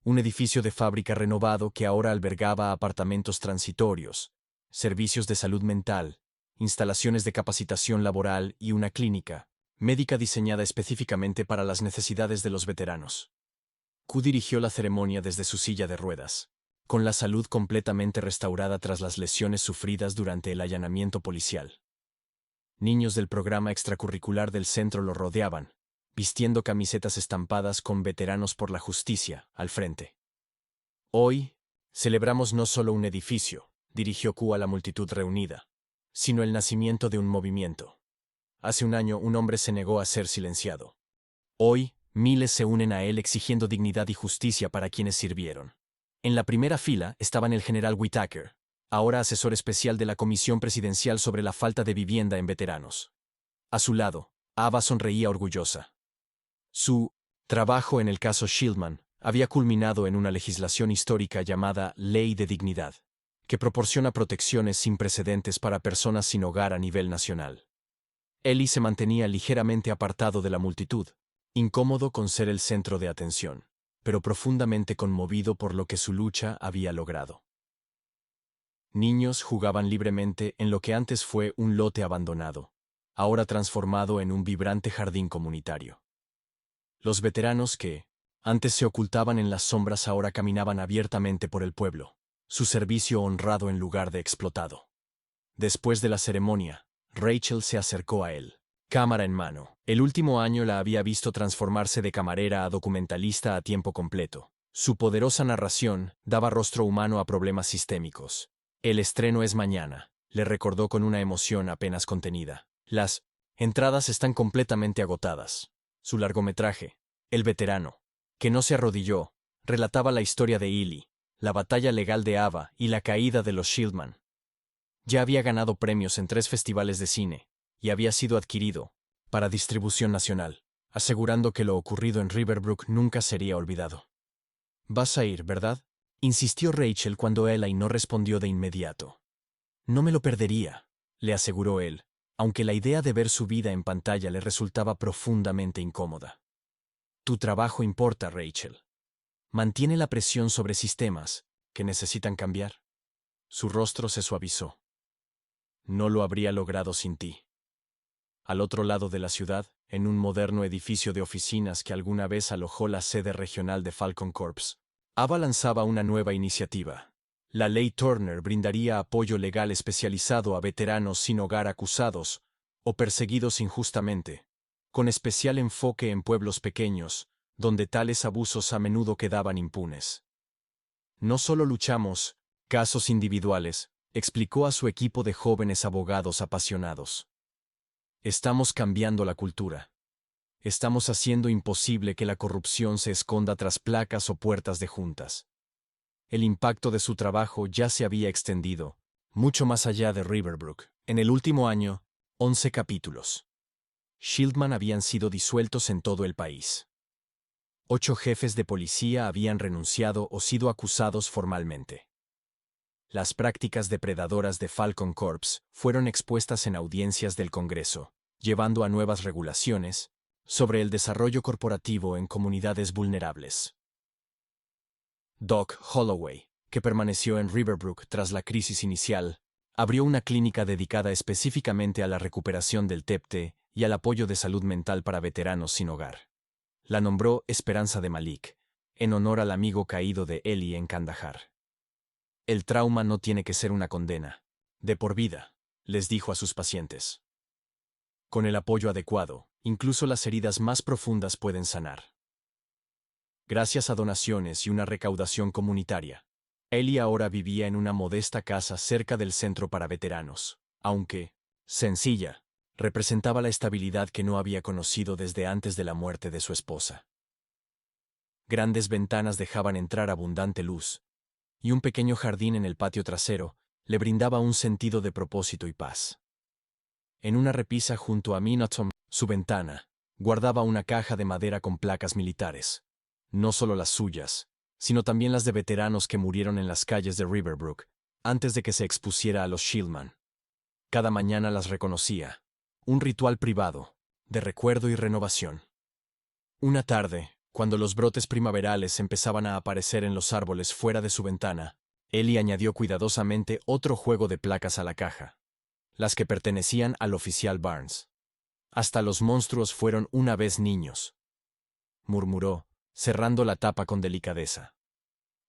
Speaker 1: un edificio de fábrica renovado que ahora albergaba apartamentos transitorios, servicios de salud mental, instalaciones de capacitación laboral y una clínica médica diseñada específicamente para las necesidades de los veteranos. Q dirigió la ceremonia desde su silla de ruedas, con la salud completamente restaurada tras las lesiones sufridas durante el allanamiento policial. Niños del programa extracurricular del centro lo rodeaban, vistiendo camisetas estampadas con Veteranos por la Justicia al frente. «Hoy, celebramos no solo un edificio», dirigió Q a la multitud reunida, «sino el nacimiento de un movimiento. Hace un año un hombre se negó a ser silenciado. Hoy, miles se unen a él exigiendo dignidad y justicia para quienes sirvieron. En la primera fila estaban el general Whitaker, ahora asesor especial de la Comisión Presidencial sobre la falta de vivienda en veteranos. A su lado, Ava sonreía orgullosa. Su trabajo en el caso Shieldman había culminado en una legislación histórica llamada Ley de Dignidad, que proporciona protecciones sin precedentes para personas sin hogar a nivel nacional. Ellie se mantenía ligeramente apartado de la multitud, incómodo con ser el centro de atención, pero profundamente conmovido por lo que su lucha había logrado. Niños jugaban libremente en lo que antes fue un lote abandonado, ahora transformado en un vibrante jardín comunitario. Los veteranos que antes se ocultaban en las sombras ahora caminaban abiertamente por el pueblo, su servicio honrado en lugar de explotado. Después de la ceremonia, Rachel se acercó a él, cámara en mano. El último año la había visto transformarse de camarera a documentalista a tiempo completo. Su poderosa narración daba rostro humano a problemas sistémicos. «El estreno es mañana», le recordó con una emoción apenas contenida. «Las entradas están completamente agotadas». Su largometraje, El veterano, que no se arrodilló, relataba la historia de Ellie, la batalla legal de Ava y la caída de los Shieldman. Ya había ganado premios en 3 festivales de cine y había sido adquirido para distribución nacional, asegurando que lo ocurrido en Riverbrook nunca sería olvidado. «Vas a ir, ¿verdad?», insistió Rachel cuando Eli no respondió de inmediato. «No me lo perdería», le aseguró él, aunque la idea de ver su vida en pantalla le resultaba profundamente incómoda. «Tu trabajo importa, Rachel. Mantiene la presión sobre sistemas que necesitan cambiar». Su rostro se suavizó. «No lo habría logrado sin ti». Al otro lado de la ciudad, en un moderno edificio de oficinas que alguna vez alojó la sede regional de Falcon Corps, Ava lanzaba una nueva iniciativa. La Ley Turner brindaría apoyo legal especializado a veteranos sin hogar acusados o perseguidos injustamente, con especial enfoque en pueblos pequeños, donde tales abusos a menudo quedaban impunes. «No solo luchamos casos individuales», explicó a su equipo de jóvenes abogados apasionados. «Estamos cambiando la cultura. Estamos haciendo imposible que la corrupción se esconda tras placas o puertas de juntas». El impacto de su trabajo ya se había extendido, mucho más allá de Riverbrook. En el último año, 11 capítulos. Shieldman habían sido disueltos en todo el país. 8 jefes de policía habían renunciado o sido acusados formalmente. Las prácticas depredadoras de Falcon Corps fueron expuestas en audiencias del Congreso, llevando a nuevas regulaciones sobre el desarrollo corporativo en comunidades vulnerables. Doc Holloway, que permaneció en Riverbrook tras la crisis inicial, Abrió una clínica dedicada específicamente a la recuperación del TEPT y al apoyo de salud mental para veteranos sin hogar. La nombró Esperanza de Malik, en honor al amigo caído de Eli en Kandahar. El trauma no tiene que ser una condena. De por vida, les dijo a sus pacientes. Con el apoyo adecuado, incluso las heridas más profundas pueden sanar. Gracias a donaciones y una recaudación comunitaria, Eli ahora vivía en una modesta casa cerca del centro para veteranos, aunque, sencilla, representaba la estabilidad que no había conocido desde antes de la muerte de su esposa. Grandes ventanas dejaban entrar abundante luz, y un pequeño jardín en el patio trasero le brindaba un sentido de propósito y paz. En una repisa junto a Minatom, su ventana, guardaba una caja de madera con placas militares, no solo las suyas, sino también las de veteranos que murieron en las calles de Riverbrook, antes de que se expusiera a los Shieldman. Cada mañana las reconocía, un ritual privado, de recuerdo y renovación. Una tarde, cuando los brotes primaverales empezaban a aparecer en los árboles fuera de su ventana, Eli añadió cuidadosamente otro juego de placas a la caja, las que pertenecían al oficial Barnes. Hasta los monstruos fueron una vez niños, murmuró, cerrando la tapa con delicadeza.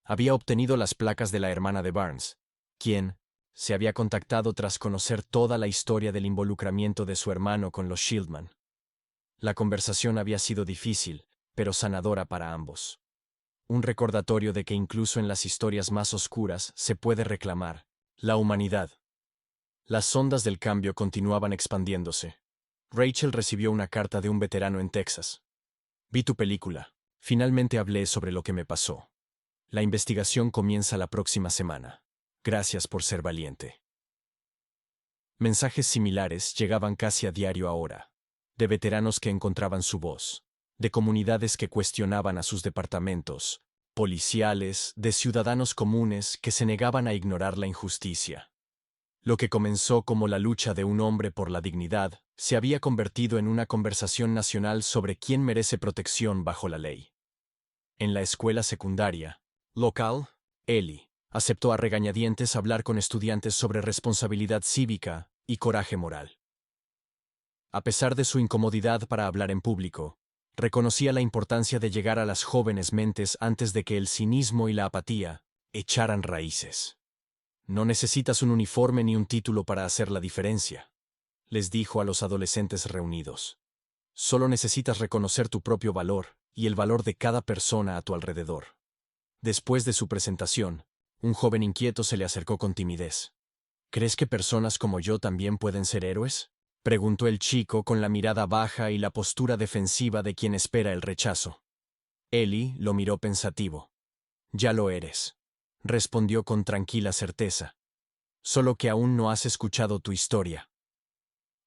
Speaker 1: Había obtenido las placas de la hermana de Barnes, quien se había contactado tras conocer toda la historia del involucramiento de su hermano con los Shieldman. La conversación había sido difícil, pero sanadora para ambos. Un recordatorio de que incluso en las historias más oscuras se puede reclamar la humanidad. Las ondas del cambio continuaban expandiéndose. Rachel recibió una carta de un veterano en Texas. Vi tu película. Finalmente hablé sobre lo que me pasó. La investigación comienza la próxima semana. Gracias por ser valiente. Mensajes similares llegaban casi a diario ahora, de veteranos que encontraban su voz, de comunidades que cuestionaban a sus departamentos, policiales, de ciudadanos comunes que se negaban a ignorar la injusticia. Lo que comenzó como la lucha de un hombre por la dignidad se había convertido en una conversación nacional sobre quién merece protección bajo la ley. En la escuela secundaria local, Eli aceptó a regañadientes hablar con estudiantes sobre responsabilidad cívica y coraje moral. A pesar de su incomodidad para hablar en público, reconocía la importancia de llegar a las jóvenes mentes antes de que el cinismo y la apatía echaran raíces. No necesitas un uniforme ni un título para hacer la diferencia, les dijo a los adolescentes reunidos. Solo necesitas reconocer tu propio valor y el valor de cada persona a tu alrededor. Después de su presentación, un joven inquieto se le acercó con timidez. ¿Crees que personas como yo también pueden ser héroes?, preguntó el chico con la mirada baja y la postura defensiva de quien espera el rechazo. Eli lo miró pensativo. Ya lo eres, respondió con tranquila certeza. Solo que aún no has escuchado tu historia.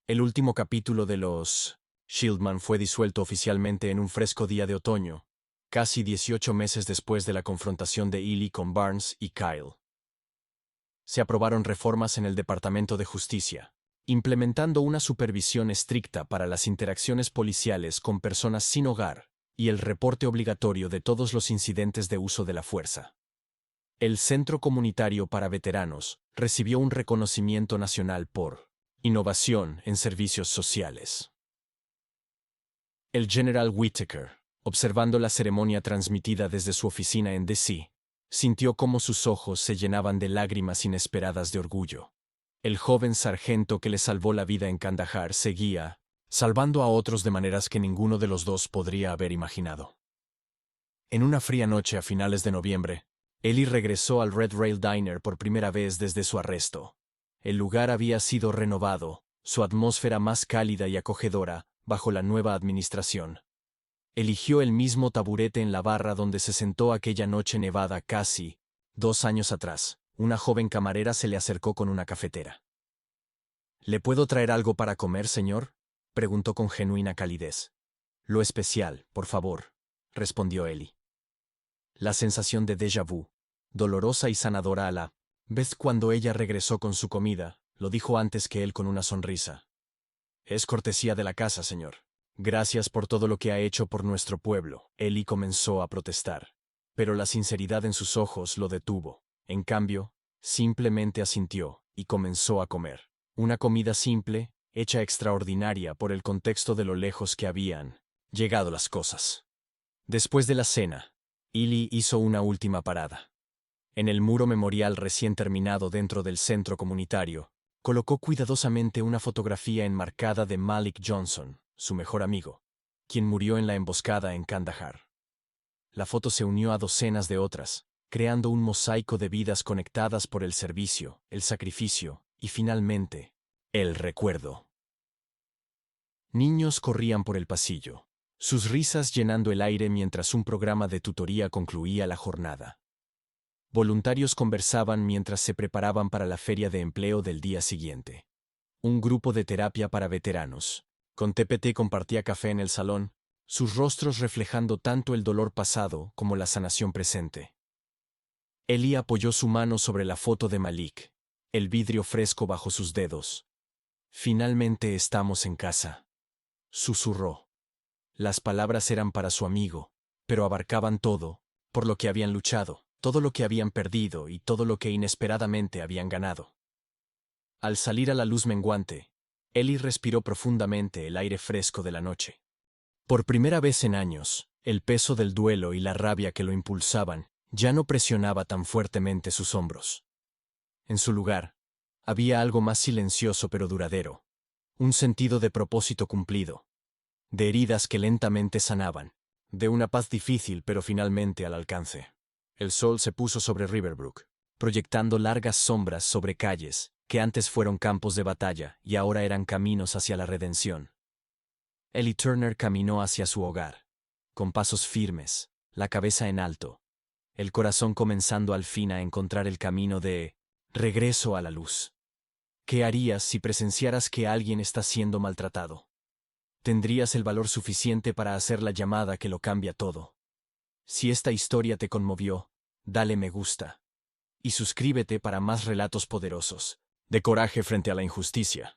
Speaker 1: El último capítulo de los Shieldman fue disuelto oficialmente en un fresco día de otoño, casi 18 meses después de la confrontación de Eli con Barnes y Kyle. Se aprobaron reformas en el Departamento de Justicia, implementando una supervisión estricta para las interacciones policiales con personas sin hogar y el reporte obligatorio de todos los incidentes de uso de la fuerza. El Centro Comunitario para Veteranos recibió un reconocimiento nacional por innovación en servicios sociales. El General Whittaker, observando la ceremonia transmitida desde su oficina en D.C., sintió cómo sus ojos se llenaban de lágrimas inesperadas de orgullo. El joven sargento que le salvó la vida en Kandahar seguía salvando a otros de maneras que ninguno de los dos podría haber imaginado. En una fría noche a finales de noviembre, Eli regresó al Red Rail Diner por primera vez desde su arresto. El lugar había sido renovado, su atmósfera más cálida y acogedora, bajo la nueva administración. Eligió el mismo taburete en la barra donde se sentó aquella noche nevada casi 2 años atrás. Una joven camarera se le acercó con una cafetera. ¿Le puedo traer algo para comer, señor?, preguntó con genuina calidez. Lo especial, por favor, respondió Eli. La sensación de déjà vu, dolorosa y sanadora a la vez cuando ella regresó con su comida, lo dijo antes que él con una sonrisa. Es cortesía de la casa, señor. Gracias por todo lo que ha hecho por nuestro pueblo. Eli comenzó a protestar, pero la sinceridad en sus ojos lo detuvo. En cambio, simplemente asintió y comenzó a comer. Una comida simple, hecha extraordinaria por el contexto de lo lejos que habían llegado las cosas. Después de la cena, Ellie hizo una última parada. En el muro memorial recién terminado dentro del centro comunitario, colocó cuidadosamente una fotografía enmarcada de Malik Johnson, su mejor amigo, quien murió en la emboscada en Kandahar. La foto se unió a docenas de otras, creando un mosaico de vidas conectadas por el servicio, el sacrificio y, finalmente, el recuerdo. Niños corrían por el pasillo, sus risas llenando el aire mientras un programa de tutoría concluía la jornada. Voluntarios conversaban mientras se preparaban para la feria de empleo del día siguiente. Un grupo de terapia para veteranos. Con TPT compartía café en el salón, sus rostros reflejando tanto el dolor pasado como la sanación presente. Ellie apoyó su mano sobre la foto de Malik, el vidrio fresco bajo sus dedos. «Finalmente estamos en casa», susurró. Las palabras eran para su amigo, pero abarcaban todo, por lo que habían luchado, todo lo que habían perdido y todo lo que inesperadamente habían ganado. Al salir a la luz menguante, Ellie respiró profundamente el aire fresco de la noche. Por primera vez en años, el peso del duelo y la rabia que lo impulsaban ya no presionaba tan fuertemente sus hombros. En su lugar, había algo más silencioso pero duradero, un sentido de propósito cumplido, de heridas que lentamente sanaban, de una paz difícil pero finalmente al alcance. El sol se puso sobre Riverbrook, proyectando largas sombras sobre calles que antes fueron campos de batalla y ahora eran caminos hacia la redención. Ellie Turner caminó hacia su hogar, con pasos firmes, la cabeza en alto, el corazón comenzando al fin a encontrar el camino de regreso a la luz. ¿Qué harías si presenciaras que alguien está siendo maltratado? ¿Tendrías el valor suficiente para hacer la llamada que lo cambia todo? Si esta historia te conmovió, dale me gusta. Y suscríbete para más relatos poderosos, de coraje frente a la injusticia.